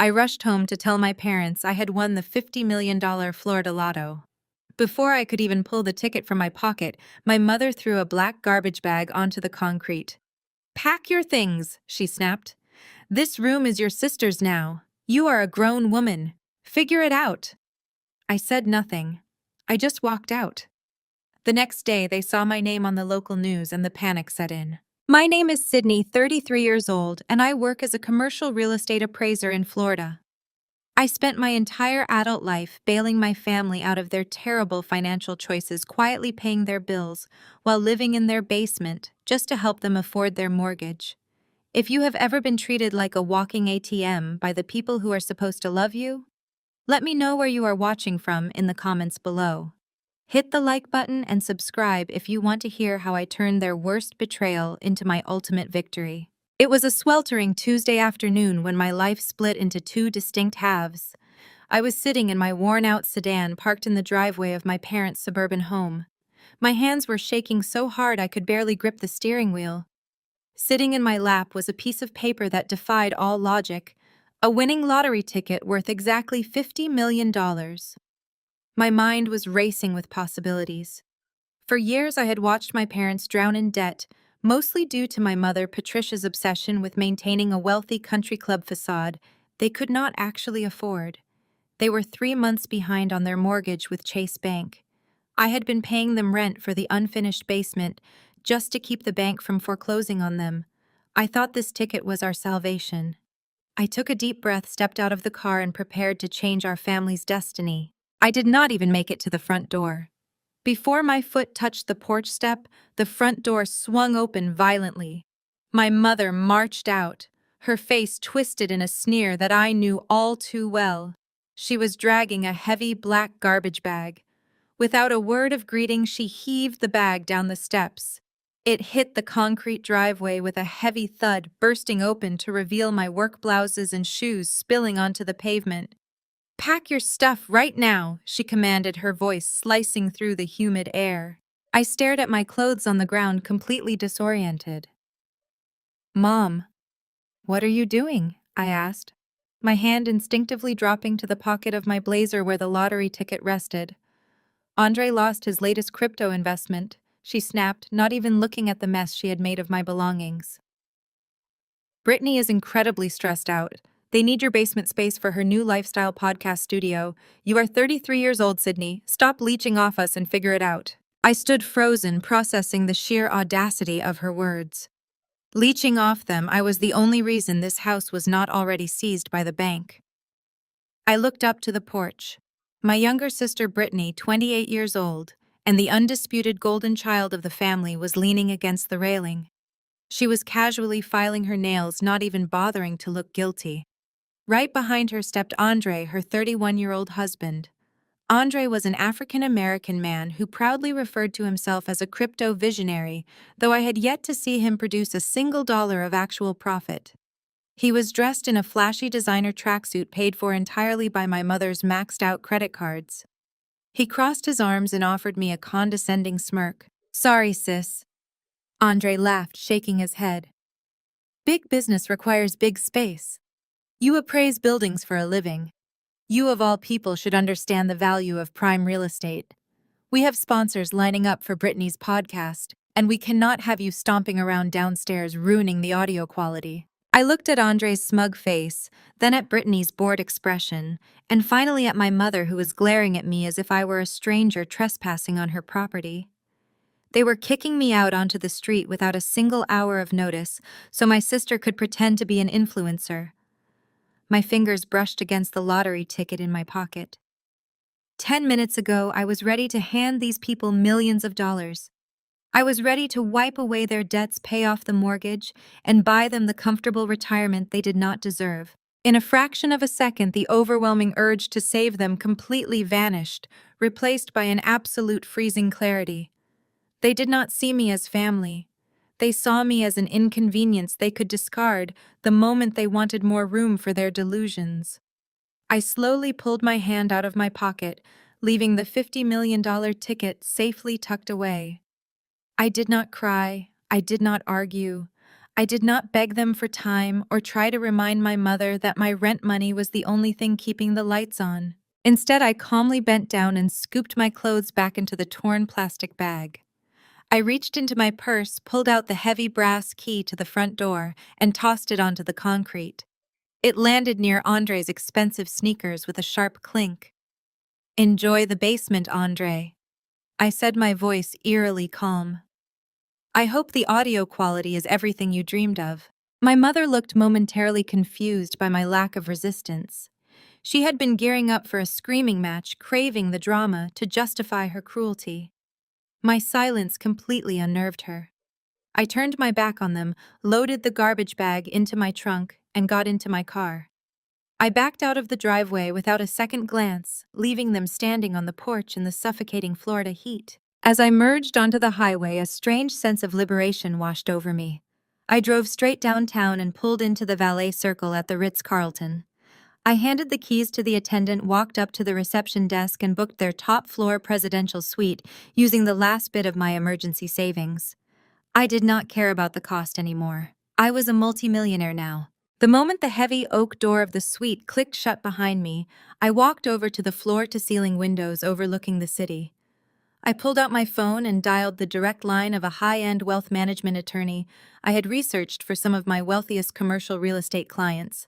I rushed home to tell my parents I had won the $50 million Florida Lotto. Before I could even pull the ticket from my pocket, my mother threw a black garbage bag onto the concrete. "Pack your things," she snapped. "This room is your sister's now. You are a grown woman. Figure it out." I said nothing. I just walked out. The next day, they saw my name on the local news and the panic set in. My name is Sydney, 33 years old, and I work as a commercial real estate appraiser in Florida. I spent my entire adult life bailing my family out of their terrible financial choices, quietly paying their bills while living in their basement just to help them afford their mortgage. If you have ever been treated like a walking ATM by the people who are supposed to love you, let me know where you are watching from in the comments below. Hit the like button and subscribe if you want to hear how I turned their worst betrayal into my ultimate victory. It was a sweltering Tuesday afternoon when my life split into two distinct halves. I was sitting in my worn-out sedan parked in the driveway of my parents' suburban home. My hands were shaking so hard I could barely grip the steering wheel. Sitting in my lap was a piece of paper that defied all logic, a winning lottery ticket worth exactly $50 million. My mind was racing with possibilities. For years I had watched my parents drown in debt, mostly due to my mother Patricia's obsession with maintaining a wealthy country club facade they could not actually afford. They were 3 months behind on their mortgage with Chase Bank. I had been paying them rent for the unfinished basement just to keep the bank from foreclosing on them. I thought this ticket was our salvation. I took a deep breath, stepped out of the car, and prepared to change our family's destiny. I did not even make it to the front door. Before my foot touched the porch step, the front door swung open violently. My mother marched out, her face twisted in a sneer that I knew all too well. She was dragging a heavy black garbage bag. Without a word of greeting, she heaved the bag down the steps. It hit the concrete driveway with a heavy thud, bursting open to reveal my work blouses and shoes spilling onto the pavement. "Pack your stuff right now," she commanded, her voice slicing through the humid air. I stared at my clothes on the ground, completely disoriented. "Mom, what are you doing?" I asked, my hand instinctively dropping to the pocket of my blazer where the lottery ticket rested. "Andre lost his latest crypto investment," she snapped, not even looking at the mess she had made of my belongings. "Brittany is incredibly stressed out. They need your basement space for her new lifestyle podcast studio. You are 33 years old, Sydney. Stop leeching off us and figure it out." I stood frozen, processing the sheer audacity of her words. Leeching off them, I was the only reason this house was not already seized by the bank. I looked up to the porch. My younger sister Brittany, 28 years old, and the undisputed golden child of the family, was leaning against the railing. She was casually filing her nails, not even bothering to look guilty. Right behind her stepped Andre, her 31-year-old husband. Andre was an African-American man who proudly referred to himself as a crypto visionary, though I had yet to see him produce a single dollar of actual profit. He was dressed in a flashy designer tracksuit paid for entirely by my mother's maxed-out credit cards. He crossed his arms and offered me a condescending smirk. "Sorry, sis." Andre laughed, shaking his head. "Big business requires big space. You appraise buildings for a living. You of all people should understand the value of prime real estate. We have sponsors lining up for Brittany's podcast, and we cannot have you stomping around downstairs ruining the audio quality." I looked at Andre's smug face, then at Brittany's bored expression, and finally at my mother, who was glaring at me as if I were a stranger trespassing on her property. They were kicking me out onto the street without a single hour of notice, so my sister could pretend to be an influencer. My fingers brushed against the lottery ticket in my pocket. 10 minutes ago, I was ready to hand these people millions of dollars. I was ready to wipe away their debts, pay off the mortgage, and buy them the comfortable retirement they did not deserve. In a fraction of a second, the overwhelming urge to save them completely vanished, replaced by an absolute freezing clarity. They did not see me as family. They saw me as an inconvenience they could discard the moment they wanted more room for their delusions. I slowly pulled my hand out of my pocket, leaving the $50 million ticket safely tucked away. I did not cry. I did not argue. I did not beg them for time or try to remind my mother that my rent money was the only thing keeping the lights on. Instead, I calmly bent down and scooped my clothes back into the torn plastic bag. I reached into my purse, pulled out the heavy brass key to the front door, and tossed it onto the concrete. It landed near Andre's expensive sneakers with a sharp clink. "Enjoy the basement, Andre," I said, my voice eerily calm. "I hope the audio quality is everything you dreamed of." My mother looked momentarily confused by my lack of resistance. She had been gearing up for a screaming match, craving the drama to justify her cruelty. My silence completely unnerved her. I turned my back on them, loaded the garbage bag into my trunk, and got into my car. I backed out of the driveway without a second glance, leaving them standing on the porch in the suffocating Florida heat. As I merged onto the highway, a strange sense of liberation washed over me. I drove straight downtown and pulled into the valet circle at the Ritz-Carlton. I handed the keys to the attendant, walked up to the reception desk, and booked their top-floor presidential suite using the last bit of my emergency savings. I did not care about the cost anymore. I was a multimillionaire now. The moment the heavy oak door of the suite clicked shut behind me, I walked over to the floor-to-ceiling windows overlooking the city. I pulled out my phone and dialed the direct line of a high-end wealth management attorney I had researched for some of my wealthiest commercial real estate clients.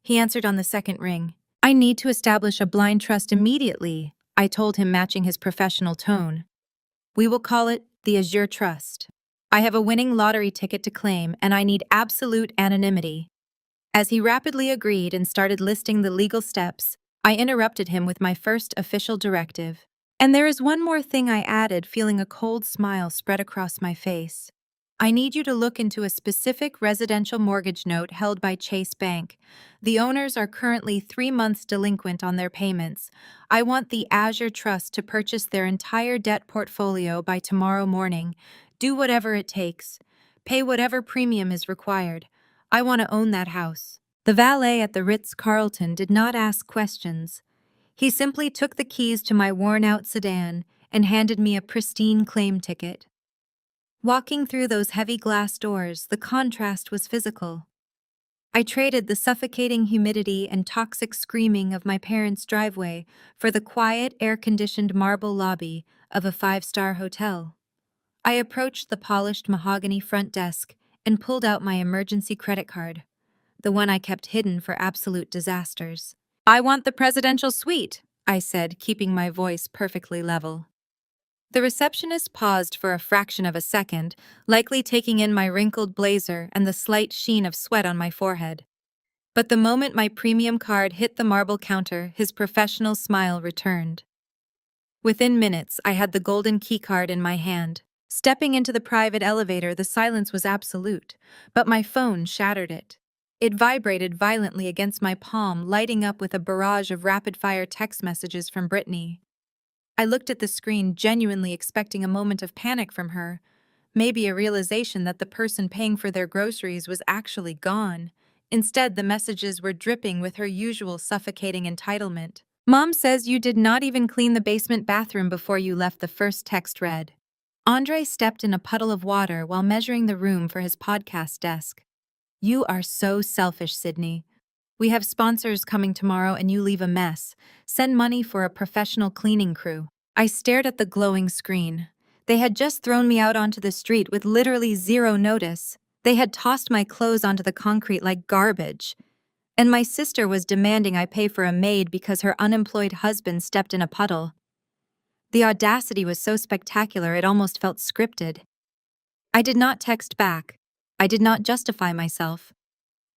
He answered on the second ring. "I need to establish a blind trust immediately," I told him, matching his professional tone. "We will call it the Azure Trust. I have a winning lottery ticket to claim, and I need absolute anonymity." As he rapidly agreed and started listing the legal steps, I interrupted him with my first official directive. "And there is one more thing," I added, feeling a cold smile spread across my face. "I need you to look into a specific residential mortgage note held by Chase Bank. The owners are currently 3 months delinquent on their payments. I want the Azure Trust to purchase their entire debt portfolio by tomorrow morning. Do whatever it takes. Pay whatever premium is required. I want to own that house." The valet at the Ritz-Carlton did not ask questions. He simply took the keys to my worn-out sedan and handed me a pristine claim ticket. Walking through those heavy glass doors, the contrast was physical. I traded the suffocating humidity and toxic screaming of my parents' driveway for the quiet, air-conditioned marble lobby of a 5-star hotel. I approached the polished mahogany front desk and pulled out my emergency credit card, the one I kept hidden for absolute disasters. "I want the presidential suite," I said, keeping my voice perfectly level. The receptionist paused for a fraction of a second, likely taking in my wrinkled blazer and the slight sheen of sweat on my forehead. But the moment my premium card hit the marble counter, his professional smile returned. Within minutes, I had the golden keycard in my hand. Stepping into the private elevator, the silence was absolute, but my phone shattered it. It vibrated violently against my palm, lighting up with a barrage of rapid-fire text messages from Brittany. I looked at the screen, genuinely expecting a moment of panic from her, maybe a realization that the person paying for their groceries was actually gone. Instead, the messages were dripping with her usual suffocating entitlement. "Mom says you did not even clean the basement bathroom before you left," the first text read. Andre stepped in a puddle of water while measuring the room for his podcast desk. "You are so selfish, Sydney. We have sponsors coming tomorrow and you leave a mess. Send money for a professional cleaning crew." I stared at the glowing screen. They had just thrown me out onto the street with literally zero notice. They had tossed my clothes onto the concrete like garbage. And my sister was demanding I pay for a maid because her unemployed husband stepped in a puddle. The audacity was so spectacular it almost felt scripted. I did not text back. I did not justify myself.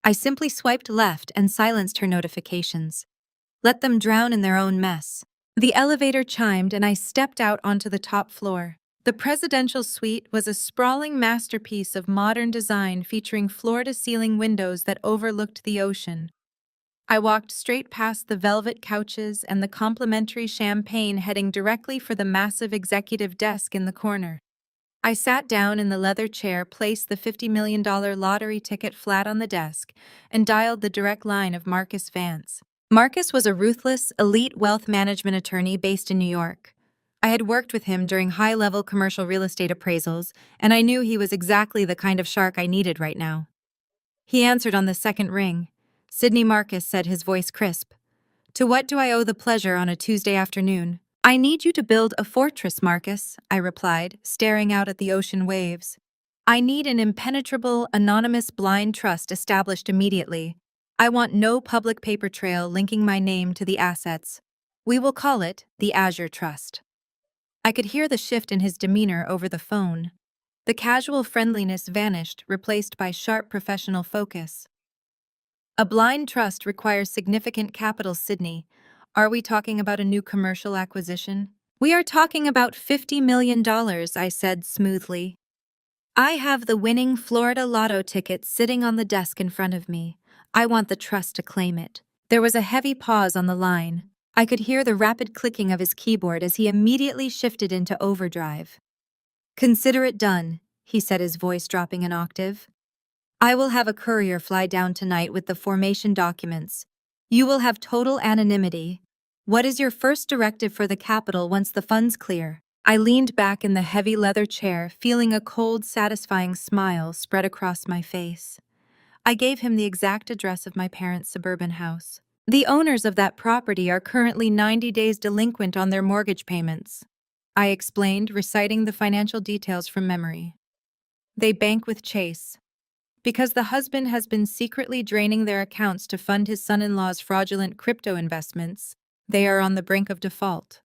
I simply swiped left and silenced her notifications. Let them drown in their own mess. The elevator chimed and I stepped out onto the top floor. The presidential suite was a sprawling masterpiece of modern design featuring floor-to-ceiling windows that overlooked the ocean. I walked straight past the velvet couches and the complimentary champagne, heading directly for the massive executive desk in the corner. I sat down in the leather chair, placed the $50 million lottery ticket flat on the desk, and dialed the direct line of Marcus Vance. Marcus was a ruthless, elite wealth management attorney based in New York. I had worked with him during high-level commercial real estate appraisals, and I knew he was exactly the kind of shark I needed right now. He answered on the second ring. Sidney Marcus said, his voice crisp. To what do I owe the pleasure on a Tuesday afternoon? I need you to build a fortress, Marcus, I replied, staring out at the ocean waves. I need an impenetrable, anonymous blind trust established immediately. I want no public paper trail linking my name to the assets. We will call it the Azure Trust. I could hear the shift in his demeanor over the phone. The casual friendliness vanished, replaced by sharp professional focus. A blind trust requires significant capital, Sydney. Are we talking about a new commercial acquisition? We are talking about $50 million, I said smoothly. I have the winning Florida Lotto ticket sitting on the desk in front of me. I want the trust to claim it. There was a heavy pause on the line. I could hear the rapid clicking of his keyboard as he immediately shifted into overdrive. Consider it done, he said, his voice dropping an octave. I will have a courier fly down tonight with the formation documents. You will have total anonymity. What is your first directive for the capital once the funds clear? I leaned back in the heavy leather chair, feeling a cold, satisfying smile spread across my face. I gave him the exact address of my parents' suburban house. The owners of that property are currently 90 days delinquent on their mortgage payments, I explained, reciting the financial details from memory. They bank with Chase. Because the husband has been secretly draining their accounts to fund his son-in-law's fraudulent crypto investments, they are on the brink of default.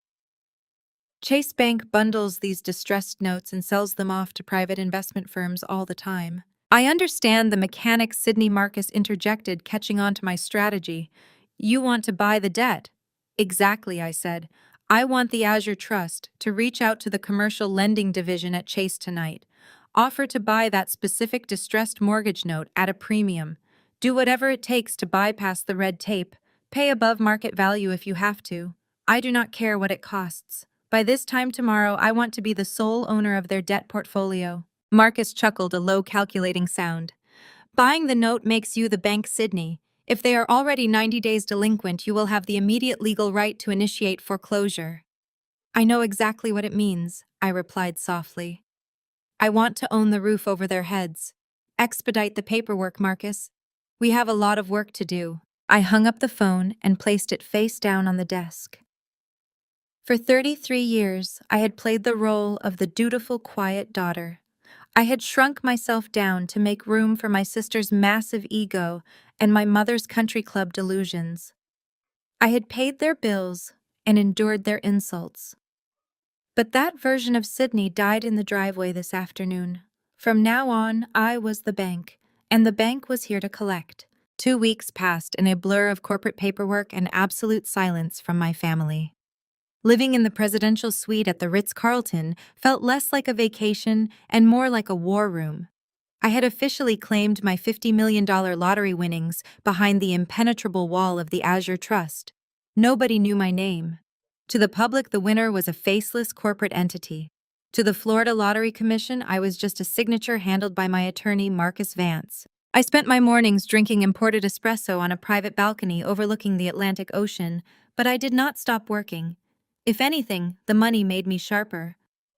Chase Bank bundles these distressed notes and sells them off to private investment firms all the time. I understand the mechanic, Sidney Marcus interjected, catching on to my strategy. You want to buy the debt? Exactly, I said. I want the Azure Trust to reach out to the commercial lending division at Chase tonight. Offer to buy that specific distressed mortgage note at a premium. Do whatever it takes to bypass the red tape. Pay above market value if you have to. I do not care what it costs. By this time tomorrow, I want to be the sole owner of their debt portfolio. Marcus chuckled, a low, calculating sound. Buying the note makes you the bank, Sydney. If they are already 90 days delinquent, you will have the immediate legal right to initiate foreclosure. I know exactly what it means, I replied softly. I want to own the roof over their heads. Expedite the paperwork, Marcus. We have a lot of work to do. I hung up the phone and placed it face down on the desk. For 33 years, I had played the role of the dutiful, quiet daughter. I had shrunk myself down to make room for my sister's massive ego and my mother's country club delusions. I had paid their bills and endured their insults. But that version of Sydney died in the driveway this afternoon. From now on, I was the bank, and the bank was here to collect. 2 weeks passed in a blur of corporate paperwork and absolute silence from my family. Living in the presidential suite at the Ritz-Carlton felt less like a vacation and more like a war room. I had officially claimed my $50 million lottery winnings behind the impenetrable wall of the Azure Trust. Nobody knew my name. To the public, the winner was a faceless corporate entity. To the Florida Lottery Commission, I was just a signature handled by my attorney, Marcus Vance. I spent my mornings drinking imported espresso on a private balcony overlooking the Atlantic Ocean, but I did not stop working. If anything, the money made me sharper.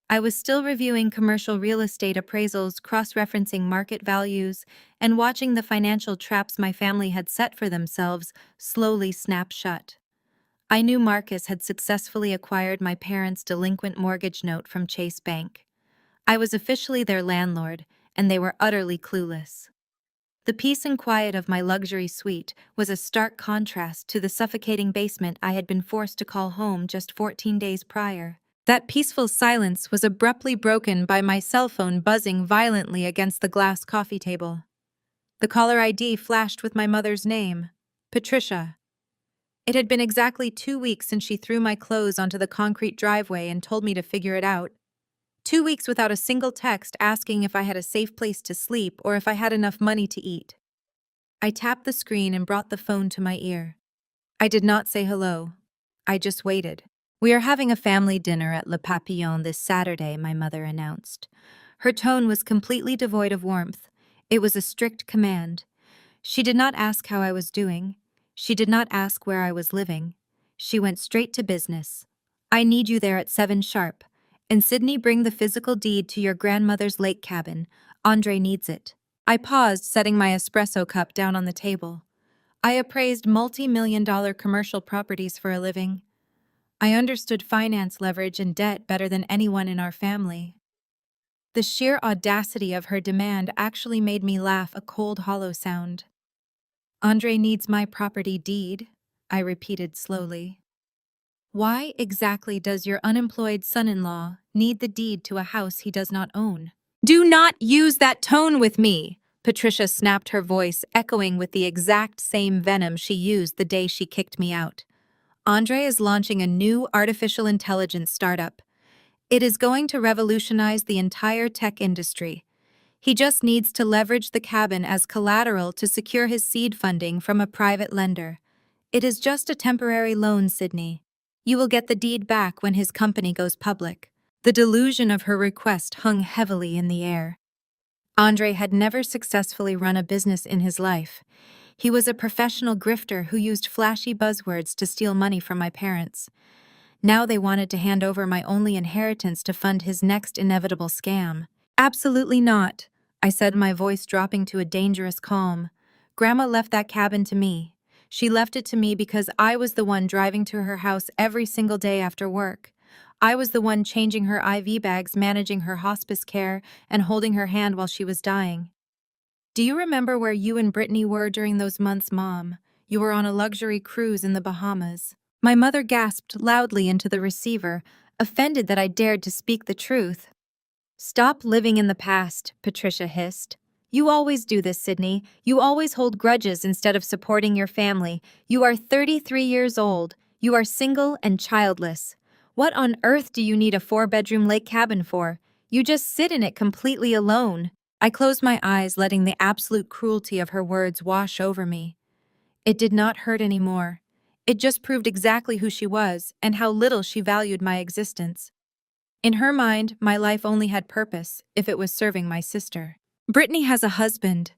I was still reviewing commercial real estate appraisals, cross-referencing market values, and watching the financial traps my family had set for themselves slowly snap shut. I knew Marcus had successfully acquired my parents' delinquent mortgage note from Chase Bank. I was officially their landlord, and they were utterly clueless. The peace and quiet of my luxury suite was a stark contrast to the suffocating basement I had been forced to call home just 14 days prior. That peaceful silence was abruptly broken by my cell phone buzzing violently against the glass coffee table. The caller ID flashed with my mother's name, Patricia. It had been exactly 2 weeks since she threw my clothes onto the concrete driveway and told me to figure it out. 2 weeks without a single text asking if I had a safe place to sleep or if I had enough money to eat. I tapped the screen and brought the phone to my ear. I did not say hello. I just waited. We are having a family dinner at Le Papillon this Saturday, my mother announced. Her tone was completely devoid of warmth. It was a strict command. She did not ask how I was doing. She did not ask where I was living. She went straight to business. I need you there at 7 sharp. And Sydney, bring the physical deed to your grandmother's lake cabin. Andre needs it. I paused, setting my espresso cup down on the table. I appraised multi-million-dollar commercial properties for a living. I understood finance leverage and debt better than anyone in our family. The sheer audacity of her demand actually made me laugh, a cold, hollow sound. Andre needs my property deed, I repeated slowly. Why exactly does your unemployed son-in-law need the deed to a house he does not own? Do not use that tone with me, Patricia snapped, her voice echoing with the exact same venom she used the day she kicked me out. Andre is launching a new artificial intelligence startup. It is going to revolutionize the entire tech industry. He just needs to leverage the cabin as collateral to secure his seed funding from a private lender. It is just a temporary loan, Sydney. You will get the deed back when his company goes public. The delusion of her request hung heavily in the air. Andre had never successfully run a business in his life. He was a professional grifter who used flashy buzzwords to steal money from my parents. Now they wanted to hand over my only inheritance to fund his next inevitable scam. Absolutely not, I said, my voice dropping to a dangerous calm. Grandma left that cabin to me. She left it to me because I was the one driving to her house every single day after work. I was the one changing her IV bags, managing her hospice care, and holding her hand while she was dying. Do you remember where you and Brittany were during those months, Mom? You were on a luxury cruise in the Bahamas. My mother gasped loudly into the receiver, offended that I dared to speak the truth. Stop living in the past, Patricia hissed. You always do this, Sydney. You always hold grudges instead of supporting your family. You are 33 years old. You are single and childless. What on earth do you need a 4-bedroom lake cabin for? You just sit in it completely alone. I closed my eyes, letting the absolute cruelty of her words wash over me. It did not hurt anymore. It just proved exactly who she was and how little she valued my existence. In her mind, my life only had purpose if it was serving my sister. Brittany has a husband.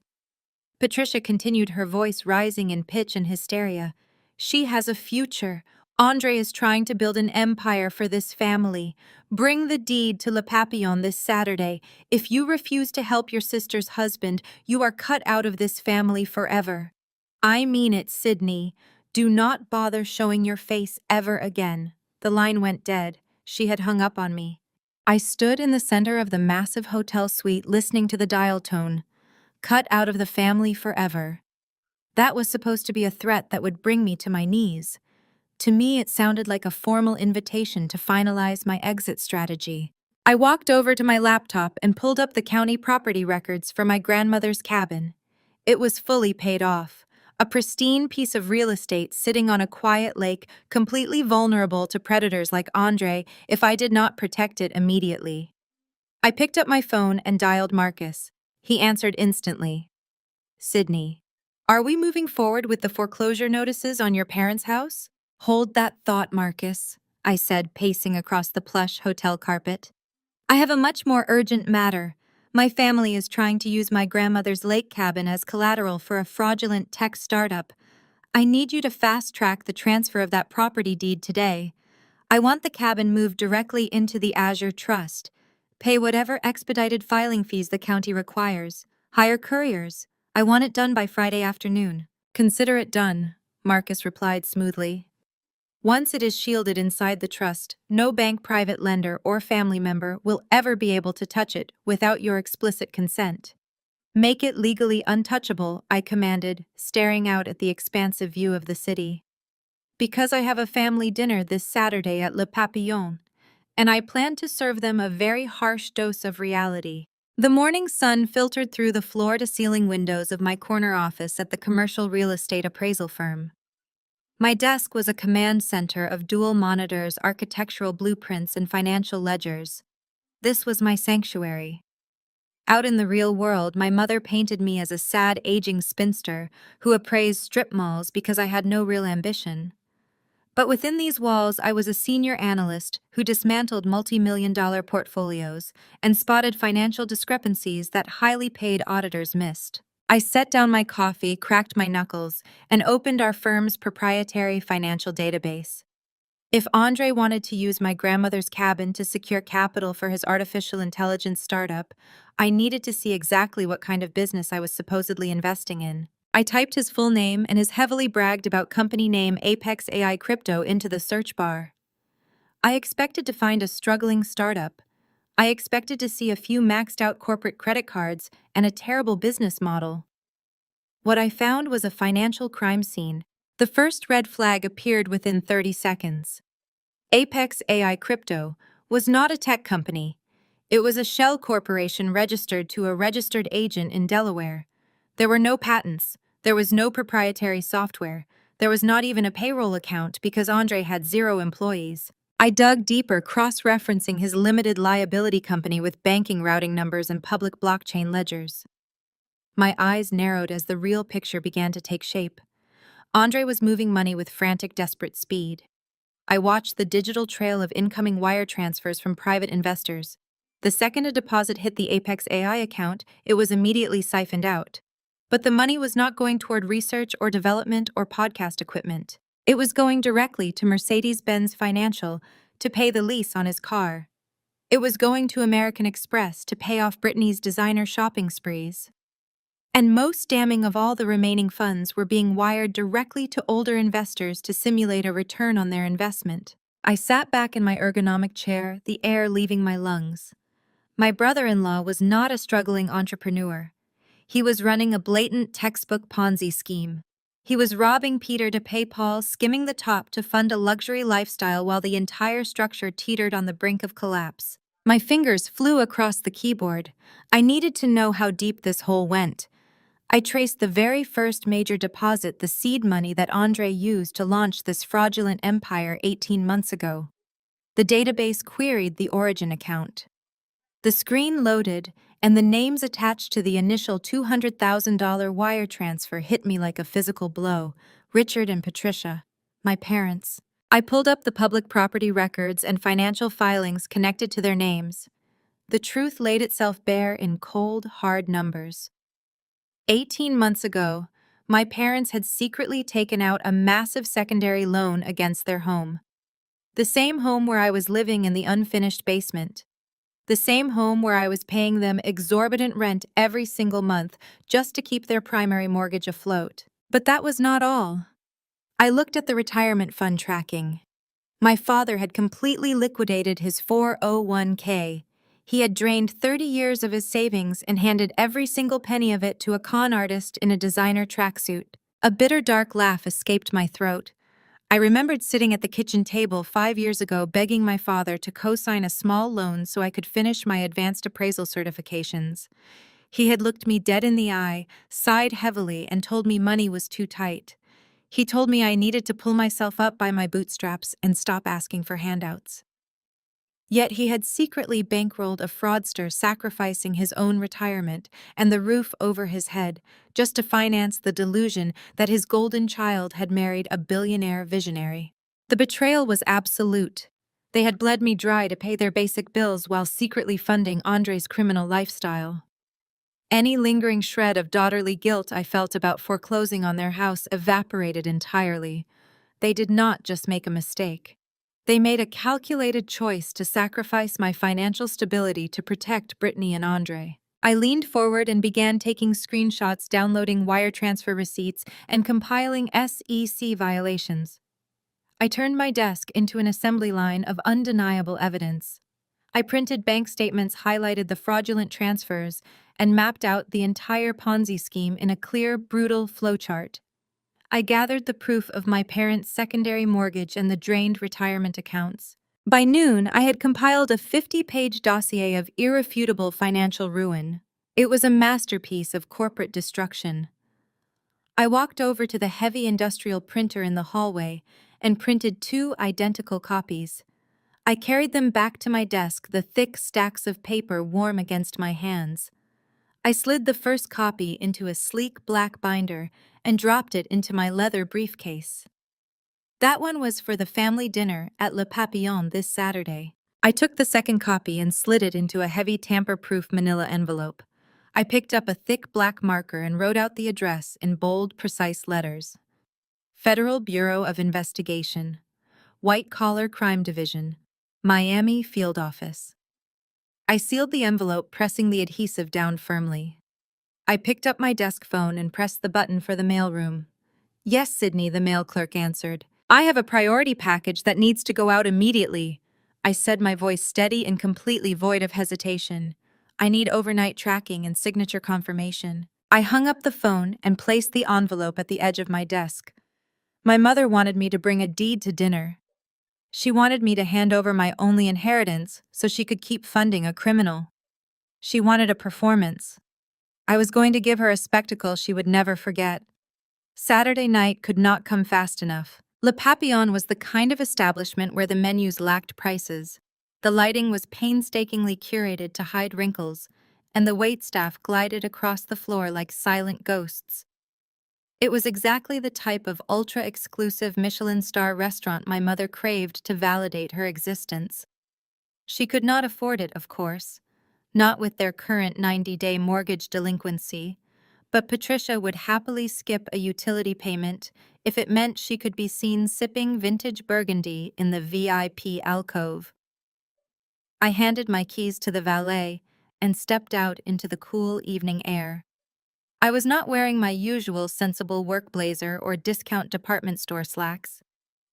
Patricia continued, her voice rising in pitch and hysteria. She has a future. Andre is trying to build an empire for this family. Bring the deed to Le Papillon this Saturday. If you refuse to help your sister's husband, you are cut out of this family forever. I mean it, Sydney. Do not bother showing your face ever again. The line went dead. She had hung up on me. I stood in the center of the massive hotel suite listening to the dial tone. Cut out of the family forever. That was supposed to be a threat that would bring me to my knees. To me, it sounded like a formal invitation to finalize my exit strategy. I walked over to my laptop and pulled up the county property records for my grandmother's cabin. It was fully paid off. A pristine piece of real estate sitting on a quiet lake, completely vulnerable to predators like Andre if I did not protect it immediately. I picked up my phone and dialed Marcus. He answered instantly. Sydney, are we moving forward with the foreclosure notices on your parents' house? Hold that thought, Marcus, I said, pacing across the plush hotel carpet. I have a much more urgent matter. My family is trying to use my grandmother's lake cabin as collateral for a fraudulent tech startup. I need you to fast-track the transfer of that property deed today. I want the cabin moved directly into the Azure Trust. Pay whatever expedited filing fees the county requires. Hire couriers. I want it done by Friday afternoon. Consider it done, Marcus replied smoothly. Once it is shielded inside the trust, no bank, private lender, or family member will ever be able to touch it without your explicit consent. Make it legally untouchable, I commanded, staring out at the expansive view of the city. Because I have a family dinner this Saturday at Le Papillon, and I plan to serve them a very harsh dose of reality. The morning sun filtered through the floor-to-ceiling windows of my corner office at the commercial real estate appraisal firm. My desk was a command center of dual monitors, architectural blueprints, and financial ledgers. This was my sanctuary. Out in the real world, my mother painted me as a sad, aging spinster who appraised strip malls because I had no real ambition. But within these walls, I was a senior analyst who dismantled multi-million-dollar portfolios and spotted financial discrepancies that highly paid auditors missed. I set down my coffee, cracked my knuckles, and opened our firm's proprietary financial database. If Andre wanted to use my grandmother's cabin to secure capital for his artificial intelligence startup, I needed to see exactly what kind of business I was supposedly investing in. I typed his full name and his heavily bragged about company name Apex AI Crypto into the search bar. I expected to find a struggling startup. I expected to see a few maxed out corporate credit cards and a terrible business model. What I found was a financial crime scene. The first red flag appeared within 30 seconds. Apex AI Crypto was not a tech company. It was a shell corporation registered to a registered agent in Delaware. There were no patents. There was no proprietary software. There was not even a payroll account because Andre had 0 employees. I dug deeper, cross-referencing his limited liability company with banking routing numbers and public blockchain ledgers. My eyes narrowed as the real picture began to take shape. Andre was moving money with frantic, desperate speed. I watched the digital trail of incoming wire transfers from private investors. The second a deposit hit the Apex AI account, it was immediately siphoned out. But the money was not going toward research or development or podcast equipment. It was going directly to Mercedes-Benz Financial to pay the lease on his car. It was going to American Express to pay off Britney's designer shopping sprees. And most damning of all, the remaining funds were being wired directly to older investors to simulate a return on their investment. I sat back in my ergonomic chair, the air leaving my lungs. My brother-in-law was not a struggling entrepreneur. He was running a blatant textbook Ponzi scheme. He was robbing Peter to pay Paul, skimming the top to fund a luxury lifestyle while the entire structure teetered on the brink of collapse. My fingers flew across the keyboard. I needed to know how deep this hole went. I traced the very first major deposit, the seed money that Andre used to launch this fraudulent empire 18 months ago. The database queried the origin account. The screen loaded, and the names attached to the initial $200,000 wire transfer hit me like a physical blow. Richard and Patricia, my parents. I pulled up the public property records and financial filings connected to their names. The truth laid itself bare in cold, hard numbers. 18 months ago, my parents had secretly taken out a massive secondary loan against their home. The same home where I was living in the unfinished basement. The same home where I was paying them exorbitant rent every single month just to keep their primary mortgage afloat. But that was not all. I looked at the retirement fund tracking. My father had completely liquidated his 401k. He had drained 30 years of his savings and handed every single penny of it to a con artist in a designer tracksuit. A bitter, dark laugh escaped my throat. I remembered sitting at the kitchen table 5 years ago begging my father to co-sign a small loan so I could finish my advanced appraisal certifications. He had looked me dead in the eye, sighed heavily, and told me money was too tight. He told me I needed to pull myself up by my bootstraps and stop asking for handouts. Yet he had secretly bankrolled a fraudster sacrificing his own retirement and the roof over his head just to finance the delusion that his golden child had married a billionaire visionary. The betrayal was absolute. They had bled me dry to pay their basic bills while secretly funding Andre's criminal lifestyle. Any lingering shred of daughterly guilt I felt about foreclosing on their house evaporated entirely. They did not just make a mistake. They made a calculated choice to sacrifice my financial stability to protect Brittany and Andre. I leaned forward and began taking screenshots, downloading wire transfer receipts, and compiling SEC violations. I turned my desk into an assembly line of undeniable evidence. I printed bank statements, highlighted the fraudulent transfers, and mapped out the entire Ponzi scheme in a clear, brutal flowchart. I gathered the proof of my parents' secondary mortgage and the drained retirement accounts. By noon, I had compiled a 50-page dossier of irrefutable financial ruin. It was a masterpiece of corporate destruction. I walked over to the heavy industrial printer in the hallway and printed 2 identical copies. I carried them back to my desk, the thick stacks of paper warm against my hands. I slid the first copy into a sleek black binder and dropped it into my leather briefcase. That one was for the family dinner at Le Papillon this Saturday. I took the second copy and slid it into a heavy tamper-proof manila envelope. I picked up a thick black marker and wrote out the address in bold, precise letters. Federal Bureau of Investigation, White Collar Crime Division, Miami Field Office. I sealed the envelope, pressing the adhesive down firmly. I picked up my desk phone and pressed the button for the mailroom. Yes, Sydney, the mail clerk answered. I have a priority package that needs to go out immediately. I said, my voice steady and completely void of hesitation. I need overnight tracking and signature confirmation. I hung up the phone and placed the envelope at the edge of my desk. My mother wanted me to bring a deed to dinner. She wanted me to hand over my only inheritance so she could keep funding a criminal. She wanted a performance. I was going to give her a spectacle she would never forget. Saturday night could not come fast enough. Le Papillon was the kind of establishment where the menus lacked prices. The lighting was painstakingly curated to hide wrinkles, and the waitstaff glided across the floor like silent ghosts. It was exactly the type of ultra-exclusive Michelin star restaurant my mother craved to validate her existence. She could not afford it, of course, not with their current 90-day mortgage delinquency, but Patricia would happily skip a utility payment if it meant she could be seen sipping vintage Burgundy in the VIP alcove. I handed my keys to the valet and stepped out into the cool evening air. I was not wearing my usual sensible work blazer or discount department store slacks.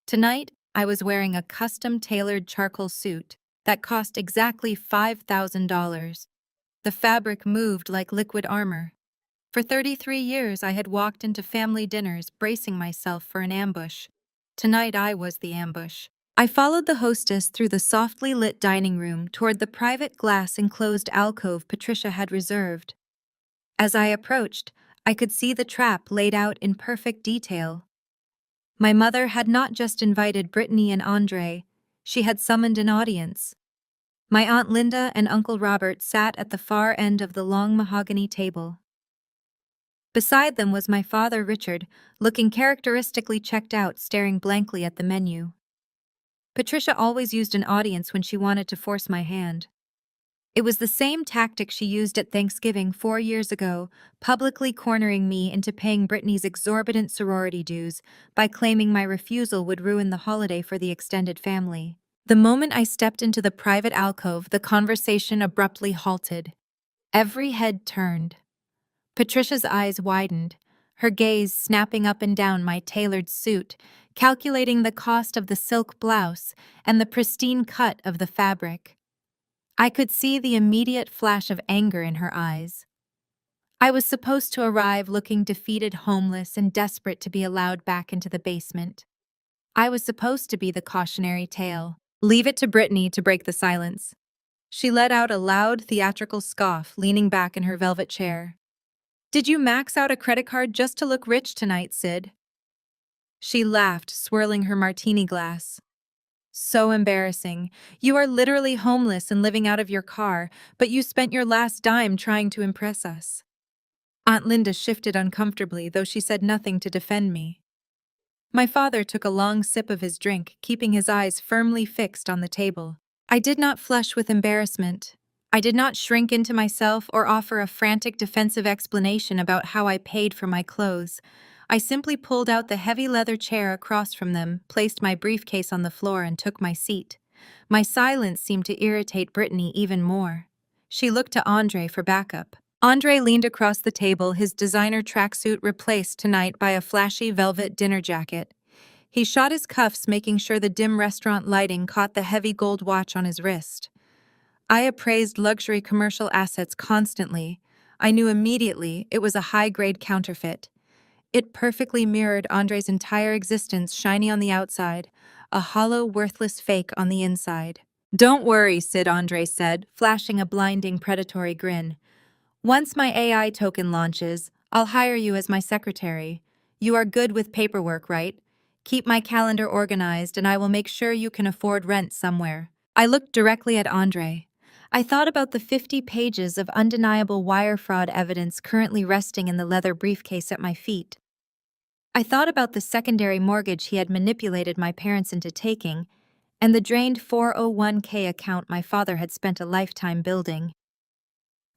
Tonight, I was wearing a custom-tailored charcoal suit that cost exactly $5,000. The fabric moved like liquid armor. For 33 years, I had walked into family dinners bracing myself for an ambush. Tonight, I was the ambush. I followed the hostess through the softly lit dining room toward the private glass-enclosed alcove Patricia had reserved. As I approached, I could see the trap laid out in perfect detail. My mother had not just invited Brittany and Andre, she had summoned an audience. My Aunt Linda and Uncle Robert sat at the far end of the long mahogany table. Beside them was my father Richard, looking characteristically checked out, staring blankly at the menu. Patricia always used an audience when she wanted to force my hand. It was the same tactic she used at Thanksgiving 4 years ago, publicly cornering me into paying Brittany's exorbitant sorority dues by claiming my refusal would ruin the holiday for the extended family. The moment I stepped into the private alcove, the conversation abruptly halted. Every head turned. Patricia's eyes widened, her gaze snapping up and down my tailored suit, calculating the cost of the silk blouse and the pristine cut of the fabric. I could see the immediate flash of anger in her eyes. I was supposed to arrive looking defeated, homeless, and desperate to be allowed back into the basement. I was supposed to be the cautionary tale. Leave it to Brittany to break the silence. She let out a loud, theatrical scoff, leaning back in her velvet chair. Did you max out a credit card just to look rich tonight, Sid? She laughed, swirling her martini glass. So embarrassing. You are literally homeless and living out of your car, but you spent your last dime trying to impress us. Aunt Linda shifted uncomfortably, though she said nothing to defend me. My father took a long sip of his drink, keeping his eyes firmly fixed on the table. I did not flush with embarrassment. I did not shrink into myself or offer a frantic defensive explanation about how I paid for my clothes. I simply pulled out the heavy leather chair across from them, placed my briefcase on the floor, and took my seat. My silence seemed to irritate Brittany even more. She looked to Andre for backup. Andre leaned across the table, his designer tracksuit replaced tonight by a flashy velvet dinner jacket. He shot his cuffs, making sure the dim restaurant lighting caught the heavy gold watch on his wrist. I appraised luxury commercial assets constantly. I knew immediately it was a high-grade counterfeit. It perfectly mirrored Andre's entire existence, shiny on the outside, a hollow, worthless fake on the inside. Don't worry, Sid, Andre said, flashing a blinding, predatory grin. Once my AI token launches, I'll hire you as my secretary. You are good with paperwork, right? Keep my calendar organized and I will make sure you can afford rent somewhere. I looked directly at Andre. I thought about the 50 pages of undeniable wire fraud evidence currently resting in the leather briefcase at my feet. I thought about the secondary mortgage he had manipulated my parents into taking, and the drained 401k account my father had spent a lifetime building.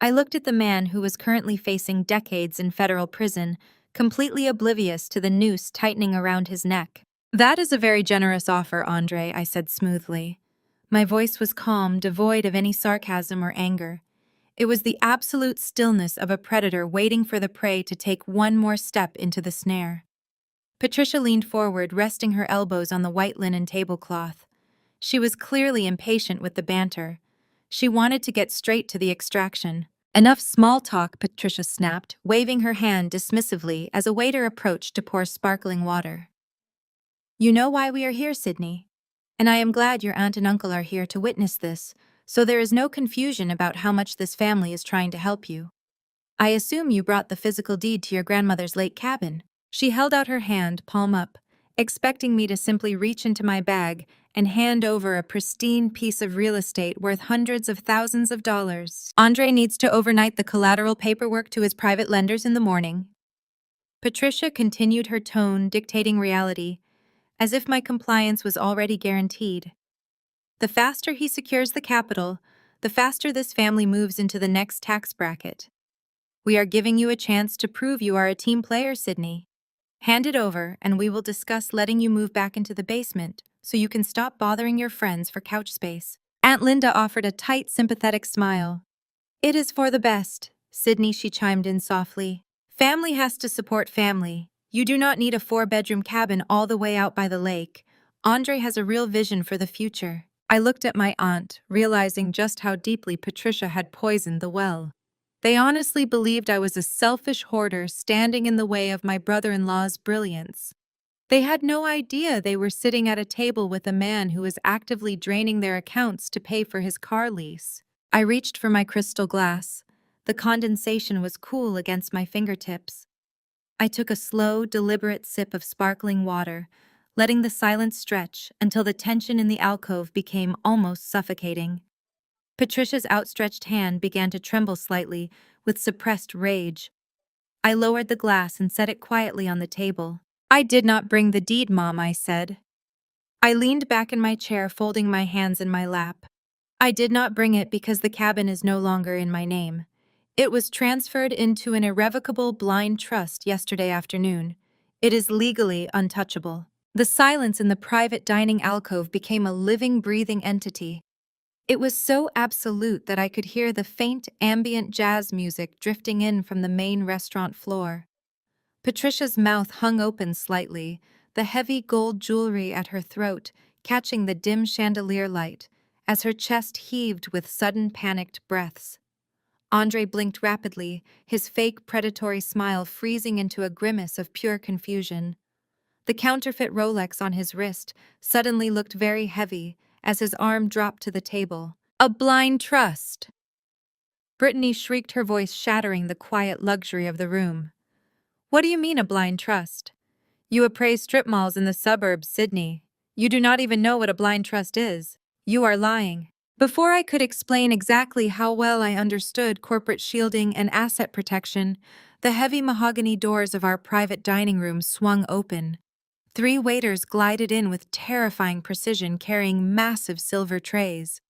I looked at the man who was currently facing decades in federal prison, completely oblivious to the noose tightening around his neck. That is a very generous offer, Andre, I said smoothly. My voice was calm, devoid of any sarcasm or anger. It was the absolute stillness of a predator waiting for the prey to take one more step into the snare. Patricia leaned forward, resting her elbows on the white linen tablecloth. She was clearly impatient with the banter. She wanted to get straight to the extraction. Enough small talk, Patricia snapped, waving her hand dismissively as a waiter approached to pour sparkling water. You know why we are here, Sydney. And I am glad your aunt and uncle are here to witness this, so there is no confusion about how much this family is trying to help you. I assume you brought the physical deed to your grandmother's lake cabin. She held out her hand, palm up, expecting me to simply reach into my bag and hand over a pristine piece of real estate worth hundreds of thousands of dollars. Andre needs to overnight the collateral paperwork to his private lenders in the morning. Patricia continued her tone, dictating reality, as if my compliance was already guaranteed. The faster he secures the capital, the faster this family moves into the next tax bracket. We are giving you a chance to prove you are a team player, Sydney. Hand it over, and we will discuss letting you move back into the basement so you can stop bothering your friends for couch space. Aunt Linda offered a tight, sympathetic smile. It is for the best, Sydney, she chimed in softly. Family has to support family. You do not need a 4-bedroom cabin all the way out by the lake. Andre has a real vision for the future. I looked at my aunt, realizing just how deeply Patricia had poisoned the well. They honestly believed I was a selfish hoarder standing in the way of my brother-in-law's brilliance. They had no idea they were sitting at a table with a man who was actively draining their accounts to pay for his car lease. I reached for my crystal glass. The condensation was cool against my fingertips. I took a slow, deliberate sip of sparkling water, letting the silence stretch until the tension in the alcove became almost suffocating. Patricia's outstretched hand began to tremble slightly, with suppressed rage. I lowered the glass and set it quietly on the table. I did not bring the deed, Mom, I said. I leaned back in my chair, folding my hands in my lap. I did not bring it because the cabin is no longer in my name. It was transferred into an irrevocable blind trust yesterday afternoon. It is legally untouchable. The silence in the private dining alcove became a living, breathing entity. It was so absolute that I could hear the faint, ambient jazz music drifting in from the main restaurant floor. Patricia's mouth hung open slightly, the heavy gold jewelry at her throat catching the dim chandelier light, as her chest heaved with sudden panicked breaths. Andre blinked rapidly, his fake predatory smile freezing into a grimace of pure confusion. The counterfeit Rolex on his wrist suddenly looked very heavy as his arm dropped to the table. A blind trust! Brittany shrieked, her voice shattering the quiet luxury of the room. What do you mean, a blind trust? You appraise strip malls in the suburbs, Sydney. You do not even know what a blind trust is. You are lying. Before I could explain exactly how well I understood corporate shielding and asset protection, the heavy mahogany doors of our private dining room swung open. 3 waiters glided in with terrifying precision, carrying massive silver trays.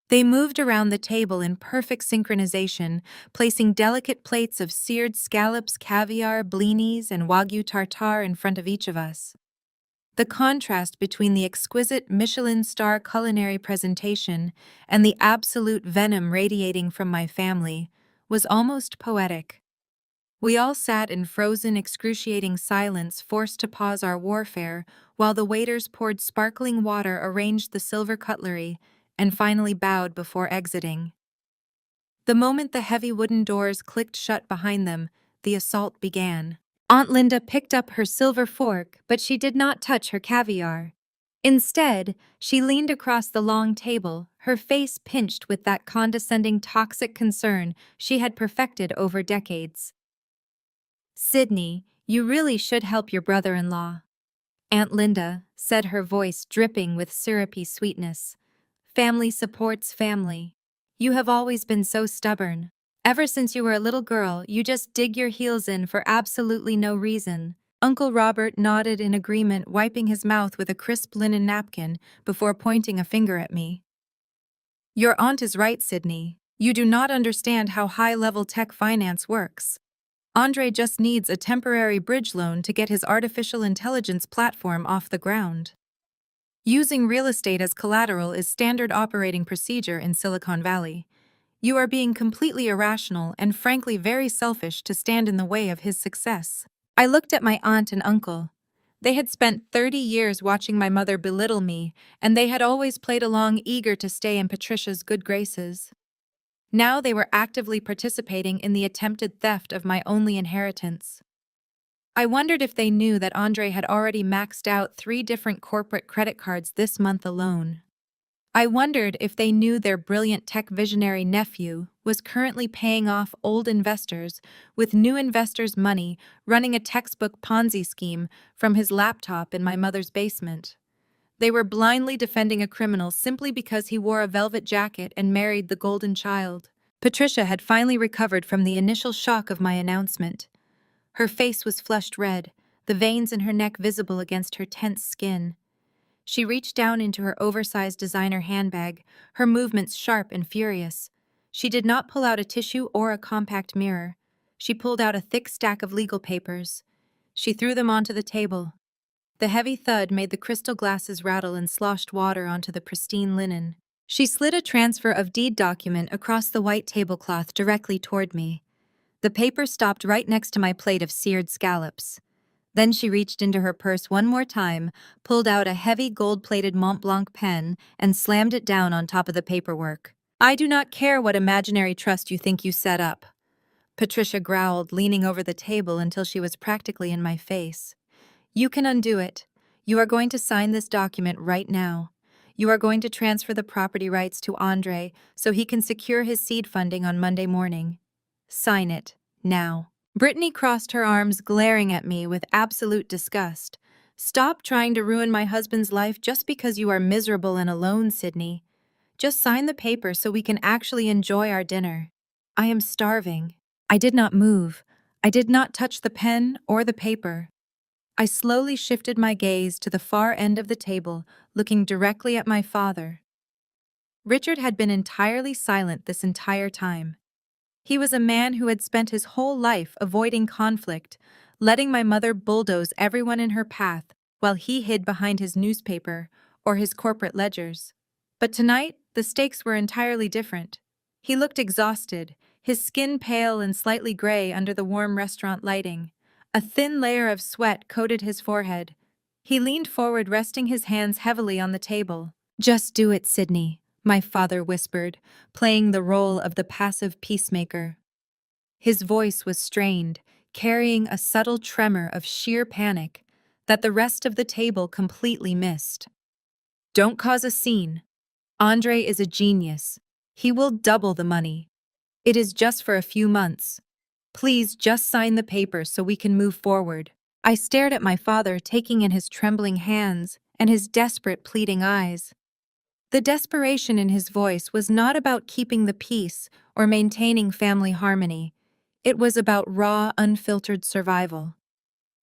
They moved around the table in perfect synchronization, placing delicate plates of seared scallops, caviar, blinis, and wagyu tartare in front of each of us. The contrast between the exquisite Michelin star culinary presentation and the absolute venom radiating from my family was almost poetic. We all sat in frozen, excruciating silence, forced to pause our warfare, while the waiters poured sparkling water, arranged the silver cutlery, and finally bowed before exiting. The moment the heavy wooden doors clicked shut behind them, the assault began. Aunt Linda picked up her silver fork, but she did not touch her caviar. Instead, she leaned across the long table, her face pinched with that condescending, toxic concern she had perfected over decades. Sydney, you really should help your brother-in-law, Aunt Linda said, her voice dripping with syrupy sweetness. Family supports family. You have always been so stubborn. Ever since you were a little girl, you just dig your heels in for absolutely no reason. Uncle Robert nodded in agreement, wiping his mouth with a crisp linen napkin before pointing a finger at me. Your aunt is right, Sydney. You do not understand how high-level tech finance works. Andre just needs a temporary bridge loan to get his artificial intelligence platform off the ground. Using real estate as collateral is standard operating procedure in Silicon Valley. You are being completely irrational and frankly very selfish to stand in the way of his success. I looked at my aunt and uncle. They had spent 30 years watching my mother belittle me, and they had always played along, eager to stay in Patricia's good graces. Now they were actively participating in the attempted theft of my only inheritance. I wondered if they knew that Andre had already maxed out 3 different corporate credit cards this month alone. I wondered if they knew their brilliant tech visionary nephew was currently paying off old investors with new investors' money, running a textbook Ponzi scheme from his laptop in my mother's basement. They were blindly defending a criminal simply because he wore a velvet jacket and married the golden child. Patricia had finally recovered from the initial shock of my announcement. Her face was flushed red, the veins in her neck visible against her tense skin. She reached down into her oversized designer handbag, her movements sharp and furious. She did not pull out a tissue or a compact mirror. She pulled out a thick stack of legal papers. She threw them onto the table. The heavy thud made the crystal glasses rattle and sloshed water onto the pristine linen. She slid a transfer of deed document across the white tablecloth directly toward me. The paper stopped right next to my plate of seared scallops. Then she reached into her purse one more time, pulled out a heavy gold-plated Mont Blanc pen, and slammed it down on top of the paperwork. "I do not care what imaginary trust you think you set up," Patricia growled, leaning over the table until she was practically in my face. "You can undo it. You are going to sign this document right now. You are going to transfer the property rights to Andre so he can secure his seed funding on Monday morning. Sign it, now." Brittany crossed her arms, glaring at me with absolute disgust. "Stop trying to ruin my husband's life just because you are miserable and alone, Sydney. Just sign the paper so we can actually enjoy our dinner. I am starving." I did not move. I did not touch the pen or the paper. I slowly shifted my gaze to the far end of the table, looking directly at my father. Richard had been entirely silent this entire time. He was a man who had spent his whole life avoiding conflict, letting my mother bulldoze everyone in her path while he hid behind his newspaper or his corporate ledgers. But tonight, the stakes were entirely different. He looked exhausted, his skin pale and slightly gray under the warm restaurant lighting. A thin layer of sweat coated his forehead. He leaned forward, resting his hands heavily on the table. "Just do it, Sydney," my father whispered, playing the role of the passive peacemaker. His voice was strained, carrying a subtle tremor of sheer panic that the rest of the table completely missed. "Don't cause a scene. Andre is a genius. He will double the money. It is just for a few months. Please just sign the paper so we can move forward." I stared at my father, taking in his trembling hands and his desperate, pleading eyes. The desperation in his voice was not about keeping the peace or maintaining family harmony. It was about raw, unfiltered survival.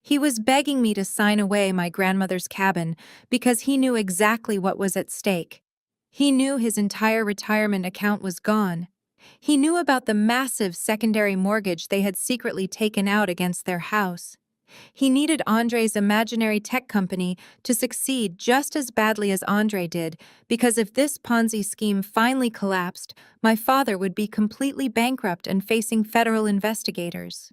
He was begging me to sign away my grandmother's cabin because he knew exactly what was at stake. He knew his entire retirement account was gone. He knew about the massive secondary mortgage they had secretly taken out against their house. He needed Andre's imaginary tech company to succeed just as badly as Andre did, because if this Ponzi scheme finally collapsed, my father would be completely bankrupt and facing federal investigators.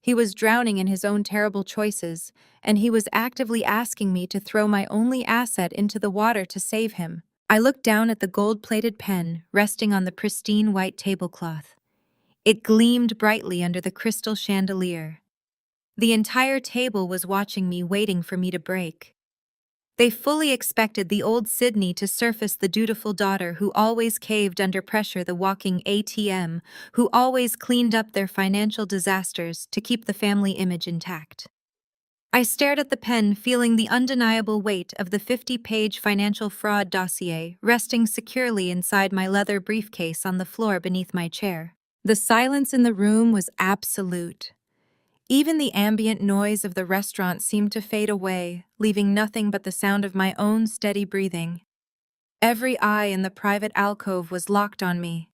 He was drowning in his own terrible choices, and he was actively asking me to throw my only asset into the water to save him. I looked down at the gold-plated pen resting on the pristine white tablecloth. It gleamed brightly under the crystal chandelier. The entire table was watching me, waiting for me to break. They fully expected the old Sydney to surface, the dutiful daughter who always caved under pressure, the walking ATM, who always cleaned up their financial disasters to keep the family image intact. I stared at the pen, feeling the undeniable weight of the 50-page financial fraud dossier resting securely inside my leather briefcase on the floor beneath my chair. The silence in the room was absolute. Even the ambient noise of the restaurant seemed to fade away, leaving nothing but the sound of my own steady breathing. Every eye in the private alcove was locked on me.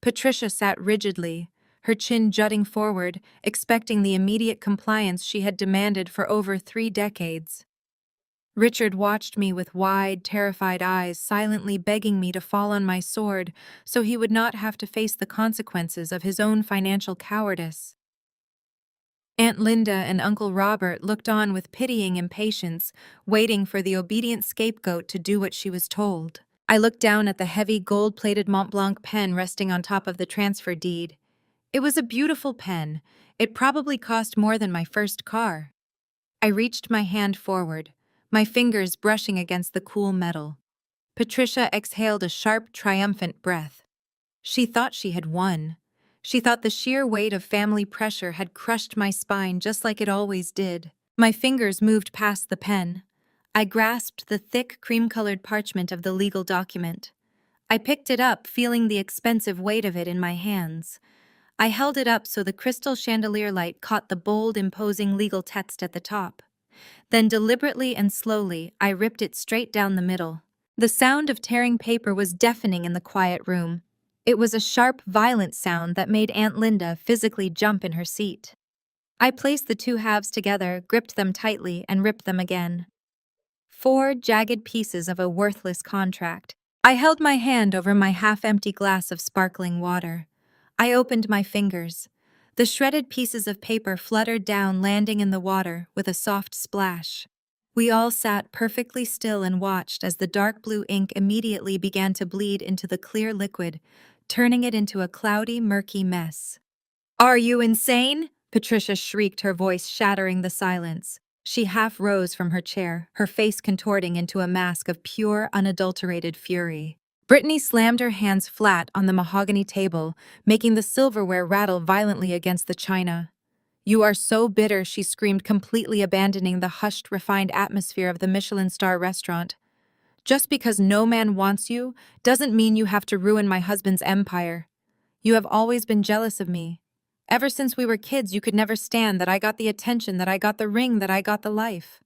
Patricia sat rigidly, her chin jutting forward, expecting the immediate compliance she had demanded for over 3 decades. Richard watched me with wide, terrified eyes, silently begging me to fall on my sword so he would not have to face the consequences of his own financial cowardice. Aunt Linda and Uncle Robert looked on with pitying impatience, waiting for the obedient scapegoat to do what she was told. I looked down at the heavy gold-plated Mont Blanc pen resting on top of the transfer deed. It was a beautiful pen. It probably cost more than my first car. I reached my hand forward, my fingers brushing against the cool metal. Patricia exhaled a sharp, triumphant breath. She thought she had won. She thought the sheer weight of family pressure had crushed my spine just like it always did. My fingers moved past the pen. I grasped the thick, cream-colored parchment of the legal document. I picked it up, feeling the expensive weight of it in my hands. I held it up so the crystal chandelier light caught the bold, imposing legal text at the top. Then deliberately and slowly, I ripped it straight down the middle. The sound of tearing paper was deafening in the quiet room. It was a sharp, violent sound that made Aunt Linda physically jump in her seat. I placed the two halves together, gripped them tightly, and ripped them again. 4 jagged pieces of a worthless contract. I held my hand over my half-empty glass of sparkling water. I opened my fingers. The shredded pieces of paper fluttered down, landing in the water with a soft splash. We all sat perfectly still and watched as the dark blue ink immediately began to bleed into the clear liquid, turning it into a cloudy, murky mess. "Are you insane?" Patricia shrieked, her voice shattering the silence. She half rose from her chair, her face contorting into a mask of pure, unadulterated fury. Brittany slammed her hands flat on the mahogany table, making the silverware rattle violently against the china. "You are so bitter," she screamed, completely abandoning the hushed, refined atmosphere of the Michelin star restaurant. "Just because no man wants you doesn't mean you have to ruin my husband's empire. You have always been jealous of me. Ever since we were kids, you could never stand that I got the attention, that I got the ring, that I got the life.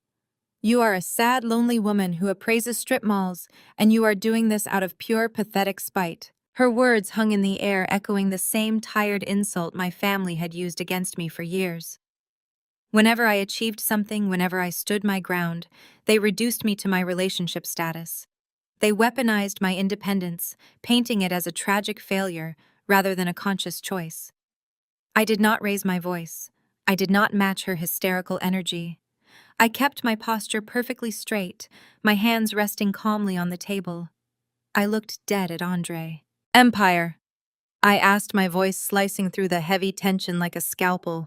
You are a sad, lonely woman who appraises strip malls, and you are doing this out of pure, pathetic spite." Her words hung in the air, echoing the same tired insult my family had used against me for years. Whenever I achieved something, whenever I stood my ground, they reduced me to my relationship status. They weaponized my independence, painting it as a tragic failure rather than a conscious choice. I did not raise my voice. I did not match her hysterical energy. I kept my posture perfectly straight, my hands resting calmly on the table. I looked dead at Andre. "Empire," I asked, my voice slicing through the heavy tension like a scalpel.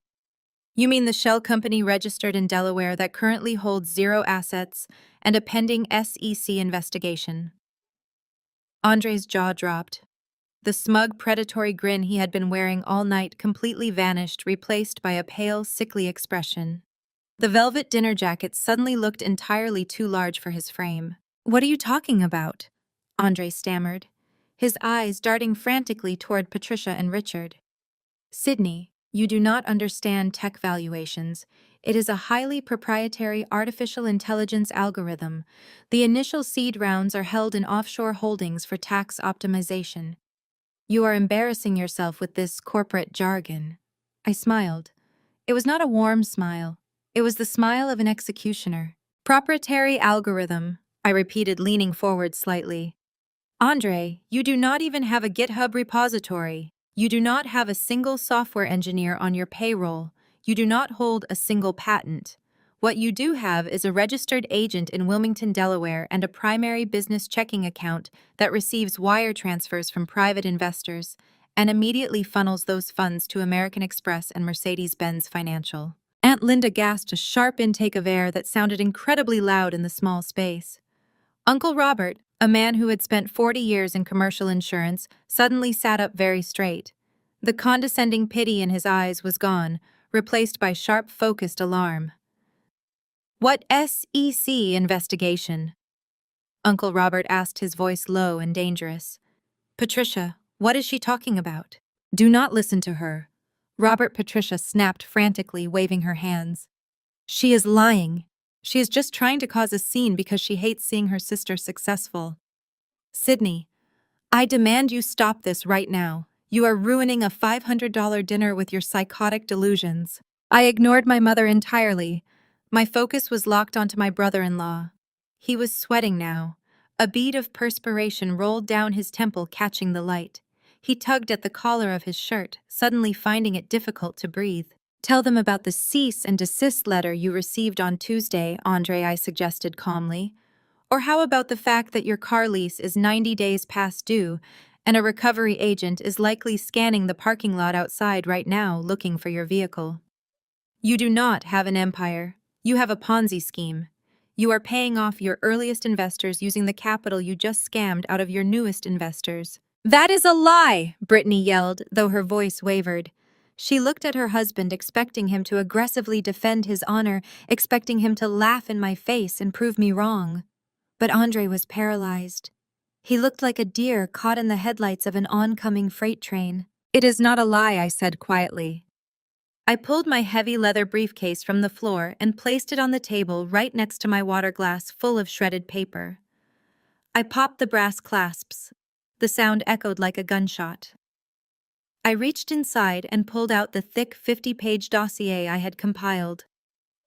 "You mean the shell company registered in Delaware that currently holds 0 assets and a pending SEC investigation?" Andre's jaw dropped. The smug, predatory grin he had been wearing all night completely vanished, replaced by a pale, sickly expression. The velvet dinner jacket suddenly looked entirely too large for his frame. "What are you talking about?" Andre stammered, his eyes darting frantically toward Patricia and Richard. "Sydney, you do not understand tech valuations. It is a highly proprietary artificial intelligence algorithm. The initial seed rounds are held in offshore holdings for tax optimization. You are embarrassing yourself with this corporate jargon." I smiled. It was not a warm smile. It was the smile of an executioner. "Proprietary algorithm," I repeated, leaning forward slightly. "Andre, you do not even have a GitHub repository. You do not have a single software engineer on your payroll. You do not hold a single patent. What you do have is a registered agent in Wilmington, Delaware, and a primary business checking account that receives wire transfers from private investors and immediately funnels those funds to American Express and Mercedes-Benz Financial." Aunt Linda gasped, a sharp intake of air that sounded incredibly loud in the small space. Uncle Robert, a man who had spent 40 years in commercial insurance, suddenly sat up very straight. The condescending pity in his eyes was gone, replaced by sharp, focused alarm. "What SEC investigation?" Uncle Robert asked, his voice low and dangerous. "Patricia, what is she talking about?" "Do not listen to her." Patricia snapped frantically, waving her hands. "She is lying. She is just trying to cause a scene because she hates seeing her sister successful." "Sydney, I demand you stop this right now. You are ruining a $500 dinner with your psychotic delusions. I ignored my mother entirely. My focus was locked onto my brother-in-law. He was sweating now. A bead of perspiration rolled down his temple, catching the light. He tugged at the collar of his shirt, suddenly finding it difficult to breathe. Tell them about the cease and desist letter you received on Tuesday, Andre, I suggested calmly. Or how about the fact that your car lease is 90 days past due, and a recovery agent is likely scanning the parking lot outside right now looking for your vehicle? You do not have an empire. You have a Ponzi scheme. You are paying off your earliest investors using the capital you just scammed out of your newest investors. That is a lie, Brittany yelled, though her voice wavered. She looked at her husband, expecting him to aggressively defend his honor, expecting him to laugh in my face and prove me wrong. But Andre was paralyzed. He looked like a deer caught in the headlights of an oncoming freight train. It is not a lie, I said quietly. I pulled my heavy leather briefcase from the floor and placed it on the table right next to my water glass full of shredded paper. I popped the brass clasps. The sound echoed like a gunshot. I reached inside and pulled out the thick 50-page dossier I had compiled.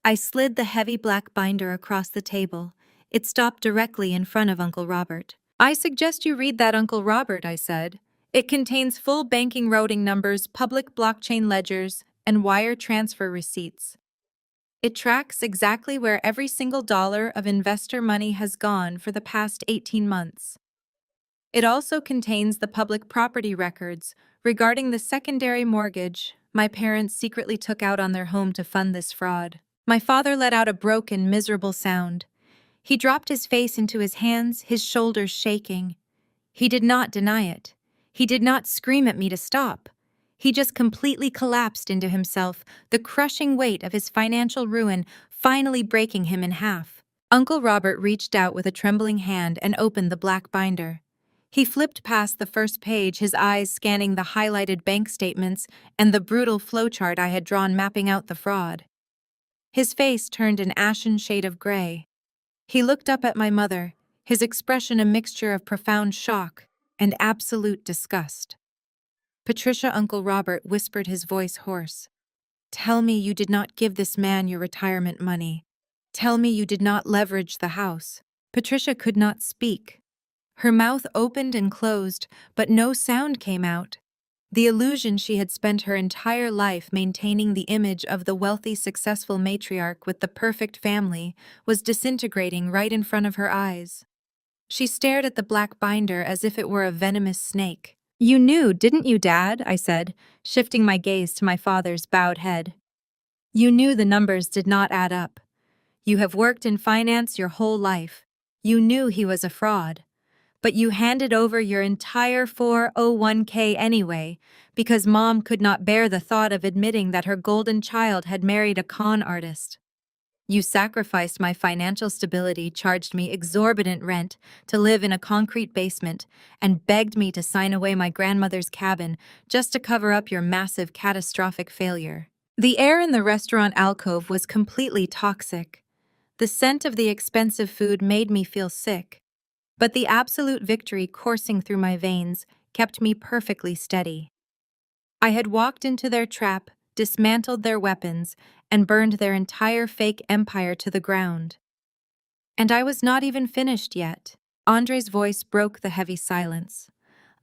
I slid the heavy black binder across the table. It stopped directly in front of Uncle Robert. I suggest you read that, Uncle Robert, I said. It contains full banking routing numbers, public blockchain ledgers, and wire transfer receipts. It tracks exactly where every single dollar of investor money has gone for the past 18 months. It also contains the public property records regarding the secondary mortgage my parents secretly took out on their home to fund this fraud. My father let out a broken, miserable sound. He dropped his face into his hands, his shoulders shaking. He did not deny it. He did not scream at me to stop. He just completely collapsed into himself, the crushing weight of his financial ruin finally breaking him in half. Uncle Robert reached out with a trembling hand and opened the black binder. He flipped past the first page, his eyes scanning the highlighted bank statements and the brutal flowchart I had drawn mapping out the fraud. His face turned an ashen shade of gray. He looked up at my mother, his expression a mixture of profound shock and absolute disgust. Patricia, Uncle Robert whispered, his voice hoarse. Tell me you did not give this man your retirement money. Tell me you did not leverage the house. Patricia could not speak. Her mouth opened and closed, but no sound came out. The illusion she had spent her entire life maintaining the image of the wealthy, successful matriarch with the perfect family was disintegrating right in front of her eyes. She stared at the black binder as if it were a venomous snake. You knew, didn't you, Dad? I said, shifting my gaze to my father's bowed head. You knew the numbers did not add up. You have worked in finance your whole life. You knew he was a fraud. But you handed over your entire 401k anyway, because Mom could not bear the thought of admitting that her golden child had married a con artist. You sacrificed my financial stability, charged me exorbitant rent to live in a concrete basement, and begged me to sign away my grandmother's cabin just to cover up your massive, catastrophic failure. The air in the restaurant alcove was completely toxic. The scent of the expensive food made me feel sick. But the absolute victory coursing through my veins kept me perfectly steady. I had walked into their trap, dismantled their weapons, and burned their entire fake empire to the ground. And I was not even finished yet. Andre's voice broke the heavy silence.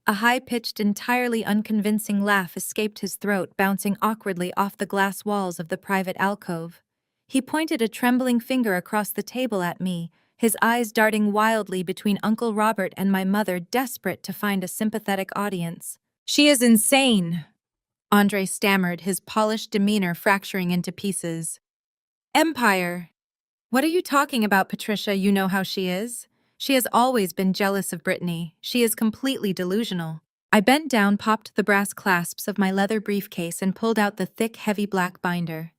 A high-pitched, entirely unconvincing laugh escaped his throat, bouncing awkwardly off the glass walls of the private alcove. He pointed a trembling finger across the table at me, his eyes darting wildly between Uncle Robert and my mother, desperate to find a sympathetic audience. She is insane, Andre stammered, his polished demeanor fracturing into pieces. Empire. What are you talking about, Patricia? You know how she is. She has always been jealous of Brittany. She is completely delusional. I bent down, popped the brass clasps of my leather briefcase, and pulled out the thick, heavy black binder.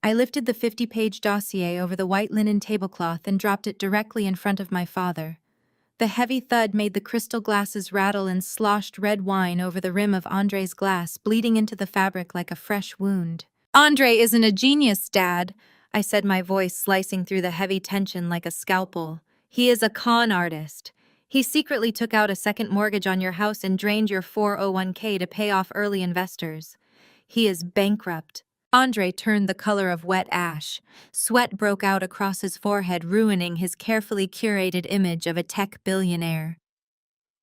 I lifted the 50-page dossier over the white linen tablecloth and dropped it directly in front of my father. The heavy thud made the crystal glasses rattle and sloshed red wine over the rim of Andre's glass, bleeding into the fabric like a fresh wound. Andre isn't a genius, Dad, I said, my voice slicing through the heavy tension like a scalpel. He is a con artist. He secretly took out a second mortgage on your house and drained your 401k to pay off early investors. He is bankrupt. Andre turned the color of wet ash. Sweat broke out across his forehead, ruining his carefully curated image of a tech billionaire.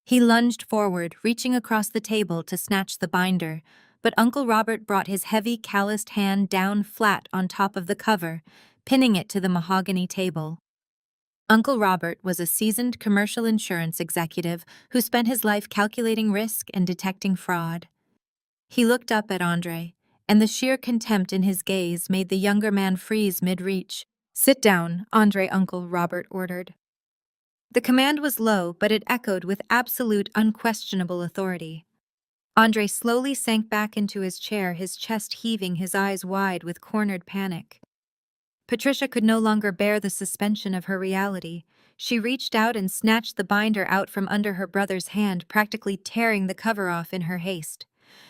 He lunged forward, reaching across the table to snatch the binder, but Uncle Robert brought his heavy, calloused hand down flat on top of the cover, pinning it to the mahogany table. Uncle Robert was a seasoned commercial insurance executive who spent his life calculating risk and detecting fraud. He looked up at Andre, and the sheer contempt in his gaze made the younger man freeze mid-reach. "Sit down," Uncle Robert ordered. The command was low, but it echoed with absolute, unquestionable authority. Andre slowly sank back into his chair, his chest heaving, his eyes wide with cornered panic. Patricia could no longer bear the suspension of her reality. She reached out and snatched the binder out from under her brother's hand, practically tearing the cover off in her haste.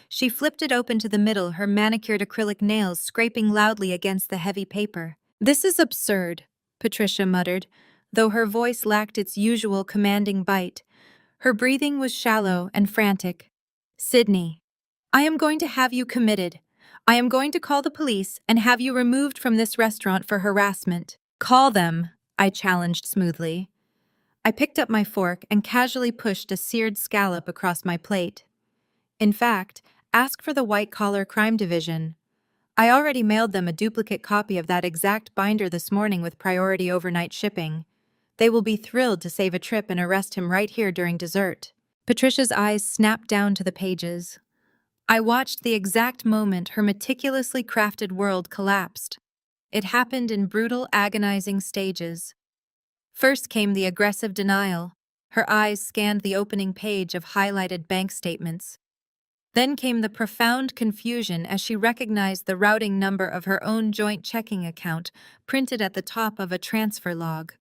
She flipped it open to the middle, her manicured acrylic nails scraping loudly against the heavy paper. "This is absurd," Patricia muttered, though her voice lacked its usual commanding bite. Her breathing was shallow and frantic. "Sydney, I am going to have you committed. I am going to call the police and have you removed from this restaurant for harassment." "Call them," I challenged smoothly. I picked up my fork and casually pushed a seared scallop across my plate. "In fact, ask for the white-collar crime division. I already mailed them a duplicate copy of that exact binder this morning with priority overnight shipping. They will be thrilled to save a trip and arrest him right here during dessert." Patricia's eyes snapped down to the pages. I watched the exact moment her meticulously crafted world collapsed. It happened in brutal, agonizing stages. First came the aggressive denial. Her eyes scanned the opening page of highlighted bank statements. Then came the profound confusion as she recognized the routing number of her own joint checking account printed at the top of a transfer log.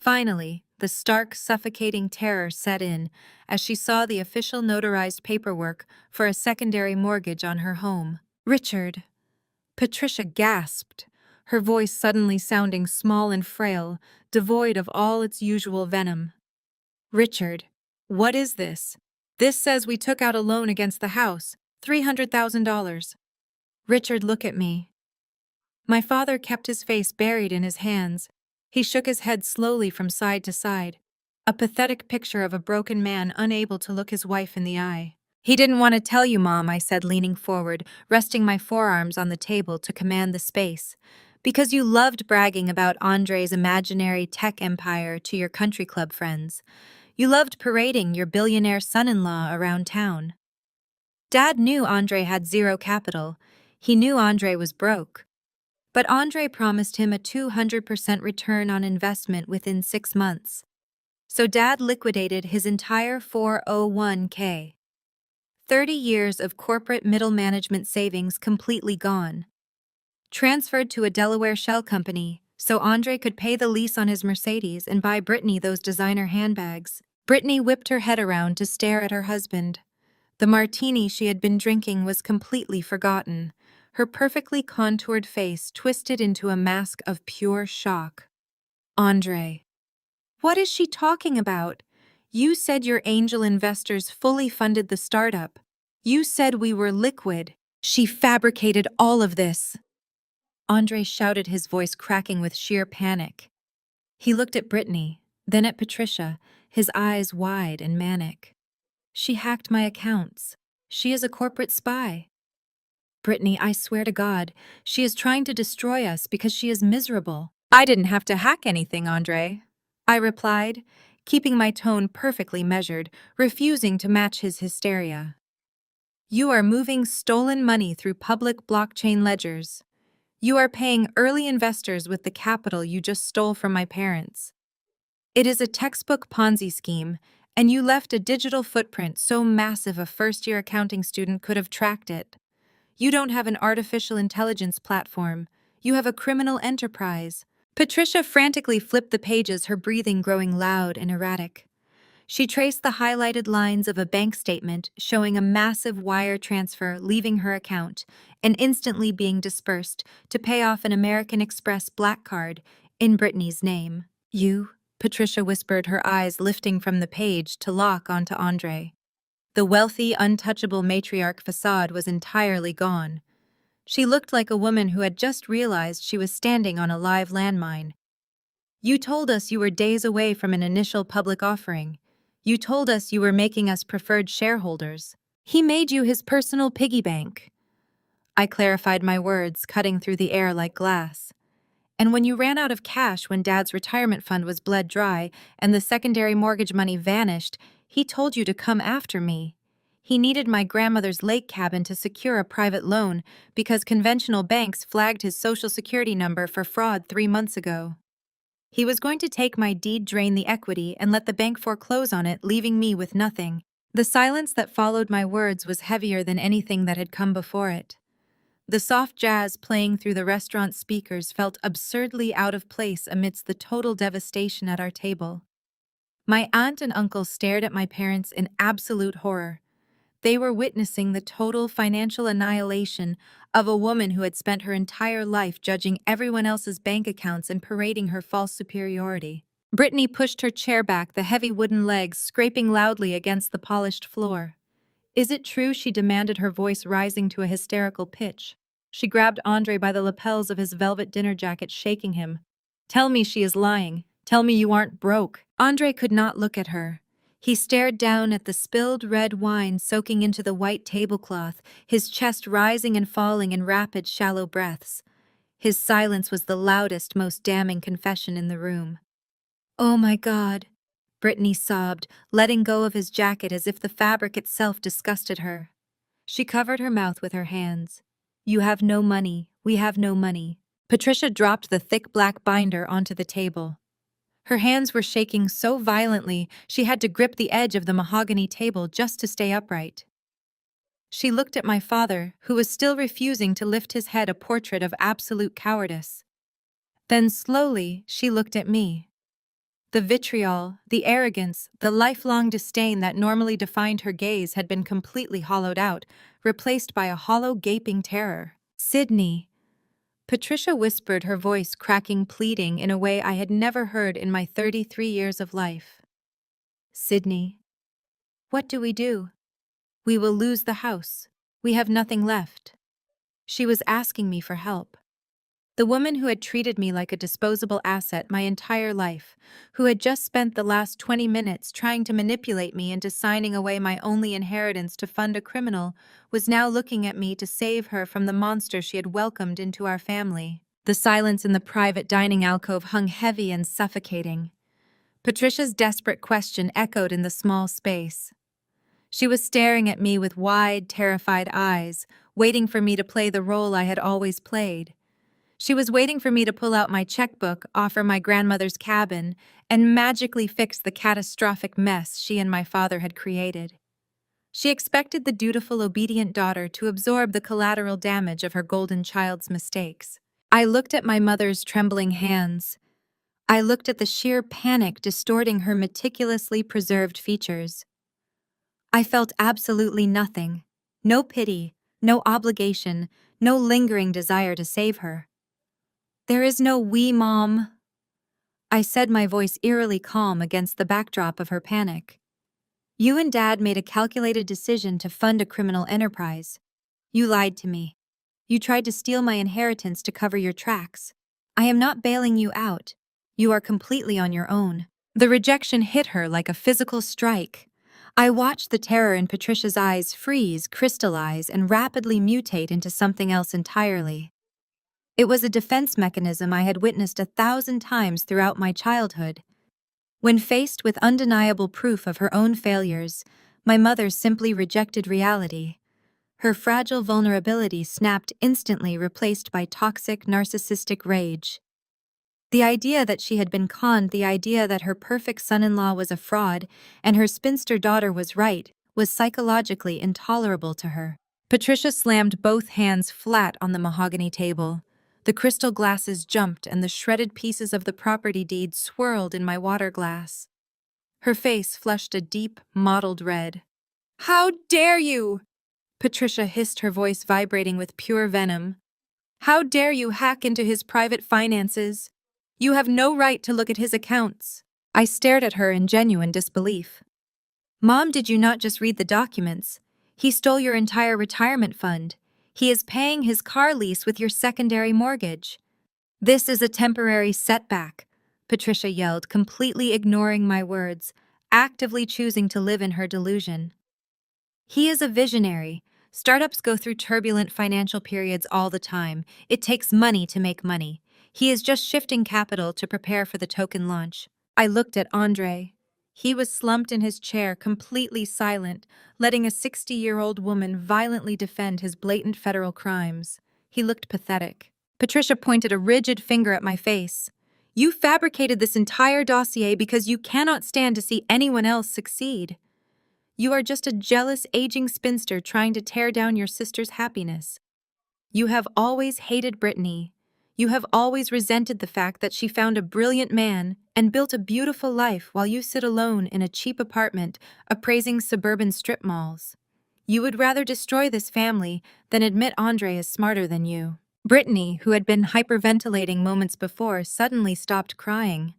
Finally, the stark, suffocating terror set in as she saw the official notarized paperwork for a secondary mortgage on her home. "Richard!" Patricia gasped, her voice suddenly sounding small and frail, devoid of all its usual venom. "Richard, what is this? This says we took out a loan against the house, $300,000. Richard, look at me." My father kept his face buried in his hands. He shook his head slowly from side to side, a pathetic picture of a broken man unable to look his wife in the eye. "He didn't want to tell you, Mom," I said, leaning forward, resting my forearms on the table to command the space. "Because you loved bragging about Andre's imaginary tech empire to your country club friends. You loved parading your billionaire son-in-law around town. Dad knew Andre had zero capital. He knew Andre was broke. But Andre promised him a 200% return on investment within 6 months. So Dad liquidated his entire 401k. 30 years of corporate middle management savings completely gone. Transferred to a Delaware shell company so Andre could pay the lease on his Mercedes and buy Brittany those designer handbags." Brittany whipped her head around to stare at her husband. The martini she had been drinking was completely forgotten, her perfectly contoured face twisted into a mask of pure shock. "Andre, what is she talking about? You said your angel investors fully funded the startup. You said we were liquid. She fabricated all of this." Andre shouted, his voice cracking with sheer panic. He looked at Brittany, then at Patricia, his eyes wide and manic. "She hacked my accounts. She is a corporate spy. Brittany, I swear to God, she is trying to destroy us because she is miserable." "I didn't have to hack anything, Andre," I replied, keeping my tone perfectly measured, refusing to match his hysteria. "You are moving stolen money through public blockchain ledgers. You are paying early investors with the capital you just stole from my parents. It is a textbook Ponzi scheme, and you left a digital footprint so massive a first-year accounting student could have tracked it. You don't have an artificial intelligence platform. You have a criminal enterprise." Patricia frantically flipped the pages, her breathing growing loud and erratic. She traced the highlighted lines of a bank statement showing a massive wire transfer leaving her account and instantly being dispersed to pay off an American Express black card in Brittany's name. "You Patricia whispered, her eyes lifting from the page to lock onto Andre. The wealthy, untouchable matriarch facade was entirely gone. She looked like a woman who had just realized she was standing on a live landmine. You told us you were days away from an initial public offering. You told us you were making us preferred shareholders. He made you his personal piggy bank. I clarified my words, cutting through the air like glass. And when you ran out of cash when Dad's retirement fund was bled dry and the secondary mortgage money vanished, he told you to come after me. He needed my grandmother's lake cabin to secure a private loan because conventional banks flagged his social security number for fraud 3 months ago. He was going to take my deed, drain the equity, and let the bank foreclose on it, leaving me with nothing. The silence that followed my words was heavier than anything that had come before it. The soft jazz playing through the restaurant speakers felt absurdly out of place amidst the total devastation at our table. My aunt and uncle stared at my parents in absolute horror. They were witnessing the total financial annihilation of a woman who had spent her entire life judging everyone else's bank accounts and parading her false superiority. Brittany pushed her chair back, the heavy wooden legs scraping loudly against the polished floor. Is it true? She demanded, her voice rising to a hysterical pitch. She grabbed Andre by the lapels of his velvet dinner jacket, shaking him. Tell me she is lying. Tell me you aren't broke. Andre could not look at her. He stared down at the spilled red wine soaking into the white tablecloth, his chest rising and falling in rapid, shallow breaths. His silence was the loudest, most damning confession in the room. Oh my God, Brittany sobbed, letting go of his jacket as if the fabric itself disgusted her. She covered her mouth with her hands. You have no money. We have no money. Patricia dropped the thick black binder onto the table. Her hands were shaking so violently she had to grip the edge of the mahogany table just to stay upright. She looked at my father, who was still refusing to lift his head, a portrait of absolute cowardice. Then slowly she looked at me. The vitriol, the arrogance, the lifelong disdain that normally defined her gaze had been completely hollowed out, replaced by a hollow, gaping terror. Sydney. Patricia whispered, her voice cracking, pleading in a way I had never heard in my 33 years of life. Sydney. What do we do? We will lose the house. We have nothing left. She was asking me for help. The woman who had treated me like a disposable asset my entire life, who had just spent the last 20 minutes trying to manipulate me into signing away my only inheritance to fund a criminal, was now looking at me to save her from the monster she had welcomed into our family. The silence in the private dining alcove hung heavy and suffocating. Patricia's desperate question echoed in the small space. She was staring at me with wide, terrified eyes, waiting for me to play the role I had always played. She was waiting for me to pull out my checkbook, offer my grandmother's cabin, and magically fix the catastrophic mess she and my father had created. She expected the dutiful, obedient daughter to absorb the collateral damage of her golden child's mistakes. I looked at my mother's trembling hands. I looked at the sheer panic distorting her meticulously preserved features. I felt absolutely nothing. No pity, no obligation, no lingering desire to save her. There is no we, Mom, I said, my voice eerily calm against the backdrop of her panic. You and Dad made a calculated decision to fund a criminal enterprise. You lied to me. You tried to steal my inheritance to cover your tracks. I am not bailing you out. You are completely on your own. The rejection hit her like a physical strike. I watched the terror in Patricia's eyes freeze, crystallize, and rapidly mutate into something else entirely. It was a defense mechanism I had witnessed 1,000 times throughout my childhood. When faced with undeniable proof of her own failures, my mother simply rejected reality. Her fragile vulnerability snapped instantly, replaced by toxic, narcissistic rage. The idea that she had been conned, the idea that her perfect son-in-law was a fraud and her spinster daughter was right, was psychologically intolerable to her. Patricia slammed both hands flat on the mahogany table. The crystal glasses jumped and the shredded pieces of the property deed swirled in my water glass. Her face flushed a deep, mottled red. How dare you? Patricia hissed, her voice vibrating with pure venom. How dare you hack into his private finances? You have no right to look at his accounts. I stared at her in genuine disbelief. Mom, did you not just read the documents? He stole your entire retirement fund. He is paying his car lease with your secondary mortgage. This is a temporary setback, Patricia yelled, completely ignoring my words, actively choosing to live in her delusion. He is a visionary. Startups go through turbulent financial periods all the time. It takes money to make money. He is just shifting capital to prepare for the token launch. I looked at Andre. He was slumped in his chair, completely silent, letting a 60-year-old woman violently defend his blatant federal crimes. He looked pathetic. Patricia pointed a rigid finger at my face. You fabricated this entire dossier because you cannot stand to see anyone else succeed. You are just a jealous, aging spinster trying to tear down your sister's happiness. You have always hated Brittany. You have always resented the fact that she found a brilliant man and built a beautiful life while you sit alone in a cheap apartment appraising suburban strip malls. You would rather destroy this family than admit Andre is smarter than you. Brittany, who had been hyperventilating moments before, suddenly stopped crying.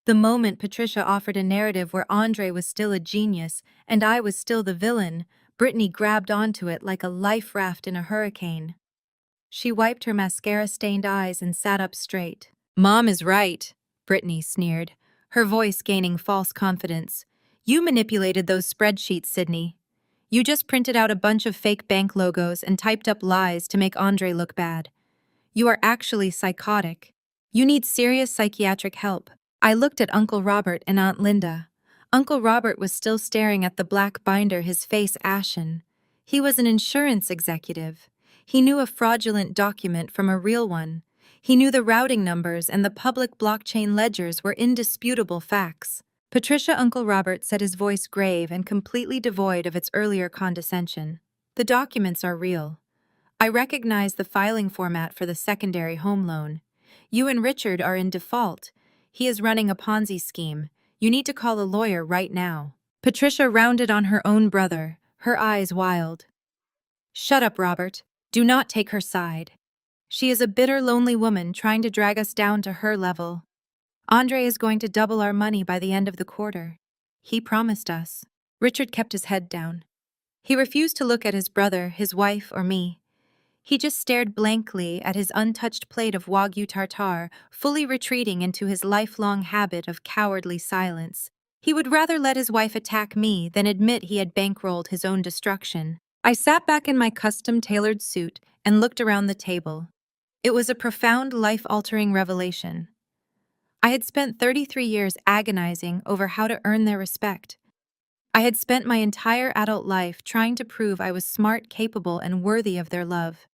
The moment Patricia offered a narrative where Andre was still a genius and I was still the villain, Brittany grabbed onto it like a life raft in a hurricane. She wiped her mascara-stained eyes and sat up straight. Mom is right, Brittany sneered, her voice gaining false confidence. You manipulated those spreadsheets, Sydney. You just printed out a bunch of fake bank logos and typed up lies to make Andre look bad. You are actually psychotic. You need serious psychiatric help. I looked at Uncle Robert and Aunt Linda. Uncle Robert was still staring at the black binder, his face ashen. He was an insurance executive. He knew a fraudulent document from a real one. He knew the routing numbers and the public blockchain ledgers were indisputable facts. Patricia, Uncle Robert said, his voice grave and completely devoid of its earlier condescension. The documents are real. I recognize the filing format for the secondary home loan. You and Richard are in default. He is running a Ponzi scheme. You need to call a lawyer right now. Patricia rounded on her own brother, her eyes wild. Shut up, Robert. Do not take her side. She is a bitter, lonely woman trying to drag us down to her level. Andre is going to double our money by the end of the quarter. He promised us. Richard kept his head down. He refused to look at his brother, his wife, or me. He just stared blankly at his untouched plate of Wagyu tartare, fully retreating into his lifelong habit of cowardly silence. He would rather let his wife attack me than admit he had bankrolled his own destruction. I sat back in my custom-tailored suit and looked around the table. It was a profound, life-altering revelation. I had spent 33 years agonizing over how to earn their respect. I had spent my entire adult life trying to prove I was smart, capable, and worthy of their love.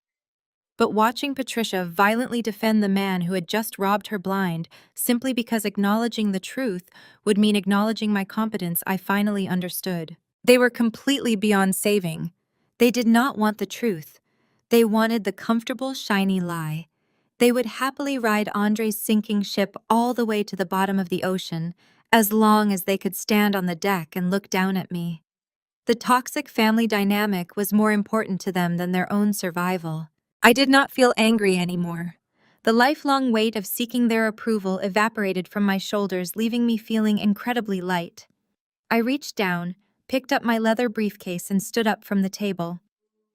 But watching Patricia violently defend the man who had just robbed her blind simply because acknowledging the truth would mean acknowledging my competence, I finally understood. They were completely beyond saving. They did not want the truth. They wanted the comfortable, shiny lie. They would happily ride Andre's sinking ship all the way to the bottom of the ocean, as long as they could stand on the deck and look down at me. The toxic family dynamic was more important to them than their own survival. I did not feel angry anymore. The lifelong weight of seeking their approval evaporated from my shoulders, leaving me feeling incredibly light. I reached down, picked up my leather briefcase, and stood up from the table.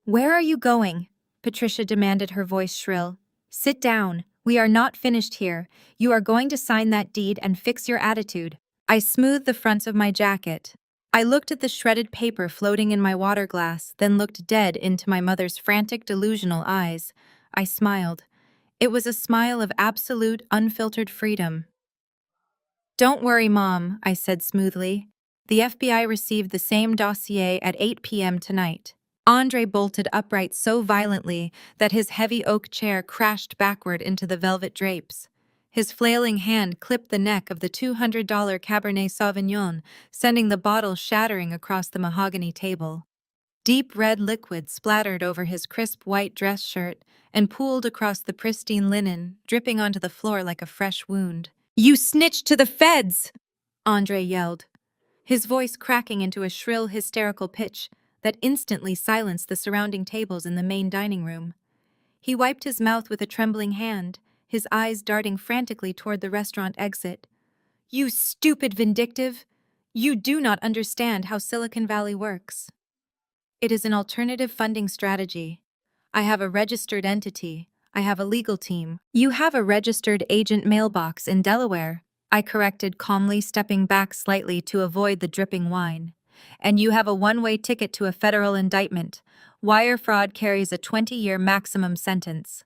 "Where are you going?" Patricia demanded, her voice shrill. "Sit down. We are not finished here. You are going to sign that deed and fix your attitude." I smoothed the fronts of my jacket. I looked at the shredded paper floating in my water glass, then looked dead into my mother's frantic, delusional eyes. I smiled. It was a smile of absolute, unfiltered freedom. "Don't worry, Mom," I said smoothly. "The FBI received the same dossier at 8 p.m. tonight." Andre bolted upright so violently that his heavy oak chair crashed backward into the velvet drapes. His flailing hand clipped the neck of the $200 Cabernet Sauvignon, sending the bottle shattering across the mahogany table. Deep red liquid splattered over his crisp white dress shirt and pooled across the pristine linen, dripping onto the floor like a fresh wound. "You snitched to the feds!" Andre yelled, his voice cracking into a shrill, hysterical pitch that instantly silenced the surrounding tables in the main dining room. He wiped his mouth with a trembling hand, his eyes darting frantically toward the restaurant exit. You stupid vindictive! You do not understand how Silicon Valley works. It is an alternative funding strategy. I have a registered entity. I have a legal team. You have a registered agent mailbox in Delaware, I corrected calmly, stepping back slightly to avoid the dripping wine. And you have a one-way ticket to a federal indictment. Wire fraud carries a 20-year maximum sentence.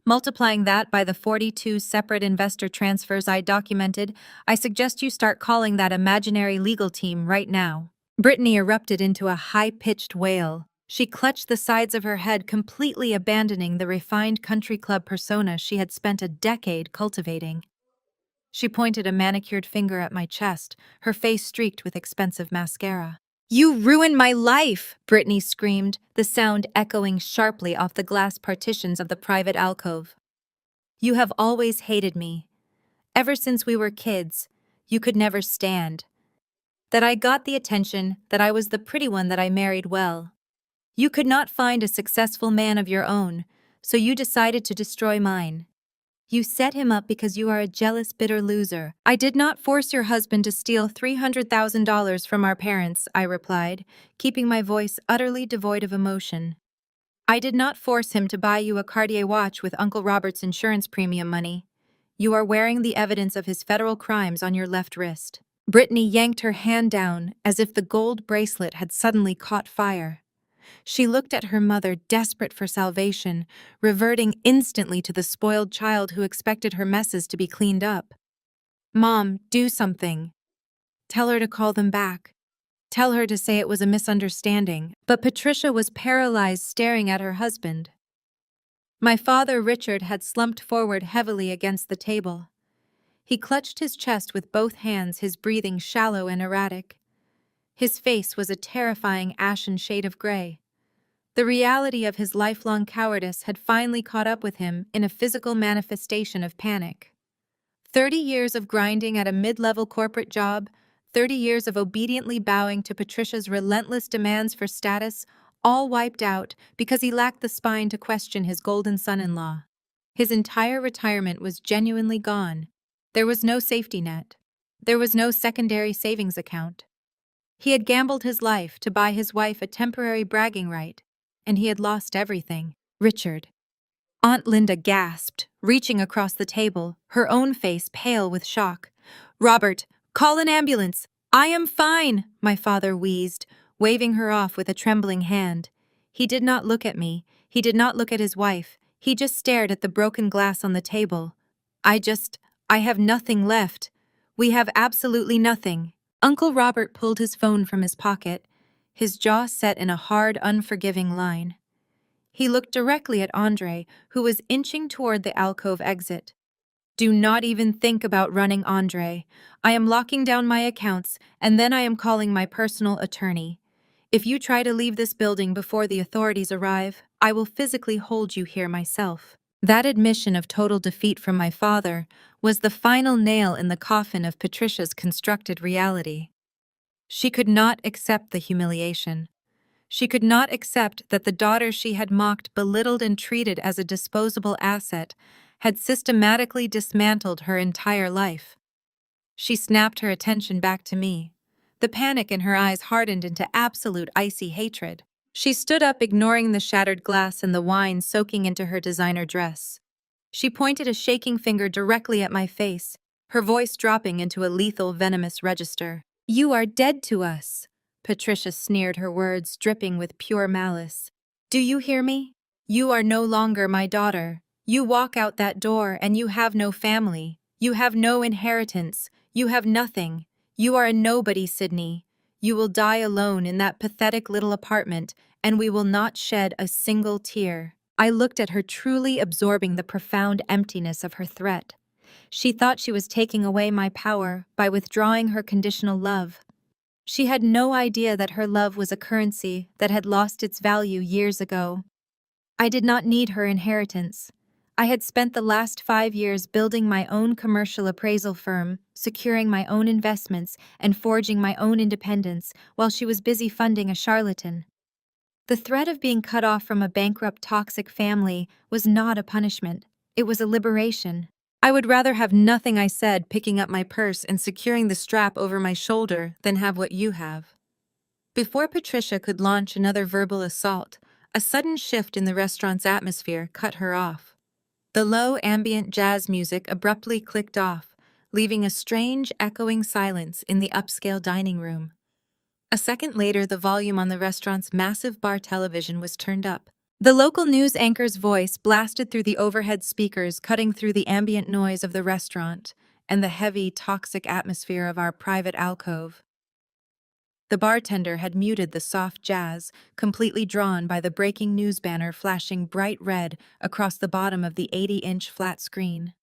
Multiplying that by the 42 separate investor transfers I documented, I suggest you start calling that imaginary legal team right now. Brittany erupted into a high-pitched wail. She clutched the sides of her head, completely abandoning the refined country club persona she had spent a decade cultivating. She pointed a manicured finger at my chest, her face streaked with expensive mascara. "You ruined my life!" Brittany screamed, the sound echoing sharply off the glass partitions of the private alcove. "You have always hated me. Ever since we were kids, you could never stand that I got the attention, that I was the pretty one, that I married well. You could not find a successful man of your own, so you decided to destroy mine. You set him up because you are a jealous, bitter loser. I did not force your husband to steal $300,000 from our parents," I replied, keeping my voice utterly devoid of emotion. "I did not force him to buy you a Cartier watch with Uncle Robert's insurance premium money. You are wearing the evidence of his federal crimes on your left wrist." Brittany yanked her hand down as if the gold bracelet had suddenly caught fire. She looked at her mother, desperate for salvation, reverting instantly to the spoiled child who expected her messes to be cleaned up. "Mom, do something. Tell her to call them back. Tell her to say it was a misunderstanding." But Patricia was paralyzed, staring at her husband. My father, Richard, had slumped forward heavily against the table. He clutched his chest with both hands, his breathing shallow and erratic. His face was a terrifying ashen shade of gray. The reality of his lifelong cowardice had finally caught up with him in a physical manifestation of panic. 30 years of grinding at a mid-level corporate job, 30 years of obediently bowing to Patricia's relentless demands for status, all wiped out because he lacked the spine to question his golden son-in-law. His entire retirement was genuinely gone. There was no safety net. There was no secondary savings account. He had gambled his life to buy his wife a temporary bragging right, and he had lost everything. "Richard." Aunt Linda gasped, reaching across the table, her own face pale with shock. "Robert, call an ambulance." "I am fine," my father wheezed, waving her off with a trembling hand. He did not look at me. He did not look at his wife. He just stared at the broken glass on the table. I have nothing left. We have absolutely nothing." Uncle Robert pulled his phone from his pocket, his jaw set in a hard, unforgiving line. He looked directly at Andre, who was inching toward the alcove exit. "Do not even think about running, Andre. I am locking down my accounts, and then I am calling my personal attorney. If you try to leave this building before the authorities arrive, I will physically hold you here myself." That admission of total defeat from my father was the final nail in the coffin of Patricia's constructed reality. She could not accept the humiliation. She could not accept that the daughter she had mocked, belittled, and treated as a disposable asset had systematically dismantled her entire life. She snapped her attention back to me. The panic in her eyes hardened into absolute icy hatred. She stood up, ignoring the shattered glass and the wine soaking into her designer dress. She pointed a shaking finger directly at my face, her voice dropping into a lethal, venomous register. "You are dead to us." Patricia sneered, her words dripping with pure malice. "Do you hear me? You are no longer my daughter. You walk out that door and you have no family. You have no inheritance. You have nothing. You are a nobody, Sydney. You will die alone in that pathetic little apartment, and we will not shed a single tear." I looked at her, truly absorbing the profound emptiness of her threat. She thought she was taking away my power by withdrawing her conditional love. She had no idea that her love was a currency that had lost its value years ago. I did not need her inheritance. I had spent the last 5 years building my own commercial appraisal firm, securing my own investments, and forging my own independence, while she was busy funding a charlatan. The threat of being cut off from a bankrupt, toxic family was not a punishment. It was a liberation. I would rather have nothing, I said, picking up my purse and securing the strap over my shoulder, than have what you have. Before Patricia could launch another verbal assault, a sudden shift in the restaurant's atmosphere cut her off. The low ambient jazz music abruptly clicked off, leaving a strange, echoing silence in the upscale dining room. A second later, the volume on the restaurant's massive bar television was turned up. The local news anchor's voice blasted through the overhead speakers, cutting through the ambient noise of the restaurant and the heavy, toxic atmosphere of our private alcove. The bartender had muted the soft jazz, completely drawn by the breaking news banner flashing bright red across the bottom of the 80-inch flat screen.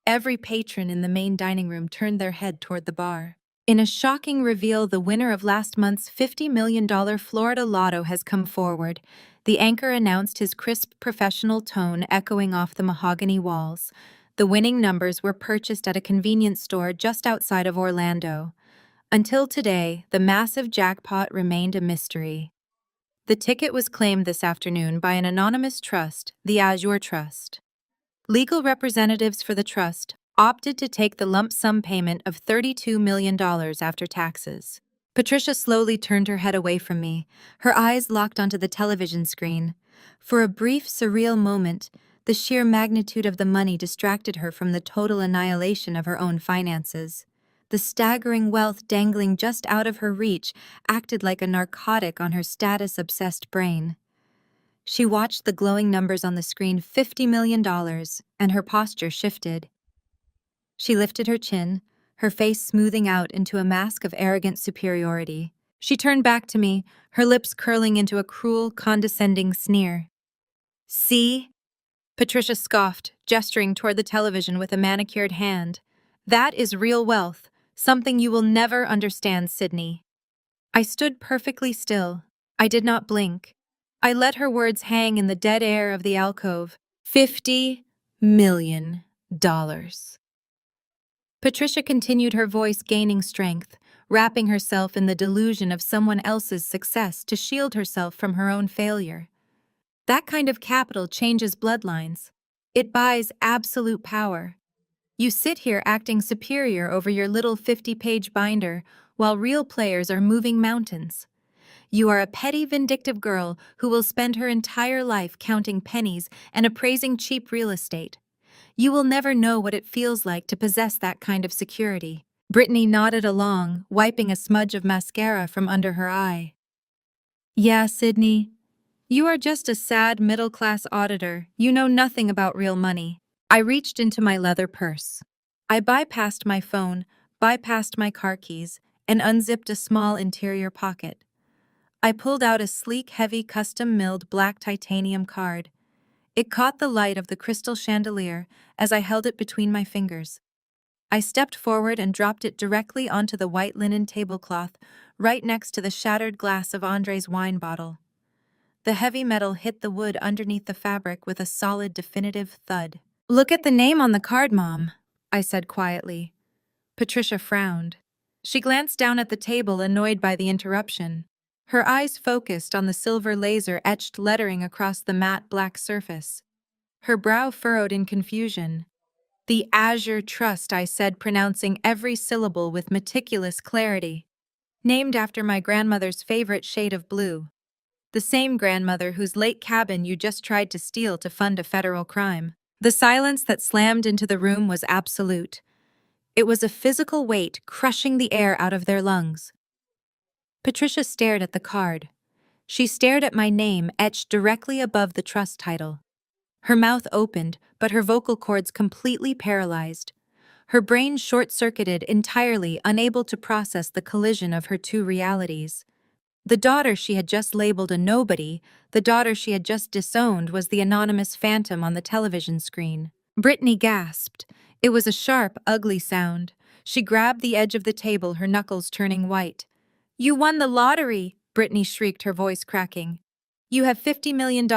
Every patron in the main dining room turned their head toward the bar. In a shocking reveal, the winner of last month's $50 million Florida Lotto has come forward. The anchor announced, his crisp professional tone echoing off the mahogany walls. The winning numbers were purchased at a convenience store just outside of Orlando. Until today, the massive jackpot remained a mystery. The ticket was claimed this afternoon by an anonymous trust, the Azure Trust. Legal representatives for the trust opted to take the lump sum payment of $32 million after taxes. Patricia slowly turned her head away from me, her eyes locked onto the television screen. For a brief, surreal moment, the sheer magnitude of the money distracted her from the total annihilation of her own finances. The staggering wealth dangling just out of her reach acted like a narcotic on her status-obsessed brain. She watched the glowing numbers on the screen, $50 million, and her posture shifted. She lifted her chin, her face smoothing out into a mask of arrogant superiority. She turned back to me, her lips curling into a cruel, condescending sneer. "See?" Patricia scoffed, gesturing toward the television with a manicured hand. "That is real wealth, something you will never understand, Sydney." I stood perfectly still. I did not blink. I let her words hang in the dead air of the alcove. $50 million. Patricia continued, her voice gaining strength, wrapping herself in the delusion of someone else's success to shield herself from her own failure. That kind of capital changes bloodlines. It buys absolute power. You sit here acting superior over your little 50-page binder, while real players are moving mountains. You are a petty, vindictive girl who will spend her entire life counting pennies and appraising cheap real estate. You will never know what it feels like to possess that kind of security. Brittany nodded along, wiping a smudge of mascara from under her eye. "Yeah, Sydney. You are just a sad middle-class auditor. You know nothing about real money." I reached into my leather purse. I bypassed my phone, bypassed my car keys, and unzipped a small interior pocket. I pulled out a sleek, heavy, custom-milled black titanium card. It caught the light of the crystal chandelier as I held it between my fingers. I stepped forward and dropped it directly onto the white linen tablecloth, right next to the shattered glass of Andre's wine bottle. The heavy metal hit the wood underneath the fabric with a solid, definitive thud. "Look at the name on the card, Mom," I said quietly. Patricia frowned. She glanced down at the table, annoyed by the interruption. Her eyes focused on the silver laser-etched lettering across the matte black surface. Her brow furrowed in confusion. "The Azure Trust," I said, pronouncing every syllable with meticulous clarity. "Named after my grandmother's favorite shade of blue. The same grandmother whose lake cabin you just tried to steal to fund a federal crime." The silence that slammed into the room was absolute. It was a physical weight crushing the air out of their lungs. Patricia stared at the card. She stared at my name etched directly above the trust title. Her mouth opened, but her vocal cords completely paralyzed. Her brain short-circuited entirely, unable to process the collision of her two realities. The daughter she had just labeled a nobody, the daughter she had just disowned, was the anonymous phantom on the television screen. Brittany gasped. It was a sharp, ugly sound. She grabbed the edge of the table, her knuckles turning white. "You won the lottery!" Brittany shrieked, her voice cracking. "You have $50 million.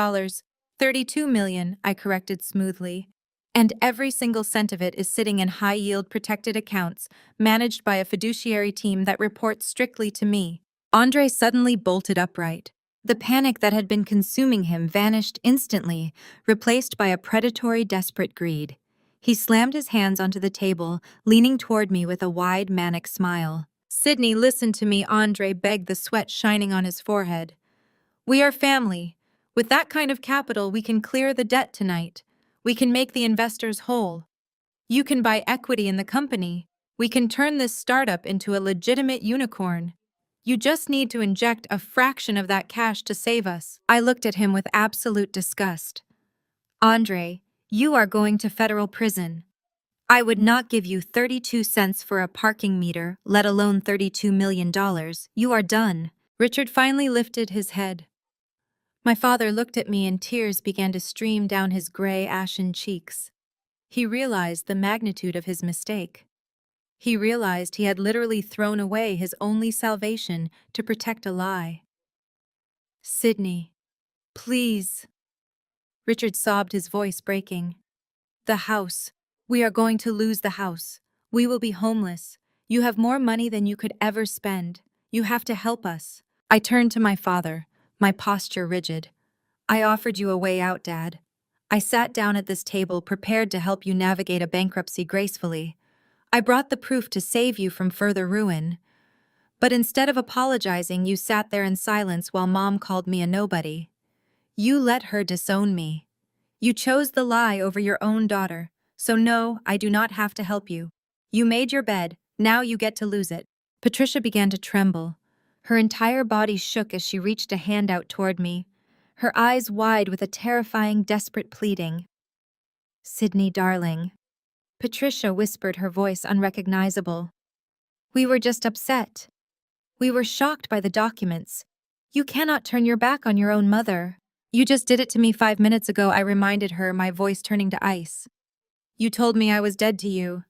$32 million, I corrected smoothly. And every single cent of it is sitting in high-yield protected accounts, managed by a fiduciary team that reports strictly to me." Andre suddenly bolted upright. The panic that had been consuming him vanished instantly, replaced by a predatory, desperate greed. He slammed his hands onto the table, leaning toward me with a wide, manic smile. "Sydney, listen to me," Andre begged, the sweat shining on his forehead. "We are family. With that kind of capital, we can clear the debt tonight. We can make the investors whole. You can buy equity in the company. We can turn this startup into a legitimate unicorn. You just need to inject a fraction of that cash to save us." I looked at him with absolute disgust. "Andre, you are going to federal prison. I would not give you 32 cents for a parking meter, let alone $32 million. You are done." Richard finally lifted his head. My father looked at me and tears began to stream down his gray, ashen cheeks. He realized the magnitude of his mistake. He realized he had literally thrown away his only salvation to protect a lie. "Sydney, please." Richard sobbed, his voice breaking. "The house. We are going to lose the house. We will be homeless. You have more money than you could ever spend. You have to help us." I turned to my father, my posture rigid. "I offered you a way out, Dad. I sat down at this table prepared to help you navigate a bankruptcy gracefully. I brought the proof to save you from further ruin. But instead of apologizing, you sat there in silence while Mom called me a nobody. You let her disown me. You chose the lie over your own daughter. So no, I do not have to help you. You made your bed, now you get to lose it." Patricia began to tremble. Her entire body shook as she reached a hand out toward me, her eyes wide with a terrifying, desperate pleading. "Sydney, darling." Patricia whispered, her voice unrecognizable. "We were just upset. We were shocked by the documents. You cannot turn your back on your own mother." "You just did it to me 5 minutes ago," I reminded her, my voice turning to ice. "You told me I was dead to you.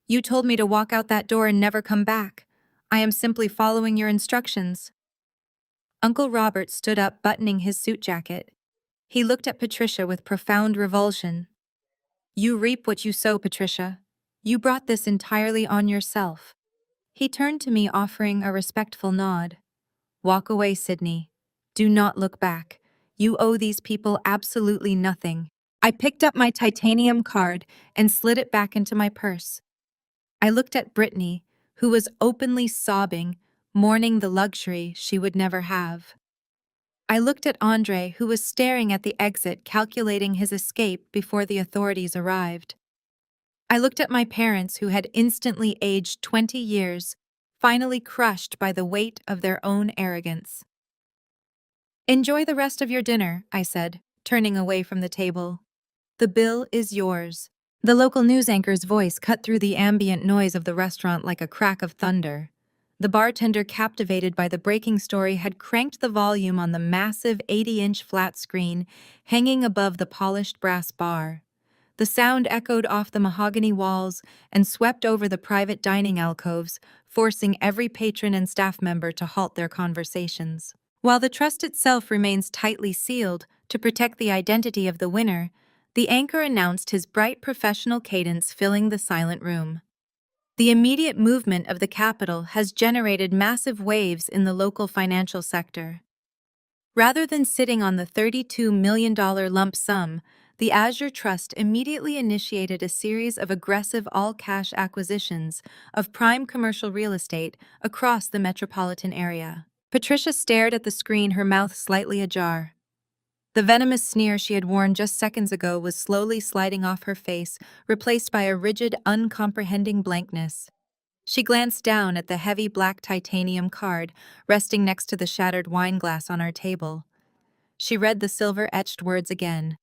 You told me to walk out that door and never come back. I am simply following your instructions." Uncle Robert stood up, buttoning his suit jacket. He looked at Patricia with profound revulsion. "You reap what you sow, Patricia. You brought this entirely on yourself." He turned to me, offering a respectful nod. "Walk away, Sydney. Do not look back. You owe these people absolutely nothing." I picked up my titanium card and slid it back into my purse. I looked at Brittany, who was openly sobbing, mourning the luxury she would never have. I looked at Andre, who was staring at the exit, calculating his escape before the authorities arrived. I looked at my parents, who had instantly aged 20 years, finally crushed by the weight of their own arrogance. "Enjoy the rest of your dinner," I said, turning away from the table. "The bill is yours." The local news anchor's voice cut through the ambient noise of the restaurant like a crack of thunder. The bartender, captivated by the breaking story, had cranked the volume on the massive 80-inch flat screen hanging above the polished brass bar. The sound echoed off the mahogany walls and swept over the private dining alcoves, forcing every patron and staff member to halt their conversations. While the trust itself remains tightly sealed to protect the identity of the winner, the anchor announced his bright professional cadence filling the silent room. The immediate movement of the capital has generated massive waves in the local financial sector. Rather than sitting on the $32 million lump sum, the Azure Trust immediately initiated a series of aggressive all-cash acquisitions of prime commercial real estate across the metropolitan area. Patricia stared at the screen, her mouth slightly ajar. The venomous sneer she had worn just seconds ago was slowly sliding off her face, replaced by a rigid, uncomprehending blankness. She glanced down at the heavy black titanium card resting next to the shattered wine glass on our table. She read the silver-etched words again.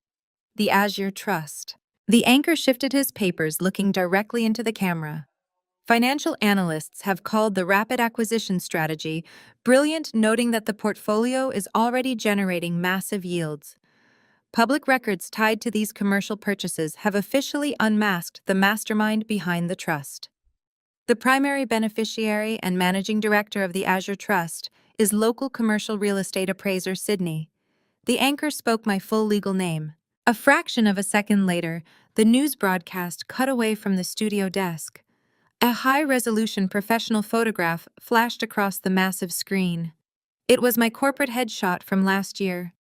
"The Azure Trust." The anchor shifted his papers, looking directly into the camera. Financial analysts have called the rapid acquisition strategy brilliant, noting that the portfolio is already generating massive yields. Public records tied to these commercial purchases have officially unmasked the mastermind behind the trust. The primary beneficiary and managing director of the Azure Trust is local commercial real estate appraiser Sydney. The anchor spoke my full legal name. A fraction of a second later, the news broadcast cut away from the studio desk. A high-resolution professional photograph flashed across the massive screen. It was my corporate headshot from last year.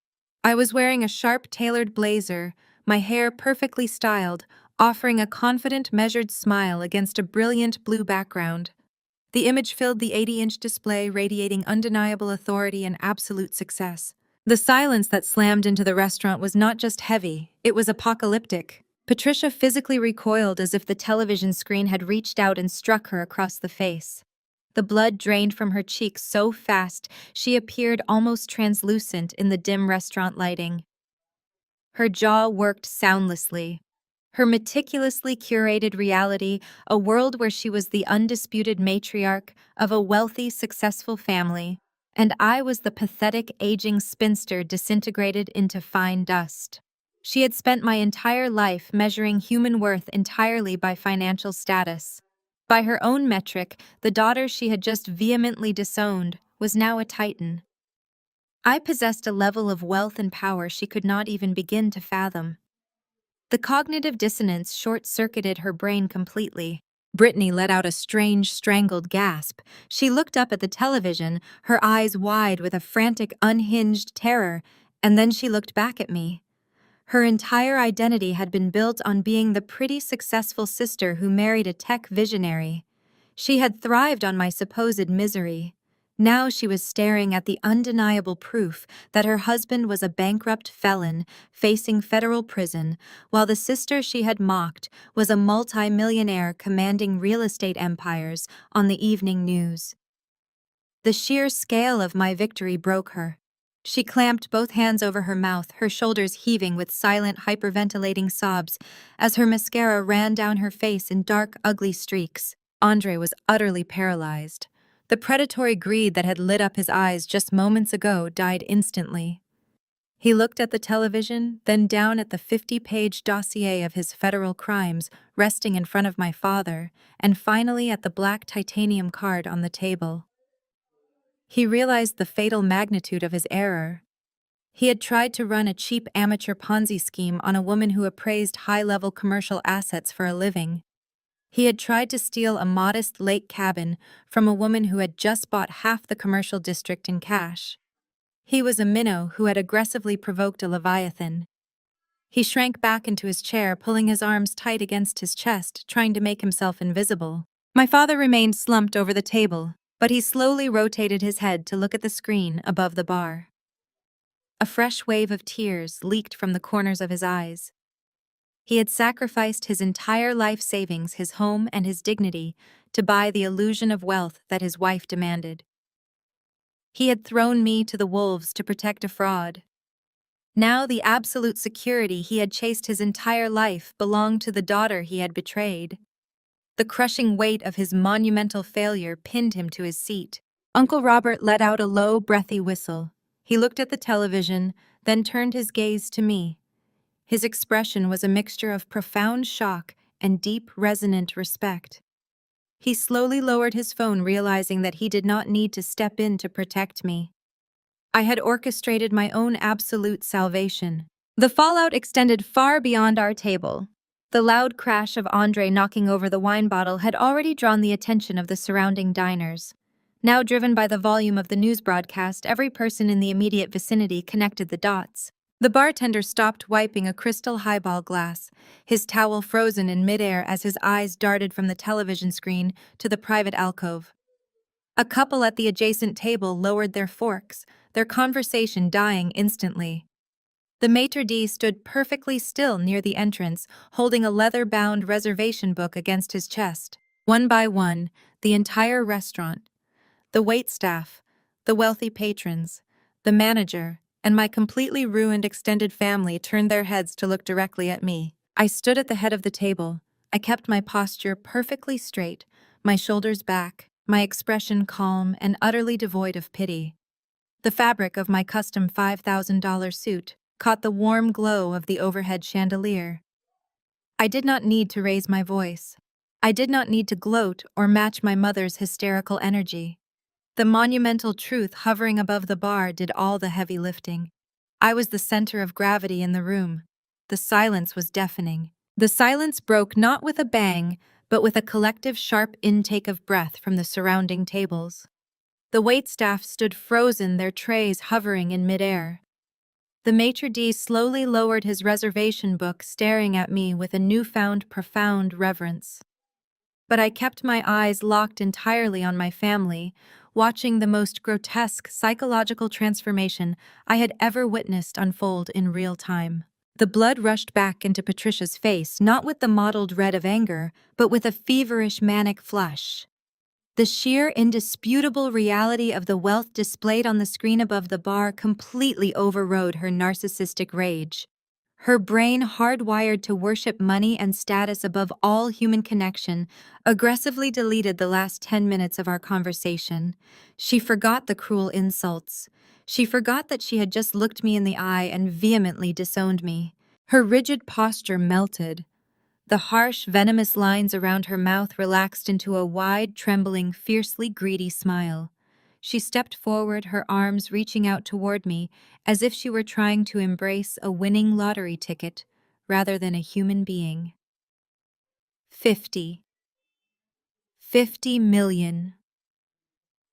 I was wearing a sharp, tailored blazer, my hair perfectly styled, offering a confident, measured smile against a brilliant blue background. The image filled the 80-inch display, radiating undeniable authority and absolute success. The silence that slammed into the restaurant was not just heavy, it was apocalyptic. Patricia physically recoiled as if the television screen had reached out and struck her across the face. The blood drained from her cheeks so fast she appeared almost translucent in the dim restaurant lighting. Her jaw worked soundlessly. Her meticulously curated reality, a world where she was the undisputed matriarch of a wealthy, successful family, and I was the pathetic, aging spinster disintegrated into fine dust. She had spent my entire life measuring human worth entirely by financial status. By her own metric, the daughter she had just vehemently disowned was now a titan. I possessed a level of wealth and power she could not even begin to fathom. The cognitive dissonance short-circuited her brain completely. Brittany let out a strange, strangled gasp. She looked up at the television, her eyes wide with a frantic, unhinged terror, and then she looked back at me. Her entire identity had been built on being the pretty, successful sister who married a tech visionary. She had thrived on my supposed misery. Now she was staring at the undeniable proof that her husband was a bankrupt felon facing federal prison, while the sister she had mocked was a multi-millionaire commanding real estate empires on the evening news. The sheer scale of my victory broke her. She clamped both hands over her mouth, her shoulders heaving with silent, hyperventilating sobs as her mascara ran down her face in dark, ugly streaks. Andre was utterly paralyzed. The predatory greed that had lit up his eyes just moments ago died instantly. He looked at the television, then down at the 50-page dossier of his federal crimes resting in front of my father, and finally at the black titanium card on the table. He realized the fatal magnitude of his error. He had tried to run a cheap amateur Ponzi scheme on a woman who appraised high-level commercial assets for a living. He had tried to steal a modest lake cabin from a woman who had just bought half the commercial district in cash. He was a minnow who had aggressively provoked a leviathan. He shrank back into his chair, pulling his arms tight against his chest, trying to make himself invisible. My father remained slumped over the table, but he slowly rotated his head to look at the screen above the bar. A fresh wave of tears leaked from the corners of his eyes. He had sacrificed his entire life savings, his home, and his dignity to buy the illusion of wealth that his wife demanded. He had thrown me to the wolves to protect a fraud. Now the absolute security he had chased his entire life belonged to the daughter he had betrayed. The crushing weight of his monumental failure pinned him to his seat. Uncle Robert let out a low, breathy whistle. He looked at the television, then turned his gaze to me. His expression was a mixture of profound shock and deep, resonant respect. He slowly lowered his phone, realizing that he did not need to step in to protect me. I had orchestrated my own absolute salvation. The fallout extended far beyond our table. The loud crash of Andre knocking over the wine bottle had already drawn the attention of the surrounding diners. Now driven by the volume of the news broadcast, every person in the immediate vicinity connected the dots. The bartender stopped wiping a crystal highball glass, his towel frozen in midair as his eyes darted from the television screen to the private alcove. A couple at the adjacent table lowered their forks, their conversation dying instantly. The maitre d' stood perfectly still near the entrance, holding a leather-bound reservation book against his chest. One by one, the entire restaurant, the waitstaff, the wealthy patrons, the manager, and my completely ruined extended family turned their heads to look directly at me. I stood at the head of the table. I kept my posture perfectly straight, my shoulders back, my expression calm and utterly devoid of pity. The fabric of my custom $5,000 suit caught the warm glow of the overhead chandelier. I did not need to raise my voice. I did not need to gloat or match my mother's hysterical energy. The monumental truth hovering above the bar did all the heavy lifting. I was the center of gravity in the room. The silence was deafening. The silence broke not with a bang, but with a collective sharp intake of breath from the surrounding tables. The waitstaff stood frozen, their trays hovering in midair. The maitre d' slowly lowered his reservation book, staring at me with a newfound profound reverence. But I kept my eyes locked entirely on my family, watching the most grotesque psychological transformation I had ever witnessed unfold in real time. The blood rushed back into Patricia's face, not with the mottled red of anger, but with a feverish manic flush. The sheer, indisputable reality of the wealth displayed on the screen above the bar completely overrode her narcissistic rage. Her brain, hardwired to worship money and status above all human connection, aggressively deleted the last 10 minutes of our conversation. She forgot the cruel insults. She forgot that she had just looked me in the eye and vehemently disowned me. Her rigid posture melted. The harsh, venomous lines around her mouth relaxed into a wide, trembling, fiercely greedy smile. She stepped forward, her arms reaching out toward me, as if she were trying to embrace a winning lottery ticket rather than a human being. 50. 50 million.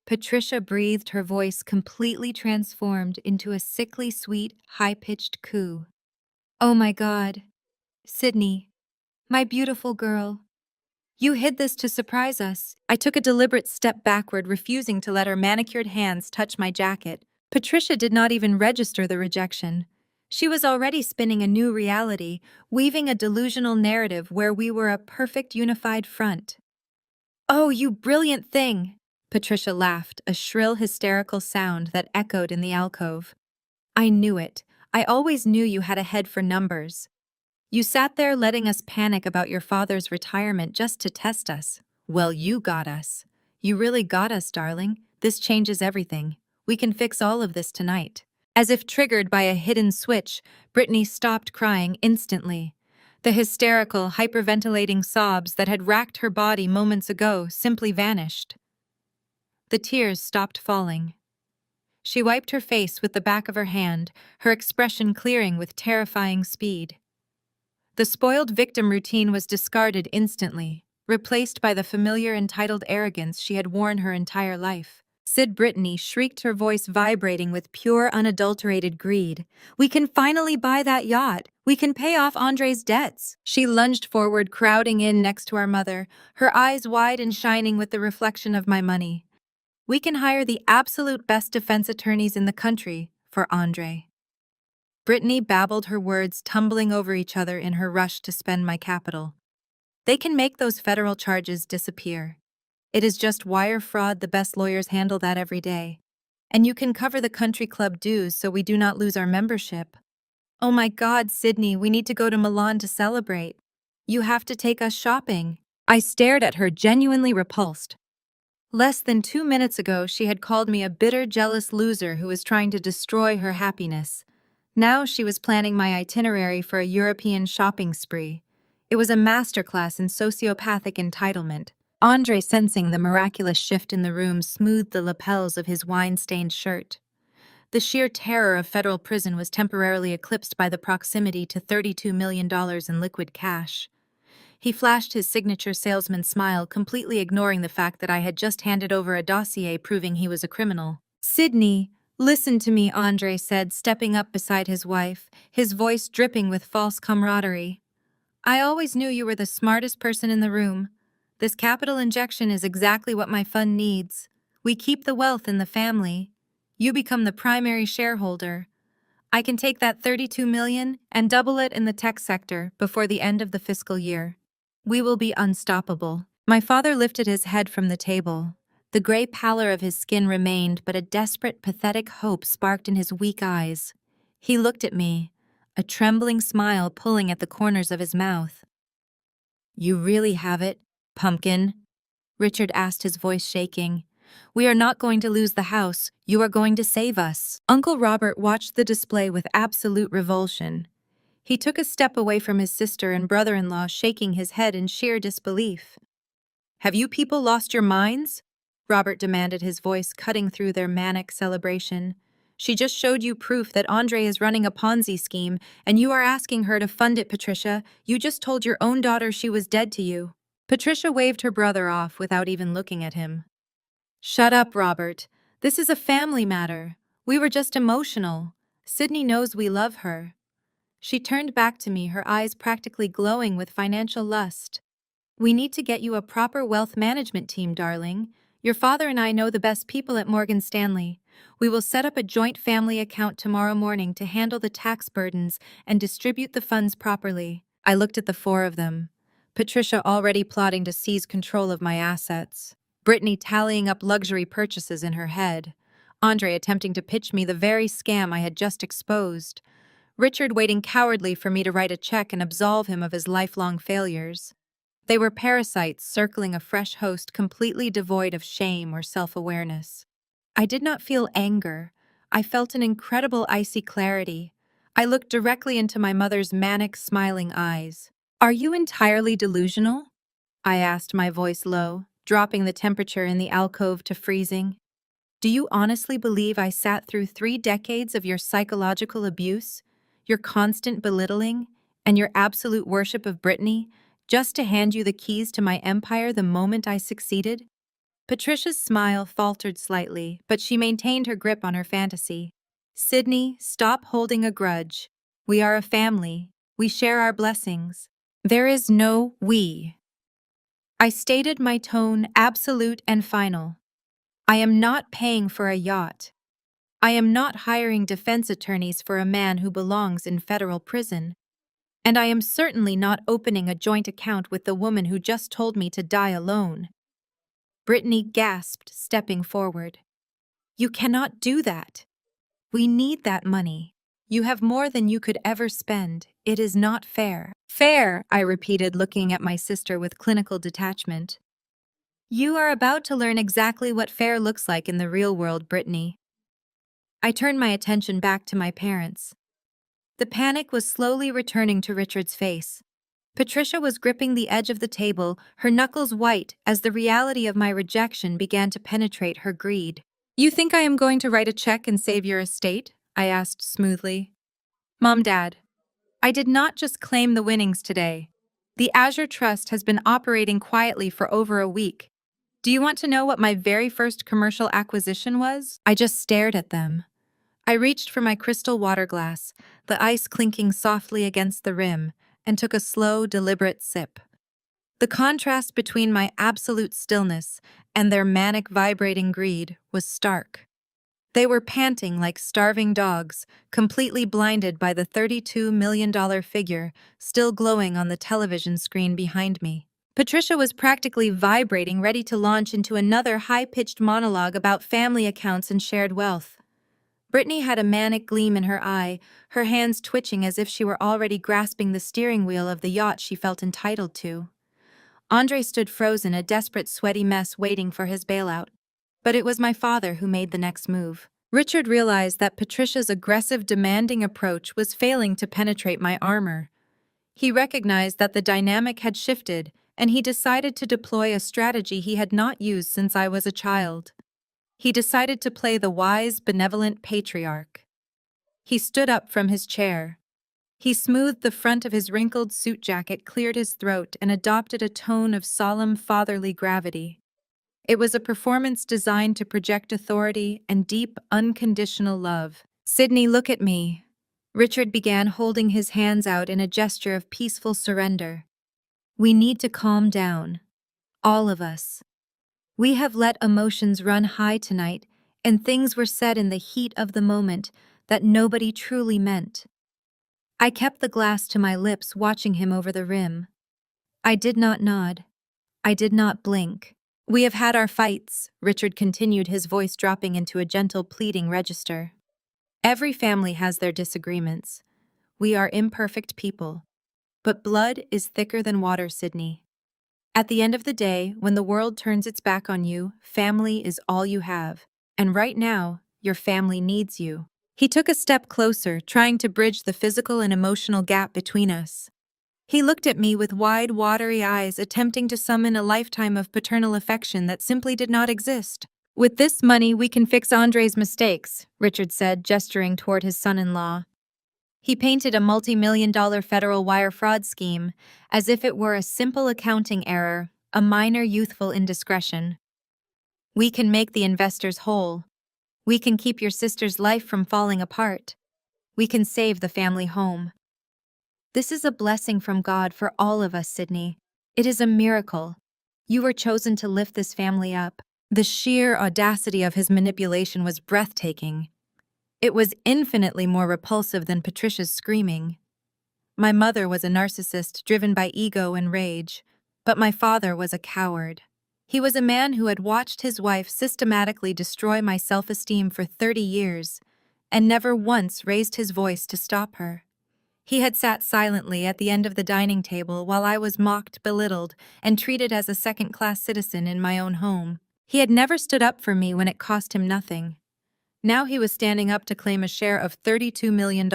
Patricia breathed, her voice completely transformed into a sickly sweet, high-pitched coo. Oh my God. Sydney, my beautiful girl. You hid this to surprise us. I took a deliberate step backward, refusing to let her manicured hands touch my jacket. Patricia did not even register the rejection. She was already spinning a new reality, weaving a delusional narrative where we were a perfect unified front. Oh, you brilliant thing! Patricia laughed, a shrill, hysterical sound that echoed in the alcove. I knew it. I always knew you had a head for numbers. You sat there letting us panic about your father's retirement just to test us. Well, you got us. You really got us, darling. This changes everything. We can fix all of this tonight. As if triggered by a hidden switch, Brittany stopped crying instantly. The hysterical, hyperventilating sobs that had racked her body moments ago simply vanished. The tears stopped falling. She wiped her face with the back of her hand, her expression clearing with terrifying speed. The spoiled victim routine was discarded instantly, replaced by the familiar entitled arrogance she had worn her entire life. Sid Brittany shrieked, her voice vibrating with pure, unadulterated greed. We can finally buy that yacht. We can pay off Andre's debts. She lunged forward, crowding in next to our mother, her eyes wide and shining with the reflection of my money. We can hire the absolute best defense attorneys in the country for Andre. Brittany babbled, her words tumbling over each other in her rush to spend my capital. They can make those federal charges disappear. It is just wire fraud. The best lawyers handle that every day. And you can cover the country club dues so we do not lose our membership. Oh my God, Sydney, we need to go to Milan to celebrate. You have to take us shopping. I stared at her, genuinely repulsed. Less than 2 minutes ago, she had called me a bitter, jealous loser who was trying to destroy her happiness. Now she was planning my itinerary for a European shopping spree. It was a masterclass in sociopathic entitlement. Andre, sensing the miraculous shift in the room, smoothed the lapels of his wine-stained shirt. The sheer terror of federal prison was temporarily eclipsed by the proximity to $32 million in liquid cash. He flashed his signature salesman smile, completely ignoring the fact that I had just handed over a dossier proving he was a criminal. Sydney, listen to me, Andre said, stepping up beside his wife, his voice dripping with false camaraderie. I always knew you were the smartest person in the room. This capital injection is exactly what my fund needs. We keep the wealth in the family. You become the primary shareholder. I can take that $32 million and double it in the tech sector before the end of the fiscal year. We will be unstoppable. My father lifted his head from the table. The gray pallor of his skin remained, but a desperate, pathetic hope sparked in his weak eyes. He looked at me, a trembling smile pulling at the corners of his mouth. You really have it, pumpkin? Richard asked, his voice shaking. We are not going to lose the house. You are going to save us. Uncle Robert watched the display with absolute revulsion. He took a step away from his sister and brother-in-law, shaking his head in sheer disbelief. Have you people lost your minds? Robert demanded, his voice cutting through their manic celebration. She just showed you proof that Andre is running a Ponzi scheme, and you are asking her to fund it, Patricia. You just told your own daughter she was dead to you. Patricia waved her brother off without even looking at him. Shut up, Robert. This is a family matter. We were just emotional. Sydney knows we love her. She turned back to me, her eyes practically glowing with financial lust. We need to get you a proper wealth management team, darling. Your father and I know the best people at Morgan Stanley. We will set up a joint family account tomorrow morning to handle the tax burdens and distribute the funds properly. I looked at the four of them. Patricia already plotting to seize control of my assets. Brittany tallying up luxury purchases in her head. Andre attempting to pitch me the very scam I had just exposed. Richard waiting cowardly for me to write a check and absolve him of his lifelong failures. They were parasites circling a fresh host completely devoid of shame or self-awareness. I did not feel anger. I felt an incredible icy clarity. I looked directly into my mother's manic, smiling eyes. "Are you entirely delusional?" I asked, my voice low, dropping the temperature in the alcove to freezing. "Do you honestly believe I sat through 3 decades of your psychological abuse, your constant belittling, and your absolute worship of Brittany, just to hand you the keys to my empire the moment I succeeded?" Patricia's smile faltered slightly, but she maintained her grip on her fantasy. "Sydney, stop holding a grudge. We are a family. We share our blessings. There is no we." I stated, my tone absolute and final. I am not paying for a yacht. I am not hiring defense attorneys for a man who belongs in federal prison. And I am certainly not opening a joint account with the woman who just told me to die alone. Brittany gasped, stepping forward. "You cannot do that. We need that money. You have more than you could ever spend. It is not fair." "Fair," I repeated, looking at my sister with clinical detachment. "You are about to learn exactly what fair looks like in the real world, Brittany." I turned my attention back to my parents. The panic was slowly returning to Richard's face. Patricia was gripping the edge of the table, her knuckles white as the reality of my rejection began to penetrate her greed. "You think I am going to write a check and save your estate?" I asked smoothly. "Mom, Dad, I did not just claim the winnings today. The Azure Trust has been operating quietly for over a week. Do you want to know what my very first commercial acquisition was?" I just stared at them. I reached for my crystal water glass, the ice clinking softly against the rim, and took a slow, deliberate sip. The contrast between my absolute stillness and their manic, vibrating greed was stark. They were panting like starving dogs, completely blinded by the $32 million figure still glowing on the television screen behind me. Patricia was practically vibrating, ready to launch into another high-pitched monologue about family accounts and shared wealth. Brittany had a manic gleam in her eye, her hands twitching as if she were already grasping the steering wheel of the yacht she felt entitled to. Andre stood frozen, a desperate, sweaty mess waiting for his bailout. But it was my father who made the next move. Richard realized that Patricia's aggressive, demanding approach was failing to penetrate my armor. He recognized that the dynamic had shifted, and he decided to deploy a strategy he had not used since I was a child. He decided to play the wise, benevolent patriarch. He stood up from his chair. He smoothed the front of his wrinkled suit jacket, cleared his throat, and adopted a tone of solemn, fatherly gravity. It was a performance designed to project authority and deep, unconditional love. "Sydney, look at me." Richard began, holding his hands out in a gesture of peaceful surrender. "We need to calm down. All of us. We have let emotions run high tonight, and things were said in the heat of the moment that nobody truly meant." I kept the glass to my lips, watching him over the rim. I did not nod. I did not blink. "We have had our fights," Richard continued, his voice dropping into a gentle, pleading register. "Every family has their disagreements. We are imperfect people. But blood is thicker than water, Sydney. At the end of the day, when the world turns its back on you, family is all you have. And right now, your family needs you." He took a step closer, trying to bridge the physical and emotional gap between us. He looked at me with wide, watery eyes, attempting to summon a lifetime of paternal affection that simply did not exist. "With this money, we can fix Andre's mistakes," Richard said, gesturing toward his son-in-law. He painted a multi-million-dollar federal wire fraud scheme, as if it were a simple accounting error, a minor youthful indiscretion. "We can make the investors whole. We can keep your sister's life from falling apart." We can save the family home. This is a blessing from God for all of us, Sydney. It is a miracle. You were chosen to lift this family up. The sheer audacity of his manipulation was breathtaking. It was infinitely more repulsive than Patricia's screaming. My mother was a narcissist driven by ego and rage, but my father was a coward. He was a man who had watched his wife systematically destroy my self-esteem for 30 years and never once raised his voice to stop her. He had sat silently at the end of the dining table while I was mocked, belittled, and treated as a second-class citizen in my own home. He had never stood up for me when it cost him nothing. Now he was standing up to claim a share of $32 million.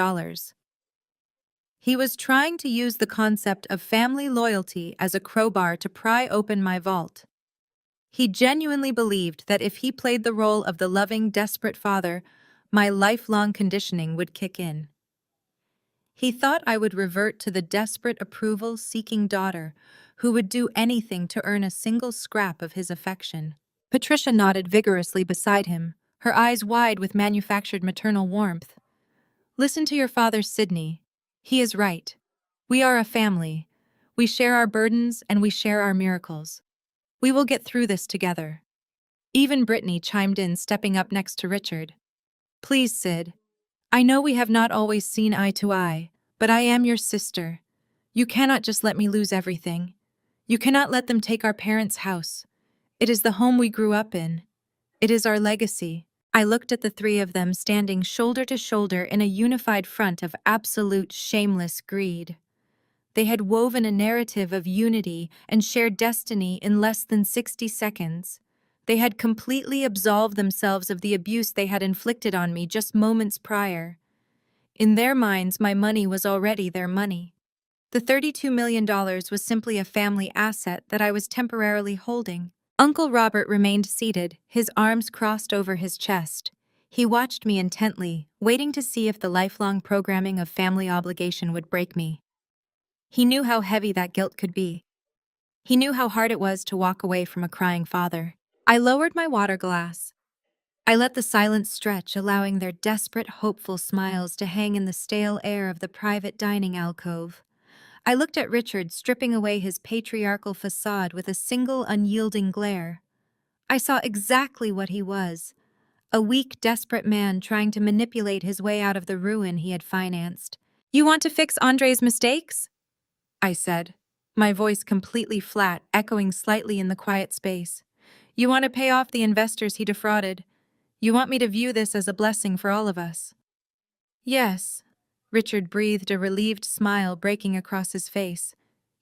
He was trying to use the concept of family loyalty as a crowbar to pry open my vault. He genuinely believed that if he played the role of the loving, desperate father, my lifelong conditioning would kick in. He thought I would revert to the desperate approval-seeking daughter who would do anything to earn a single scrap of his affection. Patricia nodded vigorously beside him, her eyes wide with manufactured maternal warmth. Listen to your father, Sydney. He is right. We are a family. We share our burdens and we share our miracles. We will get through this together. Even Brittany chimed in, stepping up next to Richard. Please, Sid. I know we have not always seen eye to eye, but I am your sister. You cannot just let me lose everything. You cannot let them take our parents' house. It is the home we grew up in. It is our legacy. I looked at the three of them standing shoulder to shoulder in a unified front of absolute shameless greed. They had woven a narrative of unity and shared destiny in less than 60 seconds. They had completely absolved themselves of the abuse they had inflicted on me just moments prior. In their minds, my money was already their money. The $32 million was simply a family asset that I was temporarily holding. Uncle Robert remained seated, his arms crossed over his chest. He watched me intently, waiting to see if the lifelong programming of family obligation would break me. He knew how heavy that guilt could be. He knew how hard it was to walk away from a crying father. I lowered my water glass. I let the silence stretch, allowing their desperate, hopeful smiles to hang in the stale air of the private dining alcove. I looked at Richard stripping away his patriarchal facade with a single unyielding glare. I saw exactly what he was, a weak, desperate man trying to manipulate his way out of the ruin he had financed. You want to fix Andre's mistakes? I said, my voice completely flat, echoing slightly in the quiet space. You want to pay off the investors he defrauded. You want me to view this as a blessing for all of us. Yes. Richard breathed, a relieved smile breaking across his face.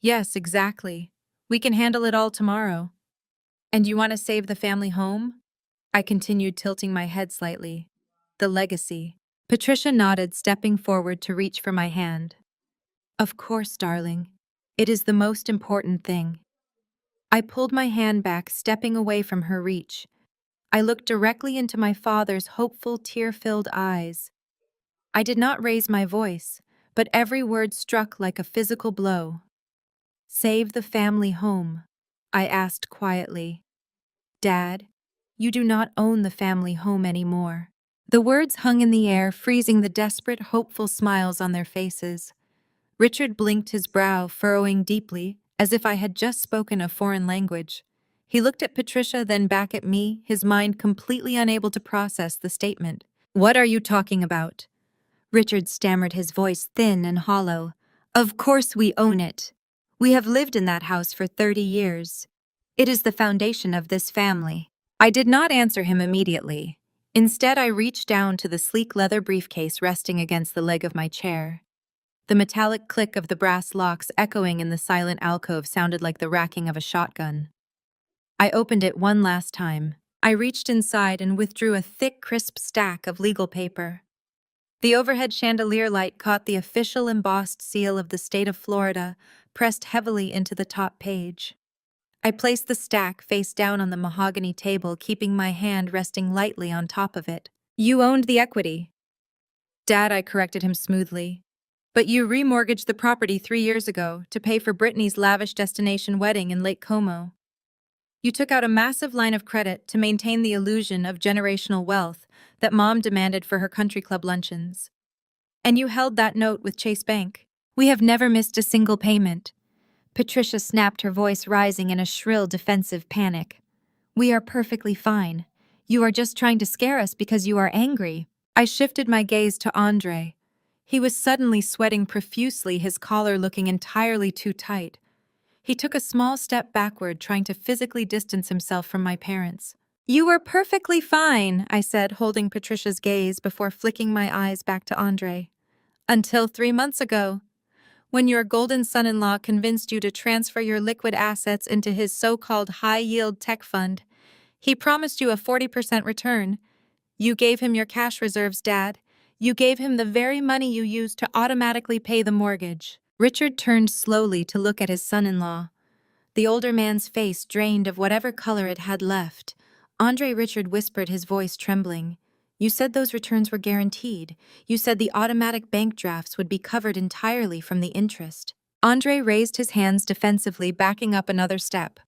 Yes, exactly. We can handle it all tomorrow. And you want to save the family home? I continued, tilting my head slightly. The legacy. Patricia nodded, stepping forward to reach for my hand. Of course, darling. It is the most important thing. I pulled my hand back, stepping away from her reach. I looked directly into my father's hopeful, tear-filled eyes. I did not raise my voice, but every word struck like a physical blow. Save the family home, I asked quietly. Dad, you do not own the family home anymore. The words hung in the air, freezing the desperate, hopeful smiles on their faces. Richard blinked, his brow furrowing deeply, as if I had just spoken a foreign language. He looked at Patricia, then back at me, his mind completely unable to process the statement. What are you talking about? Richard stammered, his voice thin and hollow. Of course we own it. We have lived in that house for 30 years. It is the foundation of this family. I did not answer him immediately. Instead, I reached down to the sleek leather briefcase resting against the leg of my chair. The metallic click of the brass locks echoing in the silent alcove sounded like the racking of a shotgun. I opened it one last time. I reached inside and withdrew a thick, crisp stack of legal paper. The overhead chandelier light caught the official embossed seal of the state of Florida, pressed heavily into the top page. I placed the stack face down on the mahogany table, keeping my hand resting lightly on top of it. You owned the equity. Dad, I corrected him smoothly. But you remortgaged the property 3 years ago to pay for Brittany's lavish destination wedding in Lake Como. You took out a massive line of credit to maintain the illusion of generational wealth that Mom demanded for her country club luncheons. And you held that note with Chase Bank. We have never missed a single payment. Patricia snapped, her voice rising in a shrill, defensive panic. We are perfectly fine. You are just trying to scare us because you are angry. I shifted my gaze to Andre. He was suddenly sweating profusely, his collar looking entirely too tight. He took a small step backward, trying to physically distance himself from my parents. You were perfectly fine, I said, holding Patricia's gaze before flicking my eyes back to Andre. Until 3 months ago, when your golden son-in-law convinced you to transfer your liquid assets into his so-called high-yield tech fund. He promised you a 40% return. You gave him your cash reserves, Dad. You gave him the very money you used to automatically pay the mortgage. Richard turned slowly to look at his son-in-law. The older man's face drained of whatever color it had left. Andre Richard whispered, his voice trembling. You said those returns were guaranteed. You said the automatic bank drafts would be covered entirely from the interest. Andre raised his hands defensively, backing up another step.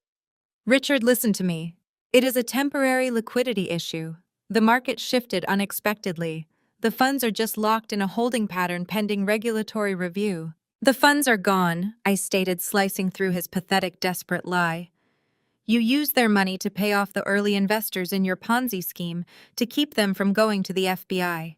Richard, listen to me. It is a temporary liquidity issue. The market shifted unexpectedly. The funds are just locked in a holding pattern pending regulatory review. The funds are gone, I stated, slicing through his pathetic, desperate lie. You used their money to pay off the early investors in your Ponzi scheme to keep them from going to the FBI.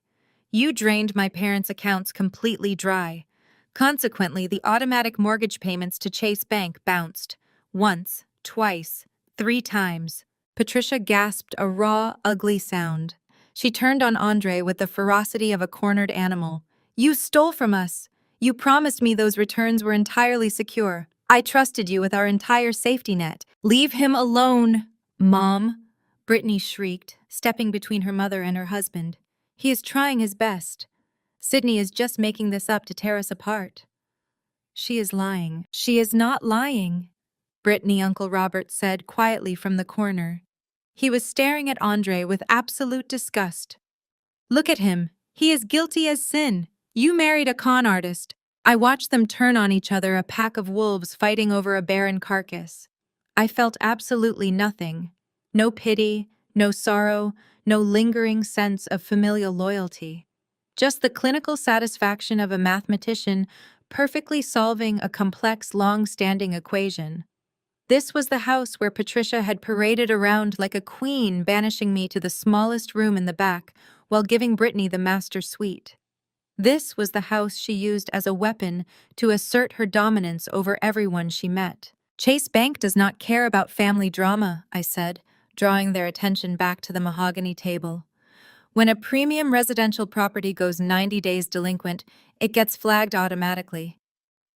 You drained my parents' accounts completely dry. Consequently, the automatic mortgage payments to Chase Bank bounced. Once, twice, 3 times. Patricia gasped a raw, ugly sound. She turned on Andre with the ferocity of a cornered animal. You stole from us. You promised me those returns were entirely secure. I trusted you with our entire safety net. Leave him alone, Mom, Brittany shrieked, stepping between her mother and her husband. He is trying his best. Sydney is just making this up to tear us apart. She is lying. She is not lying, Brittany, Uncle Robert said quietly from the corner. He was staring at Andre with absolute disgust. Look at him. He is guilty as sin. You married a con artist. I watched them turn on each other, a pack of wolves fighting over a barren carcass. I felt absolutely nothing. No pity, no sorrow, no lingering sense of familial loyalty. Just the clinical satisfaction of a mathematician perfectly solving a complex, long-standing equation. This was the house where Patricia had paraded around like a queen, banishing me to the smallest room in the back while giving Brittany the master suite. This was the house she used as a weapon to assert her dominance over everyone she met. Chase Bank does not care about family drama, I said, drawing their attention back to the mahogany table. When a premium residential property goes 90 days delinquent, it gets flagged automatically.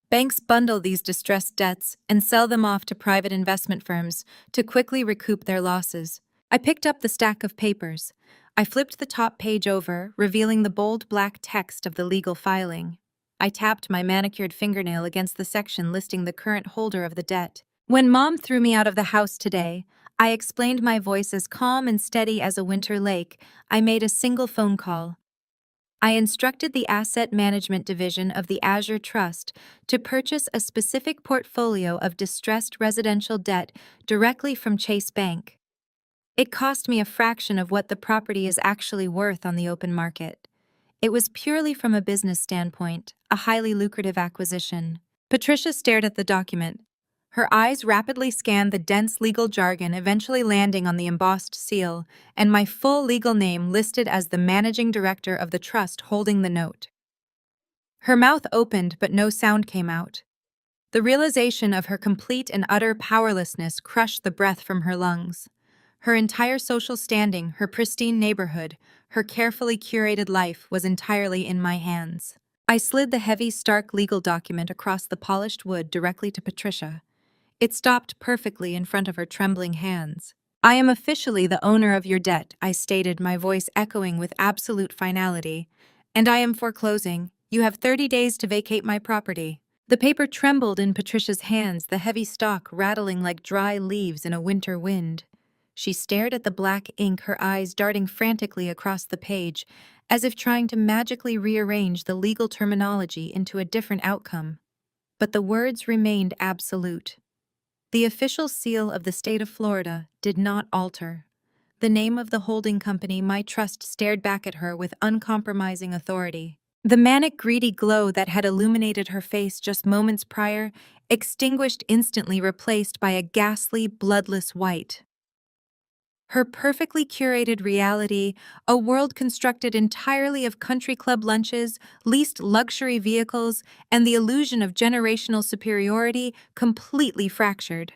Banks bundle these distressed debts and sell them off to private investment firms to quickly recoup their losses. I picked up the stack of papers. I flipped the top page over, revealing the bold black text of the legal filing. I tapped my manicured fingernail against the section listing the current holder of the debt. When Mom threw me out of the house today, I explained, my voice as calm and steady as a winter lake. I made a single phone call. I instructed the Asset Management Division of the Azure Trust to purchase a specific portfolio of distressed residential debt directly from Chase Bank. It cost me a fraction of what the property is actually worth on the open market. It was purely from a business standpoint, a highly lucrative acquisition. Patricia stared at the document. Her eyes rapidly scanned the dense legal jargon, eventually landing on the embossed seal and my full legal name listed as the managing director of the trust holding the note. Her mouth opened, but no sound came out. The realization of her complete and utter powerlessness crushed the breath from her lungs. Her entire social standing, her pristine neighborhood, her carefully curated life was entirely in my hands. I slid the heavy, stark legal document across the polished wood directly to Patricia. It stopped perfectly in front of her trembling hands. I am officially the owner of your debt, I stated, my voice echoing with absolute finality. And I am foreclosing. You have 30 days to vacate my property. The paper trembled in Patricia's hands, the heavy stalk rattling like dry leaves in a winter wind. She stared at the black ink, her eyes darting frantically across the page, as if trying to magically rearrange the legal terminology into a different outcome. But the words remained absolute. The official seal of the state of Florida did not alter. The name of the holding company, my trust, stared back at her with uncompromising authority. The manic, greedy glow that had illuminated her face just moments prior extinguished instantly, replaced by a ghastly, bloodless white. Her perfectly curated reality, a world constructed entirely of country club lunches, leased luxury vehicles, and the illusion of generational superiority, completely fractured.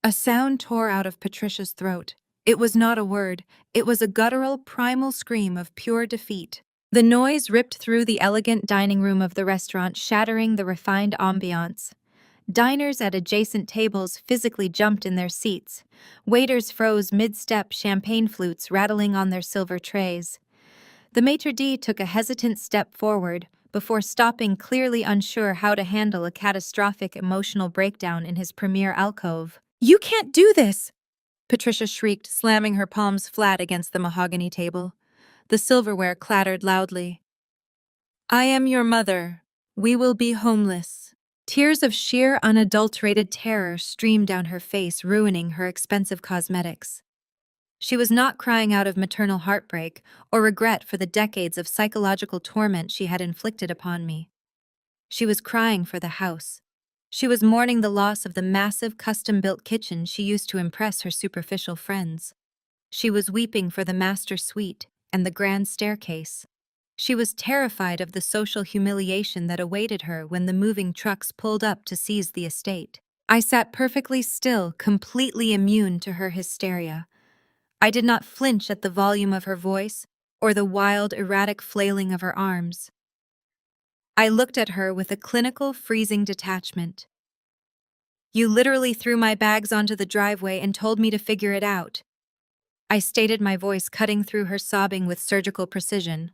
A sound tore out of Patricia's throat. It was not a word, it was a guttural, primal scream of pure defeat. The noise ripped through the elegant dining room of the restaurant, shattering the refined ambiance. Diners at adjacent tables physically jumped in their seats. Waiters froze mid-step, champagne flutes rattling on their silver trays. The maitre d' took a hesitant step forward before stopping, clearly unsure how to handle a catastrophic emotional breakdown in his premier alcove. "You can't do this!" Patricia shrieked, slamming her palms flat against the mahogany table. The silverware clattered loudly. "I am your mother. We will be homeless." Tears of sheer, unadulterated terror streamed down her face, ruining her expensive cosmetics. She was not crying out of maternal heartbreak or regret for the decades of psychological torment she had inflicted upon me. She was crying for the house. She was mourning the loss of the massive, custom-built kitchen she used to impress her superficial friends. She was weeping for the master suite and the grand staircase. She was terrified of the social humiliation that awaited her when the moving trucks pulled up to seize the estate. I sat perfectly still, completely immune to her hysteria. I did not flinch at the volume of her voice or the wild, erratic flailing of her arms. I looked at her with a clinical, freezing detachment. "You literally threw my bags onto the driveway and told me to figure it out," I stated, my voice cutting through her sobbing with surgical precision.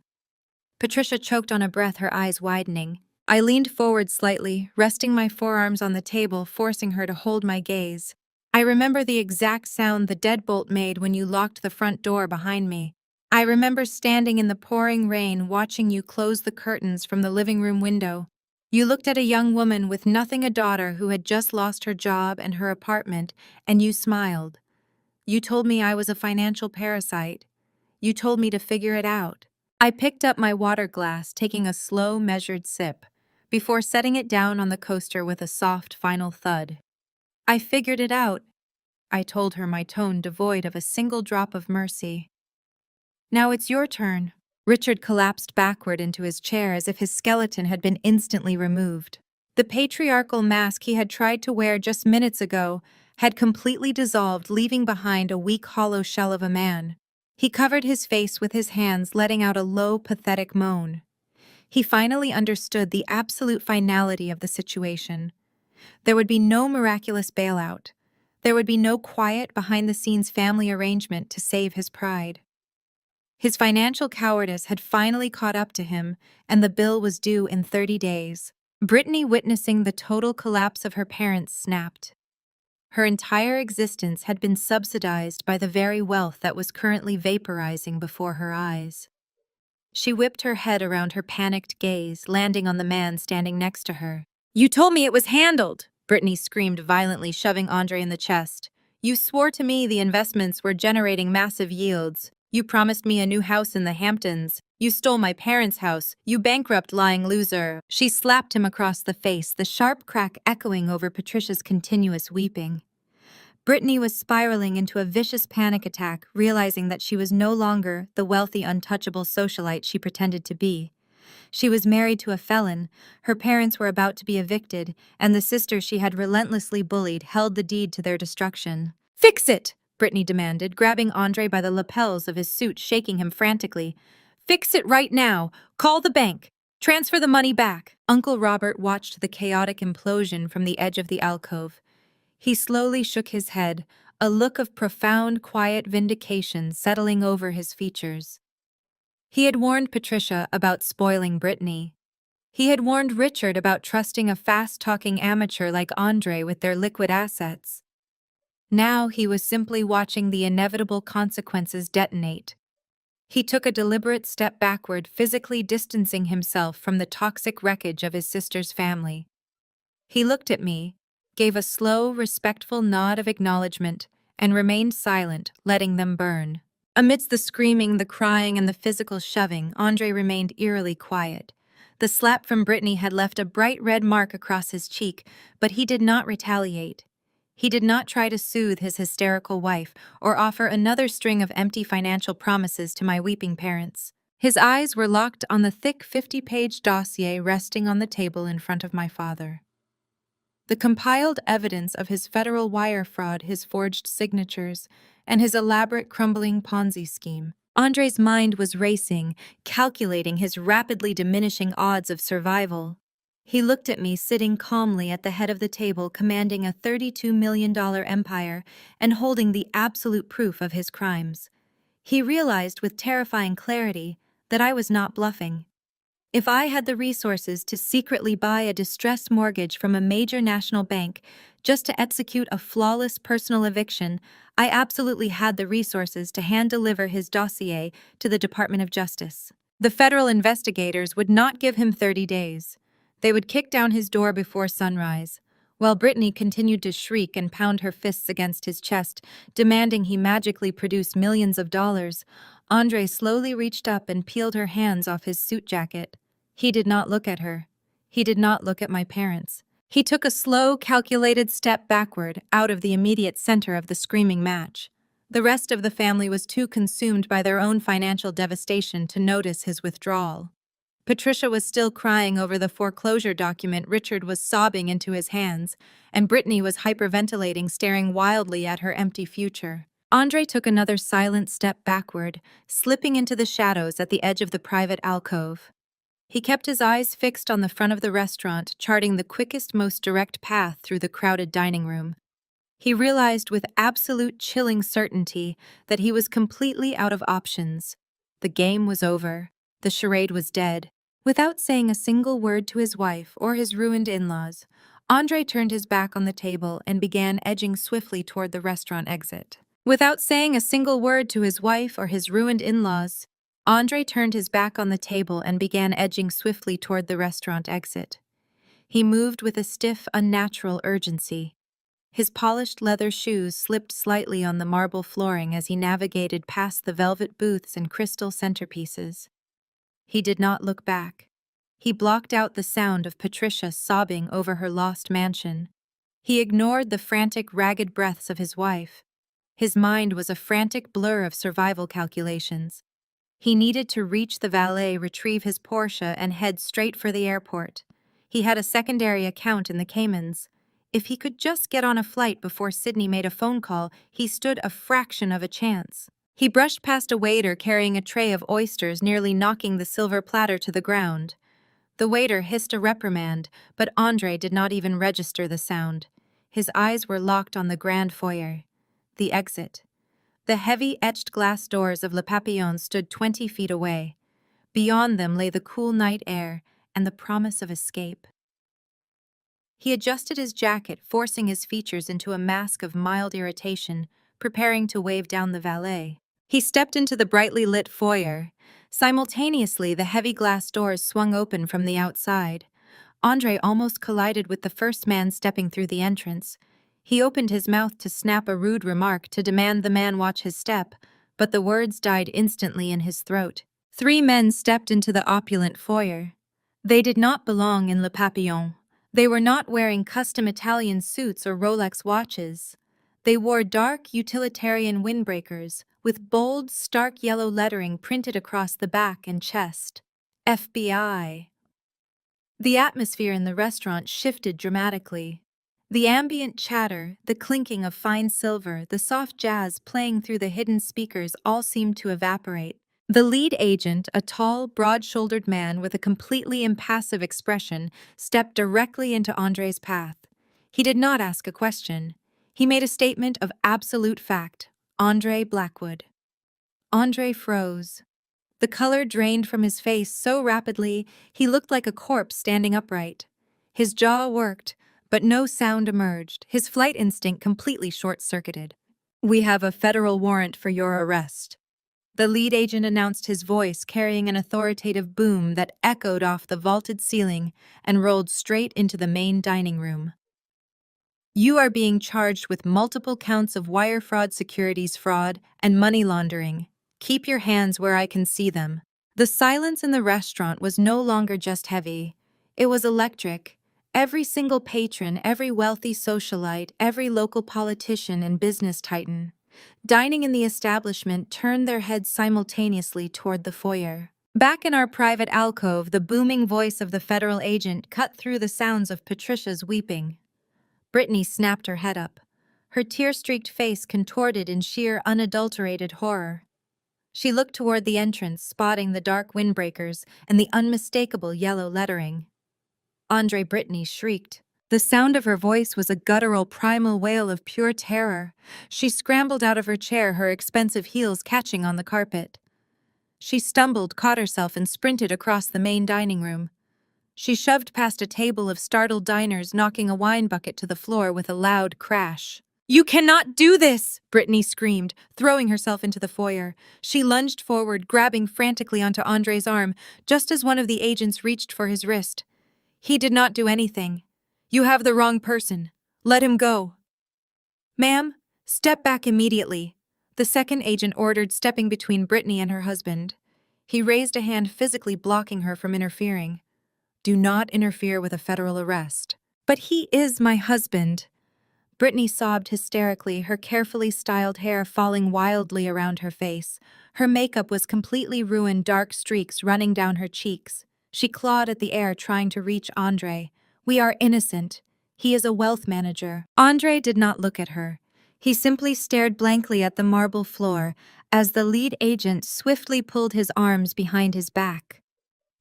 Patricia choked on a breath, her eyes widening. I leaned forward slightly, resting my forearms on the table, forcing her to hold my gaze. "I remember the exact sound the deadbolt made when you locked the front door behind me. I remember standing in the pouring rain, watching you close the curtains from the living room window. You looked at a young woman with nothing, a daughter who had just lost her job and her apartment, and you smiled. You told me I was a financial parasite. You told me to figure it out." I picked up my water glass, taking a slow, measured sip, before setting it down on the coaster with a soft, final thud. "I figured it out," I told her, my tone devoid of a single drop of mercy. "Now it's your turn." Richard collapsed backward into his chair as if his skeleton had been instantly removed. The patriarchal mask he had tried to wear just minutes ago had completely dissolved, leaving behind a weak, hollow shell of a man. He covered his face with his hands, letting out a low, pathetic moan. He finally understood the absolute finality of the situation. There would be no miraculous bailout. There would be no quiet, behind-the-scenes family arrangement to save his pride. His financial cowardice had finally caught up to him, and the bill was due in 30 days. Brittany, witnessing the total collapse of her parents, snapped. Her entire existence had been subsidized by the very wealth that was currently vaporizing before her eyes. She whipped her head around her panicked gaze, landing on the man standing next to her. "You told me it was handled!" Brittany screamed violently, shoving Andre in the chest. "You swore to me the investments were generating massive yields. You promised me a new house in the Hamptons. You stole my parents' house. You bankrupt, lying loser." She slapped him across the face, the sharp crack echoing over Patricia's continuous weeping. Brittany was spiraling into a vicious panic attack, realizing that she was no longer the wealthy, untouchable socialite she pretended to be. She was married to a felon, her parents were about to be evicted, and the sister she had relentlessly bullied held the deed to their destruction. "Fix it!" Brittany demanded, grabbing Andre by the lapels of his suit, shaking him frantically. "Fix it right now! Call the bank! Transfer the money back!" Uncle Robert watched the chaotic implosion from the edge of the alcove. He slowly shook his head, a look of profound, quiet vindication settling over his features. He had warned Patricia about spoiling Brittany. He had warned Richard about trusting a fast-talking amateur like Andre with their liquid assets. Now he was simply watching the inevitable consequences detonate. He took a deliberate step backward, physically distancing himself from the toxic wreckage of his sister's family. He looked at me, gave a slow, respectful nod of acknowledgement, and remained silent, letting them burn. Amidst the screaming, the crying, and the physical shoving, Andre remained eerily quiet. The slap from Brittany had left a bright red mark across his cheek, but he did not retaliate. He did not try to soothe his hysterical wife or offer another string of empty financial promises to my weeping parents. His eyes were locked on the thick 50-page dossier resting on the table in front of my father. The compiled evidence of his federal wire fraud, his forged signatures, and his elaborate crumbling Ponzi scheme. Andre's mind was racing, calculating his rapidly diminishing odds of survival. He looked at me sitting calmly at the head of the table, commanding a $32 million empire and holding the absolute proof of his crimes. He realized with terrifying clarity that I was not bluffing. If I had the resources to secretly buy a distressed mortgage from a major national bank just to execute a flawless personal eviction, I absolutely had the resources to hand-deliver his dossier to the Department of Justice. The federal investigators would not give him 30 days. They would kick down his door before sunrise. While Brittany continued to shriek and pound her fists against his chest, demanding he magically produce millions of dollars, Andre slowly reached up and peeled her hands off his suit jacket. He did not look at her. He did not look at my parents. He took a slow, calculated step backward, out of the immediate center of the screaming match. The rest of the family was too consumed by their own financial devastation to notice his withdrawal. Patricia was still crying over the foreclosure document Richard was sobbing into his hands, and Brittany was hyperventilating, staring wildly at her empty future. Andre took another silent step backward, slipping into the shadows at the edge of the private alcove. He kept his eyes fixed on the front of the restaurant, charting the quickest, most direct path through the crowded dining room. He realized with absolute chilling certainty that he was completely out of options. The game was over. The charade was dead. Without saying a single word to his wife or his ruined in-laws, Andre turned his back on the table and began edging swiftly toward the restaurant exit. Without saying a single word to his wife or his ruined in-laws, Andre turned his back on the table and began edging swiftly toward the restaurant exit. He moved with a stiff, unnatural urgency. His polished leather shoes slipped slightly on the marble flooring as he navigated past the velvet booths and crystal centerpieces. He did not look back. He blocked out the sound of Patricia sobbing over her lost mansion. He ignored the frantic, ragged breaths of his wife. His mind was a frantic blur of survival calculations. He needed to reach the valet, retrieve his Porsche, and head straight for the airport. He had a secondary account in the Caymans. If he could just get on a flight before Sydney made a phone call, he stood a fraction of a chance. He brushed past a waiter carrying a tray of oysters, nearly knocking the silver platter to the ground. The waiter hissed a reprimand, but Andre did not even register the sound. His eyes were locked on the grand foyer. The exit. The heavy, etched glass doors of Le Papillon stood 20 feet away. Beyond them lay the cool night air and the promise of escape. He adjusted his jacket, forcing his features into a mask of mild irritation, preparing to wave down the valet. He stepped into the brightly lit foyer. Simultaneously, the heavy glass doors swung open from the outside. Andre almost collided with the first man stepping through the entrance. He opened his mouth to snap a rude remark to demand the man watch his step, but the words died instantly in his throat. 3 men stepped into the opulent foyer. They did not belong in Le Papillon. They were not wearing custom Italian suits or Rolex watches. They wore dark, utilitarian windbreakers with bold, stark yellow lettering printed across the back and chest. FBI. The atmosphere in the restaurant shifted dramatically. The ambient chatter, the clinking of fine silver, the soft jazz playing through the hidden speakers all seemed to evaporate. The lead agent, a tall, broad-shouldered man with a completely impassive expression, stepped directly into Andre's path. He did not ask a question. He made a statement of absolute fact. Andre Blackwood. Andre froze. The color drained from his face so rapidly he looked like a corpse standing upright. His jaw worked, but no sound emerged, his flight instinct completely short-circuited. "We have a federal warrant for your arrest," the lead agent announced, his voice carrying an authoritative boom that echoed off the vaulted ceiling and rolled straight into the main dining room. "You are being charged with multiple counts of wire fraud, securities fraud, and money laundering." Keep your hands where I can see them." The silence in the restaurant was no longer just heavy. It was electric. Every single patron, every wealthy socialite, every local politician and business titan dining in the establishment turned their heads simultaneously toward the foyer. Back in our private alcove, the booming voice of the federal agent cut through the sounds of Patricia's weeping. Brittany snapped her head up, her tear-streaked face contorted in sheer, unadulterated horror. She looked toward the entrance, spotting the dark windbreakers and the unmistakable yellow lettering. Andre Brittany shrieked. The sound of her voice was a guttural, primal wail of pure terror. She scrambled out of her chair, her expensive heels catching on the carpet. She stumbled, caught herself, and sprinted across the main dining room. She shoved past a table of startled diners, knocking a wine bucket to the floor with a loud crash. "You cannot do this!" Brittany screamed, throwing herself into the foyer. She lunged forward, grabbing frantically onto Andre's arm, just as one of the agents reached for his wrist. "He did not do anything. You have the wrong person. Let him go." "Ma'am, step back immediately," the second agent ordered, stepping between Brittany and her husband. He raised a hand, physically blocking her from interfering. "Do not interfere with a federal arrest." "But he is my husband." Brittany sobbed hysterically, her carefully styled hair falling wildly around her face. Her makeup was completely ruined, dark streaks running down her cheeks. She clawed at the air, trying to reach Andre. "We are innocent. He is a wealth manager." Andre did not look at her. He simply stared blankly at the marble floor as the lead agent swiftly pulled his arms behind his back.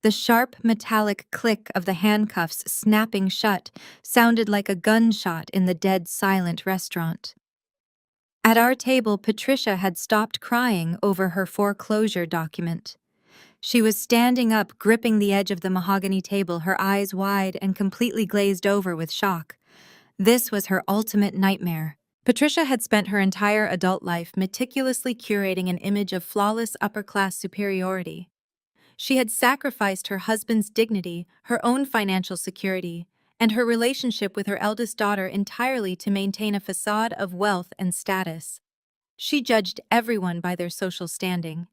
The sharp, metallic click of the handcuffs snapping shut sounded like a gunshot in the dead, silent restaurant. At our table, Patricia had stopped crying over her foreclosure document. She was standing up, gripping the edge of the mahogany table, her eyes wide and completely glazed over with shock. This was her ultimate nightmare. Patricia had spent her entire adult life meticulously curating an image of flawless upper-class superiority. She had sacrificed her husband's dignity, her own financial security, and her relationship with her eldest daughter entirely to maintain a facade of wealth and status. She judged everyone by their social standing.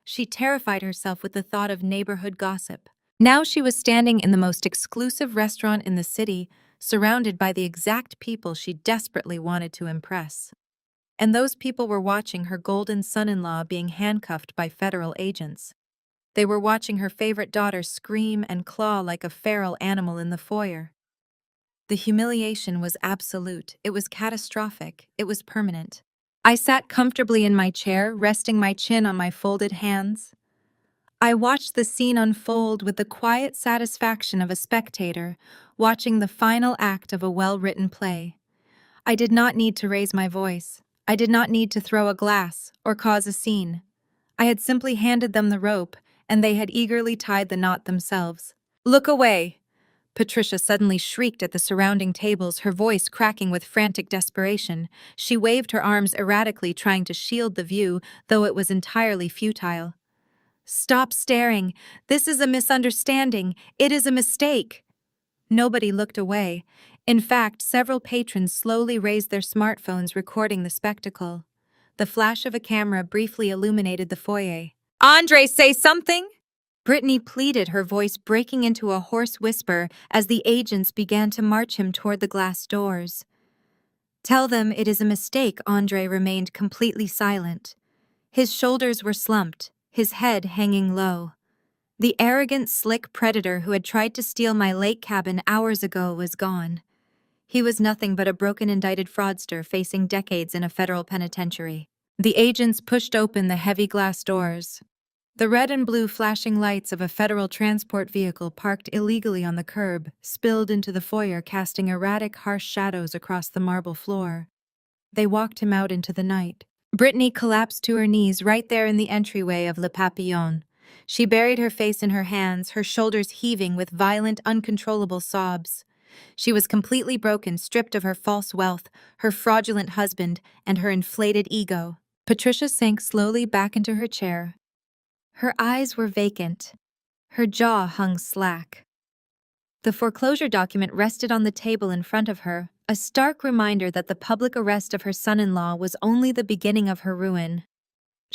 She terrified herself with the thought of neighborhood gossip. Now she was standing in the most exclusive restaurant in the city, surrounded by the exact people she desperately wanted to impress. And those people were watching her golden son-in-law being handcuffed by federal agents. They were watching her favorite daughter scream and claw like a feral animal in the foyer. The humiliation was absolute. It was catastrophic. It was permanent. I sat comfortably in my chair, resting my chin on my folded hands. I watched the scene unfold with the quiet satisfaction of a spectator watching the final act of a well-written play. I did not need to raise my voice. I did not need to throw a glass or cause a scene. I had simply handed them the rope, and they had eagerly tied the knot themselves. "Look away!" Patricia suddenly shrieked at the surrounding tables, her voice cracking with frantic desperation. She waved her arms erratically, trying to shield the view, though it was entirely futile. "Stop staring! This is a misunderstanding! It is a mistake!" Nobody looked away. In fact, several patrons slowly raised their smartphones, recording the spectacle. The flash of a camera briefly illuminated the foyer. "Andre, say something!" Brittany pleaded, her voice breaking into a hoarse whisper as the agents began to march him toward the glass doors. "Tell them it is a mistake." Andre remained completely silent. His shoulders were slumped, his head hanging low. The arrogant, slick predator who had tried to steal my lake cabin hours ago was gone. He was nothing but a broken, indicted fraudster facing decades in a federal penitentiary. The agents pushed open the heavy glass doors. The red and blue flashing lights of a federal transport vehicle parked illegally on the curb spilled into the foyer, casting erratic, harsh shadows across the marble floor. They walked him out into the night. Brittany collapsed to her knees right there in the entryway of Le Papillon. She buried her face in her hands, her shoulders heaving with violent, uncontrollable sobs. She was completely broken, stripped of her false wealth, her fraudulent husband, and her inflated ego. Patricia sank slowly back into her chair. Her eyes were vacant. Her jaw hung slack. The foreclosure document rested on the table in front of her, a stark reminder that the public arrest of her son-in-law was only the beginning of her ruin.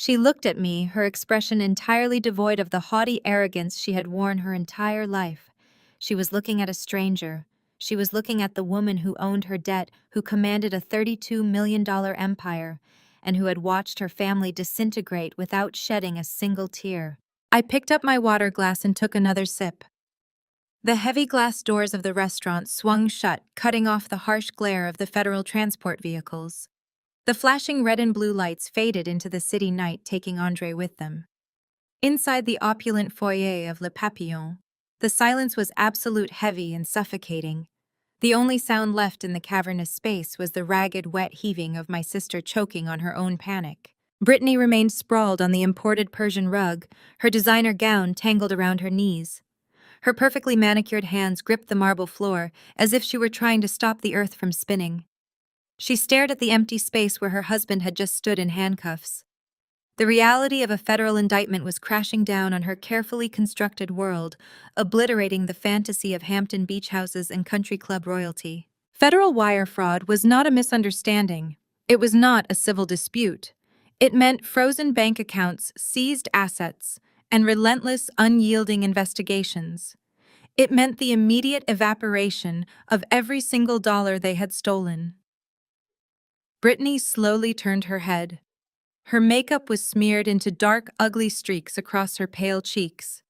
She looked at me, her expression entirely devoid of the haughty arrogance she had worn her entire life. She was looking at a stranger. She was looking at the woman who owned her debt, who commanded a $32 million empire, and who had watched her family disintegrate without shedding a single tear. I picked up my water glass and took another sip. The heavy glass doors of the restaurant swung shut, cutting off the harsh glare of the federal transport vehicles. The flashing red and blue lights faded into the city night, taking Andre with them. Inside the opulent foyer of Le Papillon, the silence was absolute, heavy and suffocating. The only sound left in the cavernous space was the ragged, wet heaving of my sister choking on her own panic. Brittany remained sprawled on the imported Persian rug, her designer gown tangled around her knees. Her perfectly manicured hands gripped the marble floor as if she were trying to stop the earth from spinning. She stared at the empty space where her husband had just stood in handcuffs. The reality of a federal indictment was crashing down on her carefully constructed world, obliterating the fantasy of Hampton beach houses and country club royalty. Federal wire fraud was not a misunderstanding. It was not a civil dispute. It meant frozen bank accounts, seized assets, and relentless, unyielding investigations. It meant the immediate evaporation of every single dollar they had stolen. Brittany slowly turned her head. Her makeup was smeared into dark, ugly streaks across her pale cheeks.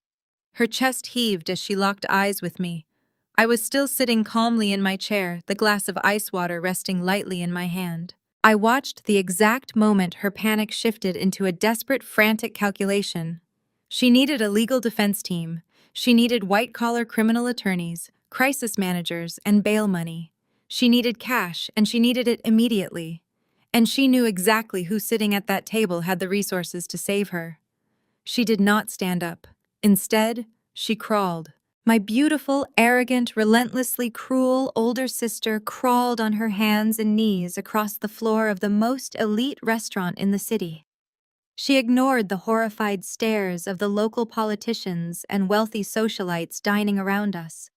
Her chest heaved as she locked eyes with me. I was still sitting calmly in my chair, the glass of ice water resting lightly in my hand. I watched the exact moment her panic shifted into a desperate, frantic calculation. She needed a legal defense team. She needed white-collar criminal attorneys, crisis managers, and bail money. She needed cash, and she needed it immediately. And she knew exactly who sitting at that table had the resources to save her. She did not stand up. Instead, she crawled. My beautiful, arrogant, relentlessly cruel older sister crawled on her hands and knees across the floor of the most elite restaurant in the city. She ignored the horrified stares of the local politicians and wealthy socialites dining around us.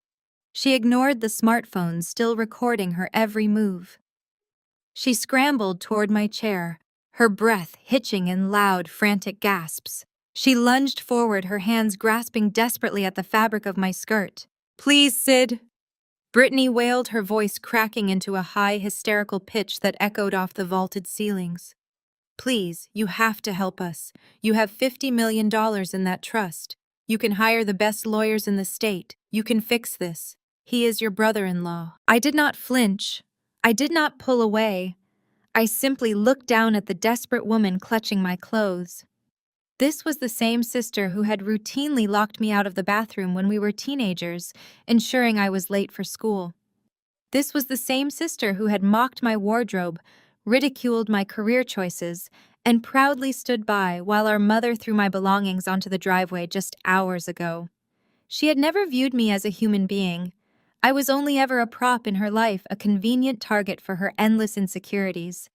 She ignored the smartphones still recording her every move. She scrambled toward my chair, her breath hitching in loud, frantic gasps. She lunged forward, her hands grasping desperately at the fabric of my skirt. "Please, Sid!" Brittany wailed, her voice cracking into a high, hysterical pitch that echoed off the vaulted ceilings. "Please, you have to help us. You have $50 million in that trust. You can hire the best lawyers in the state. You can fix this. He is your brother-in-law." I did not flinch. I did not pull away. I simply looked down at the desperate woman clutching my clothes. This was the same sister who had routinely locked me out of the bathroom when we were teenagers, ensuring I was late for school. This was the same sister who had mocked my wardrobe, ridiculed my career choices, and proudly stood by while our mother threw my belongings onto the driveway just hours ago. She had never viewed me as a human being. I was only ever a prop in her life, a convenient target for her endless insecurities.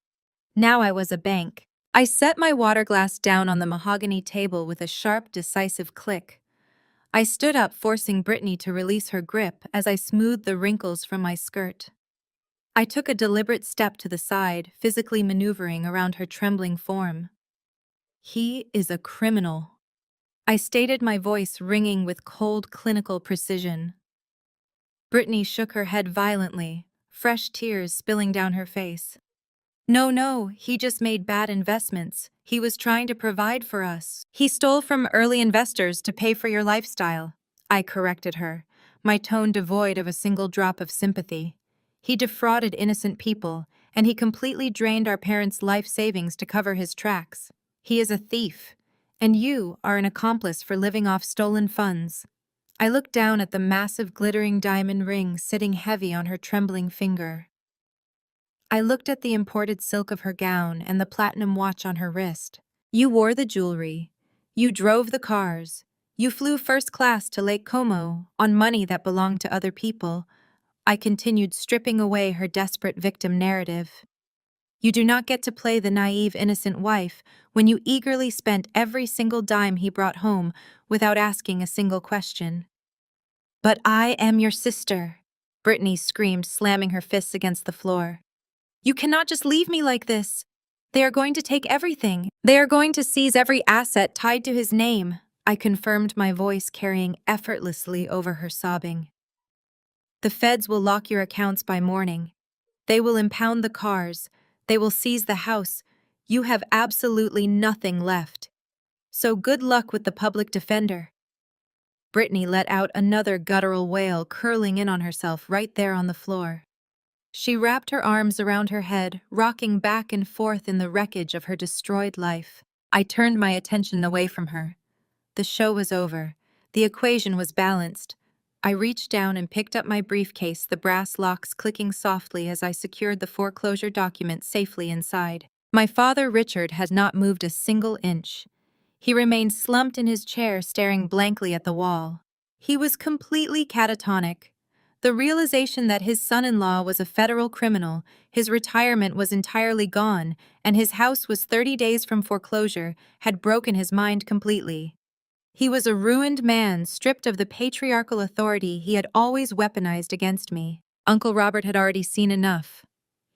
Now I was a bank. I set my water glass down on the mahogany table with a sharp, decisive click. I stood up, forcing Brittany to release her grip as I smoothed the wrinkles from my skirt. I took a deliberate step to the side, physically maneuvering around her trembling form. "He is a criminal," I stated, my voice ringing with cold, clinical precision. Brittany shook her head violently, fresh tears spilling down her face. No, he just made bad investments. He was trying to provide for us. He stole from early investors to pay for your lifestyle," I corrected her, my tone devoid of a single drop of sympathy. "He defrauded innocent people, and he completely drained our parents' life savings to cover his tracks. He is a thief, and you are an accomplice for living off stolen funds." I looked down at the massive glittering diamond ring sitting heavy on her trembling finger. I looked at the imported silk of her gown and the platinum watch on her wrist. "You wore the jewelry. You drove the cars. You flew first class to Lake Como on money that belonged to other people." I continued, stripping away her desperate victim narrative. "You do not get to play the naive, innocent wife when you eagerly spent every single dime he brought home without asking a single question." "But I am your sister," Brittany screamed, slamming her fists against the floor. "You cannot just leave me like this. They are going to take everything. They are going to seize every asset tied to his name, I confirmed, my voice carrying effortlessly over her sobbing. The feds will lock your accounts by morning. They will impound the cars. They will seize the house. You have absolutely nothing left. So good luck with the public defender. Brittany let out another guttural wail, curling in on herself right there on the floor. She wrapped her arms around her head, rocking back and forth in the wreckage of her destroyed life. I turned my attention away from her. The show was over. The equation was balanced. I reached down and picked up my briefcase, the brass locks clicking softly as I secured the foreclosure document safely inside. My father, Richard, had not moved a single inch. He remained slumped in his chair, staring blankly at the wall. He was completely catatonic. The realization that his son-in-law was a federal criminal, his retirement was entirely gone, and his house was 30 days from foreclosure had broken his mind completely. He was a ruined man, stripped of the patriarchal authority he had always weaponized against me. Uncle Robert had already seen enough.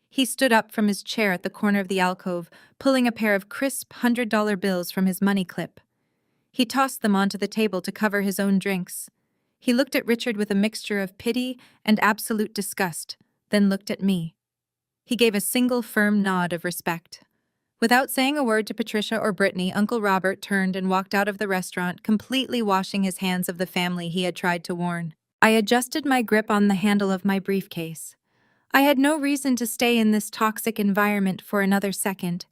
He stood up from his chair at the corner of the alcove, pulling a pair of crisp $100 bills from his money clip. He tossed them onto the table to cover his own drinks. He looked at Richard with a mixture of pity and absolute disgust, then looked at me. He gave a single firm nod of respect. Without saying a word to Patricia or Brittany, Uncle Robert turned and walked out of the restaurant, completely washing his hands of the family he had tried to warn. I adjusted my grip on the handle of my briefcase. I had no reason to stay in this toxic environment for another second.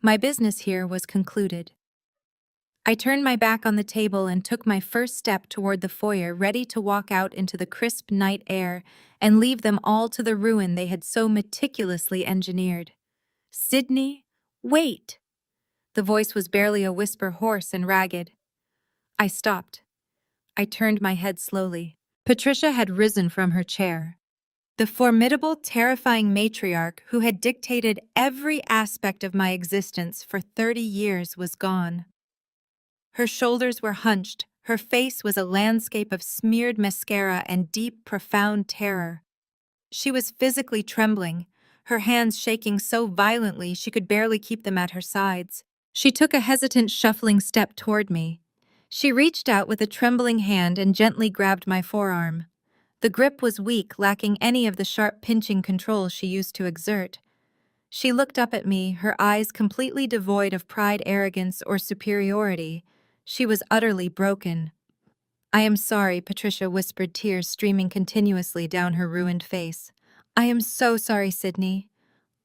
My business here was concluded. I turned my back on the table and took my first step toward the foyer, ready to walk out into the crisp night air and leave them all to the ruin they had so meticulously engineered. "Sydney, wait!" The voice was barely a whisper, hoarse and ragged. I stopped. I turned my head slowly. Patricia had risen from her chair. The formidable, terrifying matriarch who had dictated every aspect of my existence for 30 years was gone. Her shoulders were hunched, her face was a landscape of smeared mascara and deep, profound terror. She was physically trembling, her hands shaking so violently she could barely keep them at her sides. She took a hesitant, shuffling step toward me. She reached out with a trembling hand and gently grabbed my forearm. The grip was weak, lacking any of the sharp pinching control she used to exert. She looked up at me, her eyes completely devoid of pride, arrogance, or superiority. She was utterly broken. "I am sorry," Patricia whispered, tears streaming continuously down her ruined face. "I am so sorry, Sydney.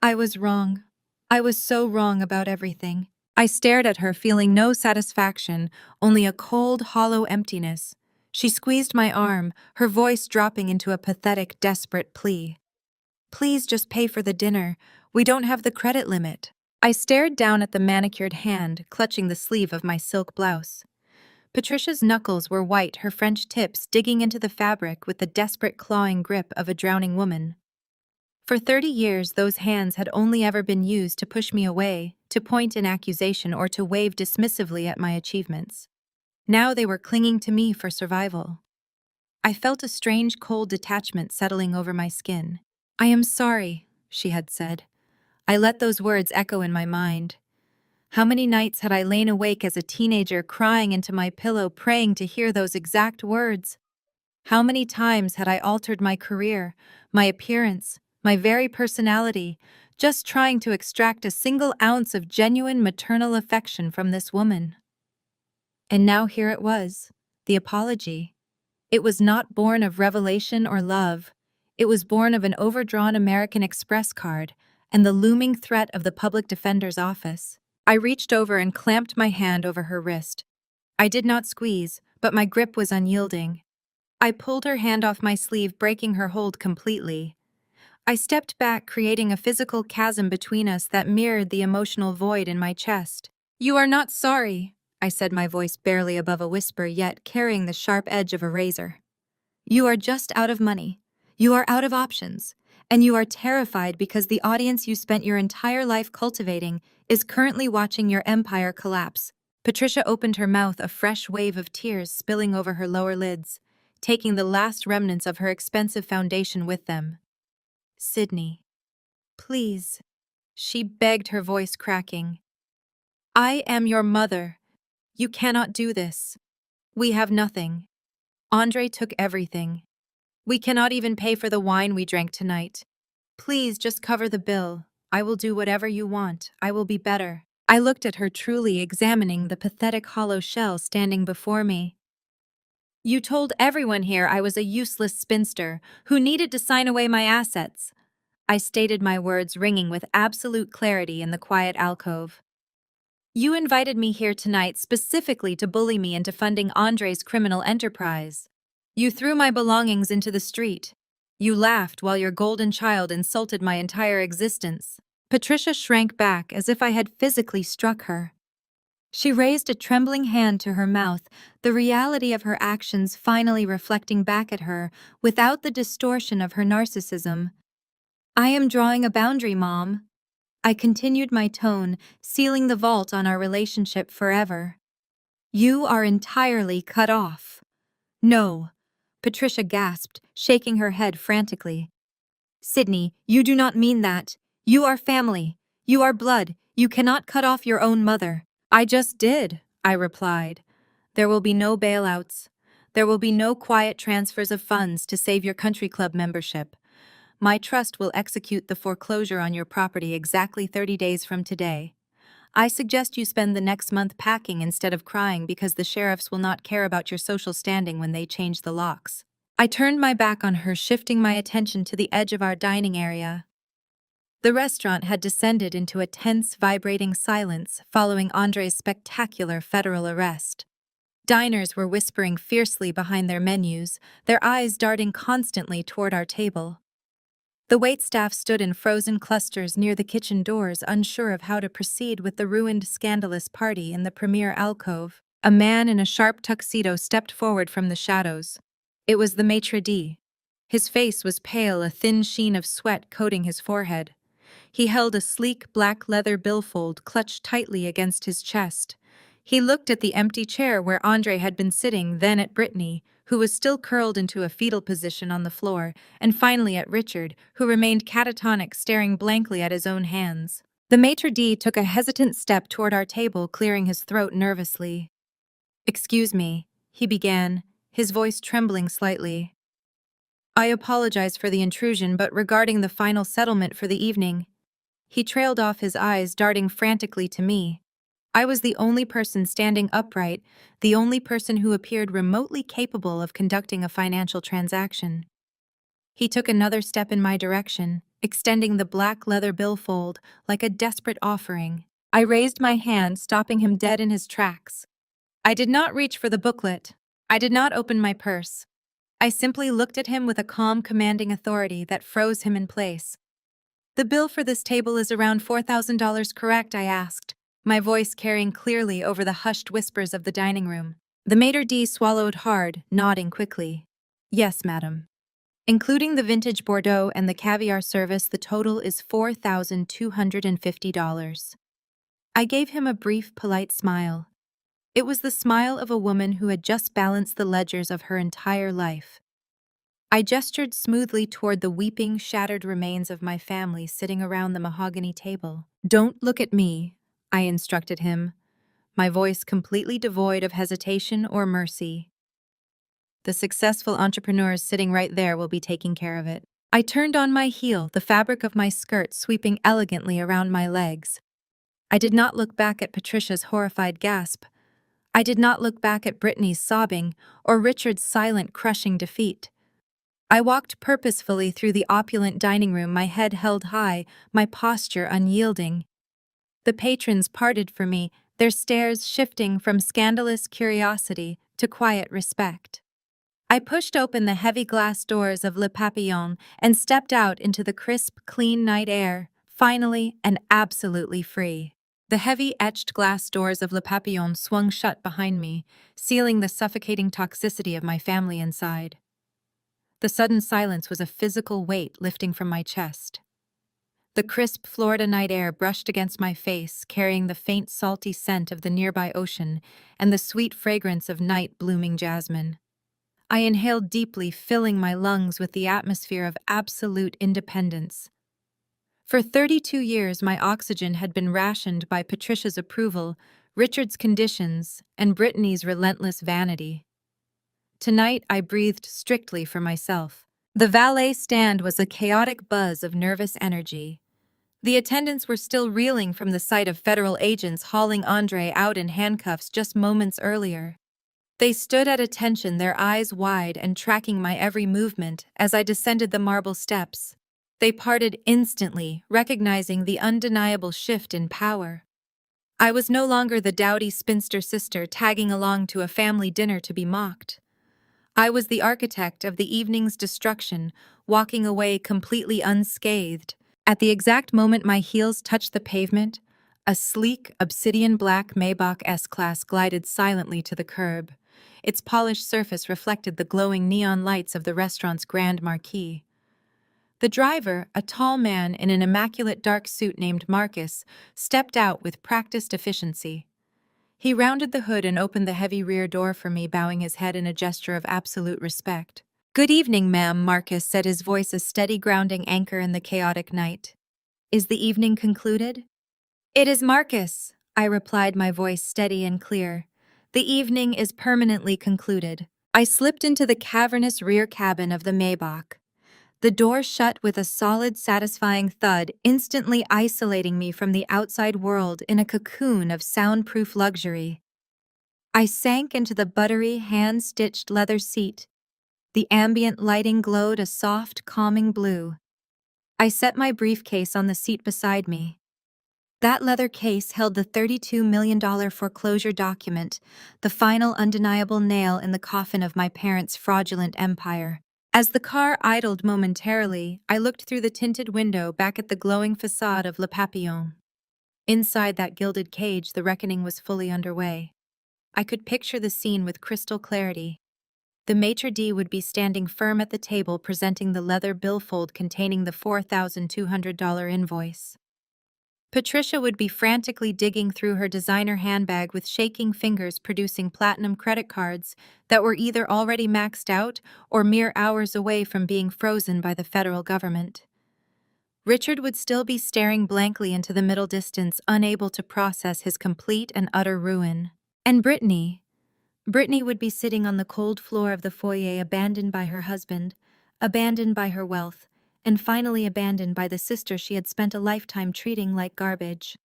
I was wrong. I was so wrong about everything." I stared at her, feeling no satisfaction, only a cold, hollow emptiness. She squeezed my arm, her voice dropping into a pathetic, desperate plea. "Please just pay for the dinner. We don't have the credit limit." I stared down at the manicured hand, clutching the sleeve of my silk blouse. Patricia's knuckles were white, her French tips digging into the fabric with the desperate clawing grip of a drowning woman. For 30 years, those hands had only ever been used to push me away, to point an accusation, or to wave dismissively at my achievements. Now they were clinging to me for survival. I felt a strange cold detachment settling over my skin. "I am sorry," she had said. I let those words echo in my mind. How many nights had I lain awake as a teenager, crying into my pillow, praying to hear those exact words? How many times had I altered my career, my appearance, my very personality, just trying to extract a single ounce of genuine maternal affection from this woman? And now here it was, the apology. It was not born of revelation or love. It was born of an overdrawn American Express card and the looming threat of the public defender's office. I reached over and clamped my hand over her wrist. I did not squeeze, but my grip was unyielding. I pulled her hand off my sleeve, breaking her hold completely. I stepped back, creating a physical chasm between us that mirrored the emotional void in my chest. "You are not sorry," I said, my voice barely above a whisper, yet carrying the sharp edge of a razor. "You are just out of money. You are out of options. And you are terrified because the audience you spent your entire life cultivating is currently watching your empire collapse." Patricia opened her mouth, a fresh wave of tears spilling over her lower lids, taking the last remnants of her expensive foundation with them. "Sydney, please." she begged, her voice cracking. I am your mother. You cannot do this. We have nothing. Andre took everything. We cannot even pay for the wine we drank tonight. Please just cover the bill. I will do whatever you want. I will be better. I looked at her, truly examining the pathetic hollow shell standing before me. You told everyone here I was a useless spinster who needed to sign away my assets. I stated, my words ringing with absolute clarity in the quiet alcove. You invited me here tonight specifically to bully me into funding Andre's criminal enterprise. You threw my belongings into the street. You laughed while your golden child insulted my entire existence. Patricia shrank back as if I had physically struck her. She raised a trembling hand to her mouth, the reality of her actions finally reflecting back at her without the distortion of her narcissism. I am drawing a boundary, Mom. I continued, my tone sealing the vault on our relationship forever. You are entirely cut off. No, Patricia gasped, shaking her head frantically. Sydney, you do not mean that. You are family. You are blood. You cannot cut off your own mother. I just did, I replied. There will be no bailouts. There will be no quiet transfers of funds to save your country club membership. My trust will execute the foreclosure on your property exactly 30 days from today. I suggest you spend the next month packing instead of crying because the sheriffs will not care about your social standing when they change the locks. I turned my back on her, shifting my attention to the edge of our dining area. The restaurant had descended into a tense, vibrating silence following Andre's spectacular federal arrest. Diners were whispering fiercely behind their menus, their eyes darting constantly toward our table. The waitstaff stood in frozen clusters near the kitchen doors, unsure of how to proceed with the ruined, scandalous party in the premier alcove. A man in a sharp tuxedo stepped forward from the shadows. It was the maitre d'. His face was pale, a thin sheen of sweat coating his forehead. He held a sleek black leather billfold clutched tightly against his chest. He looked at the empty chair where Andre had been sitting, then at Brittany, who was still curled into a fetal position on the floor, and finally at Richard, who remained catatonic, staring blankly at his own hands. The maitre d' took a hesitant step toward our table, clearing his throat nervously. "Excuse me," he began, his voice trembling slightly. "I apologize for the intrusion, but regarding the final settlement for the evening..." He trailed off, his eyes darting frantically to me. I was the only person standing upright, the only person who appeared remotely capable of conducting a financial transaction. He took another step in my direction, extending the black leather billfold like a desperate offering. I raised my hand, stopping him dead in his tracks. I did not reach for the booklet. I did not open my purse. I simply looked at him with a calm, commanding authority that froze him in place. "The bill for this table is around $4,000, correct?" I asked, my voice carrying clearly over the hushed whispers of the dining room. The maitre d' swallowed hard, nodding quickly. "Yes, madam. Including the vintage Bordeaux and the caviar service, the total is $4,250. I gave him a brief, polite smile. It was the smile of a woman who had just balanced the ledgers of her entire life. I gestured smoothly toward the weeping, shattered remains of my family sitting around the mahogany table. "Don't look at me," I instructed him, my voice completely devoid of hesitation or mercy. "The successful entrepreneurs sitting right there will be taking care of it." I turned on my heel, the fabric of my skirt sweeping elegantly around my legs. I did not look back at Patricia's horrified gasp. I did not look back at Brittany's sobbing or Richard's silent, crushing defeat. I walked purposefully through the opulent dining room, my head held high, my posture unyielding. The patrons parted for me, their stares shifting from scandalous curiosity to quiet respect. I pushed open the heavy glass doors of Le Papillon and stepped out into the crisp, clean night air, finally and absolutely free. The heavy etched glass doors of Le Papillon swung shut behind me, sealing the suffocating toxicity of my family inside. The sudden silence was a physical weight lifting from my chest. The crisp Florida night air brushed against my face, carrying the faint salty scent of the nearby ocean and the sweet fragrance of night-blooming jasmine. I inhaled deeply, filling my lungs with the atmosphere of absolute independence. For 32 years, my oxygen had been rationed by Patricia's approval, Richard's conditions, and Brittany's relentless vanity. Tonight, I breathed strictly for myself. The valet stand was a chaotic buzz of nervous energy. The attendants were still reeling from the sight of federal agents hauling Andre out in handcuffs just moments earlier. They stood at attention, their eyes wide and tracking my every movement as I descended the marble steps. They parted instantly, recognizing the undeniable shift in power. I was no longer the dowdy spinster sister tagging along to a family dinner to be mocked. I was the architect of the evening's destruction, walking away completely unscathed. At the exact moment my heels touched the pavement, a sleek, obsidian black Maybach S-Class glided silently to the curb. Its polished surface reflected the glowing neon lights of the restaurant's grand marquee. The driver, a tall man in an immaculate dark suit named Marcus, stepped out with practiced efficiency. He rounded the hood and opened the heavy rear door for me, bowing his head in a gesture of absolute respect. "Good evening, ma'am," Marcus said, his voice a steady grounding anchor in the chaotic night. "Is the evening concluded?" "It is, Marcus," I replied, my voice steady and clear. "The evening is permanently concluded." I slipped into the cavernous rear cabin of the Maybach. The door shut with a solid, satisfying thud, instantly isolating me from the outside world in a cocoon of soundproof luxury. I sank into the buttery, hand-stitched leather seat. The ambient lighting glowed a soft, calming blue. I set my briefcase on the seat beside me. That leather case held the $32 million foreclosure document, the final undeniable nail in the coffin of my parents' fraudulent empire. As the car idled momentarily, I looked through the tinted window back at the glowing facade of Le Papillon. Inside that gilded cage, the reckoning was fully underway. I could picture the scene with crystal clarity. The maitre d' would be standing firm at the table, presenting the leather billfold containing the $4,200 invoice. Patricia would be frantically digging through her designer handbag with shaking fingers, producing platinum credit cards that were either already maxed out or mere hours away from being frozen by the federal government. Richard would still be staring blankly into the middle distance, unable to process his complete and utter ruin. And Brittany would be sitting on the cold floor of the foyer, abandoned by her husband, abandoned by her wealth, and finally abandoned by the sister she had spent a lifetime treating like garbage.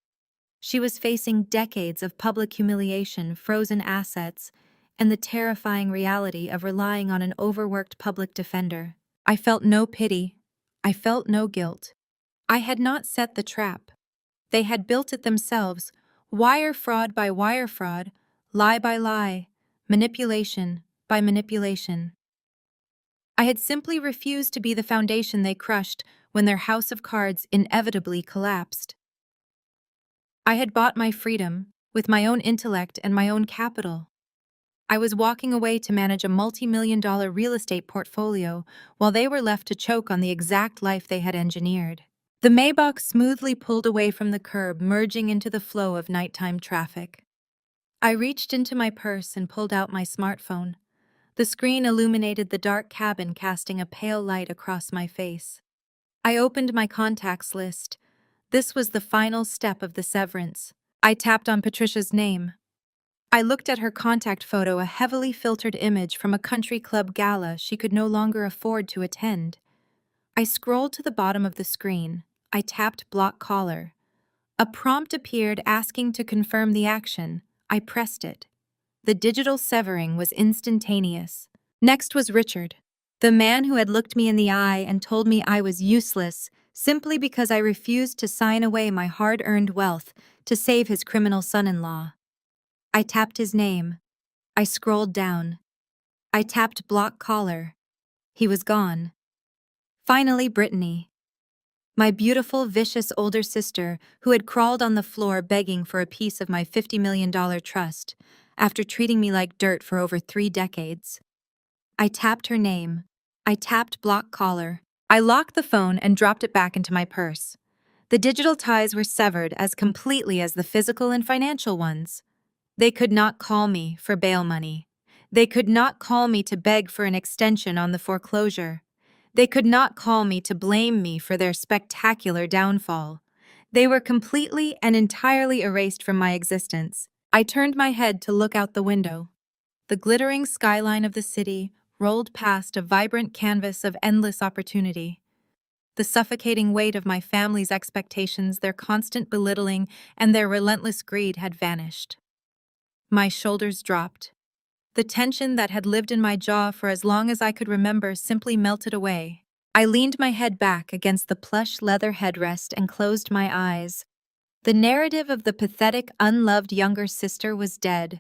She was facing decades of public humiliation, frozen assets, and the terrifying reality of relying on an overworked public defender. I felt no pity. I felt no guilt. I had not set the trap. They had built it themselves, wire fraud by wire fraud, lie by lie, manipulation by manipulation. I had simply refused to be the foundation they crushed when their house of cards inevitably collapsed. I had bought my freedom with my own intellect and my own capital. I was walking away to manage a multi-million-dollar real estate portfolio while they were left to choke on the exact life they had engineered. The Maybach smoothly pulled away from the curb, merging into the flow of nighttime traffic. I reached into my purse and pulled out my smartphone. The screen illuminated the dark cabin, casting a pale light across my face. I opened my contacts list. This was the final step of the severance. I tapped on Patricia's name. I looked at her contact photo, a heavily filtered image from a country club gala she could no longer afford to attend. I scrolled to the bottom of the screen. I tapped block caller. A prompt appeared asking to confirm the action. I pressed it. The digital severing was instantaneous. Next was Richard, the man who had looked me in the eye and told me I was useless simply because I refused to sign away my hard-earned wealth to save his criminal son-in-law. I tapped his name. I scrolled down. I tapped block caller. He was gone. Finally, Brittany, my beautiful, vicious older sister who had crawled on the floor begging for a piece of my $50 million trust after treating me like dirt for over 3 decades. I tapped her name. I tapped block caller. I locked the phone and dropped it back into my purse. The digital ties were severed as completely as the physical and financial ones. They could not call me for bail money. They could not call me to beg for an extension on the foreclosure. They could not call me to blame me for their spectacular downfall. They were completely and entirely erased from my existence. I turned my head to look out the window. The glittering skyline of the city rolled past a vibrant canvas of endless opportunity. The suffocating weight of my family's expectations, their constant belittling, and their relentless greed had vanished. My shoulders dropped. The tension that had lived in my jaw for as long as I could remember simply melted away. I leaned my head back against the plush leather headrest and closed my eyes. The narrative of the pathetic, unloved younger sister was dead.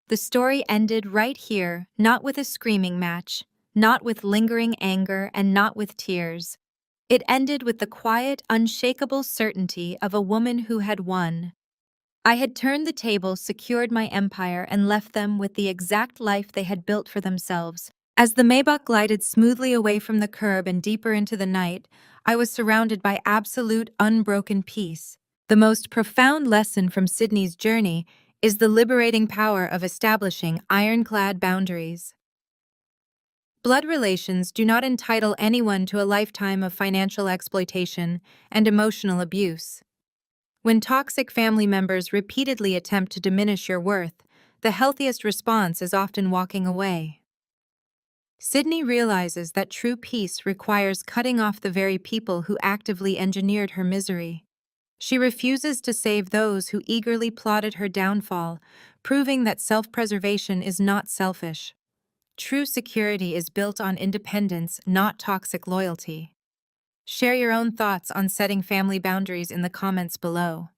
The story ended right here, not with a screaming match, not with lingering anger, and not with tears. It ended with the quiet, unshakable certainty of a woman who had won. I had turned the table, secured my empire, and left them with the exact life they had built for themselves. As the Maybach glided smoothly away from the curb and deeper into the night, I was surrounded by absolute, unbroken peace. The most profound lesson from Sydney's journey is the liberating power of establishing ironclad boundaries. Blood relations do not entitle anyone to a lifetime of financial exploitation and emotional abuse. When toxic family members repeatedly attempt to diminish your worth, the healthiest response is often walking away. Sydney realizes that true peace requires cutting off the very people who actively engineered her misery. She refuses to save those who eagerly plotted her downfall, proving that self-preservation is not selfish. True security is built on independence, not toxic loyalty. Share your own thoughts on setting family boundaries in the comments below.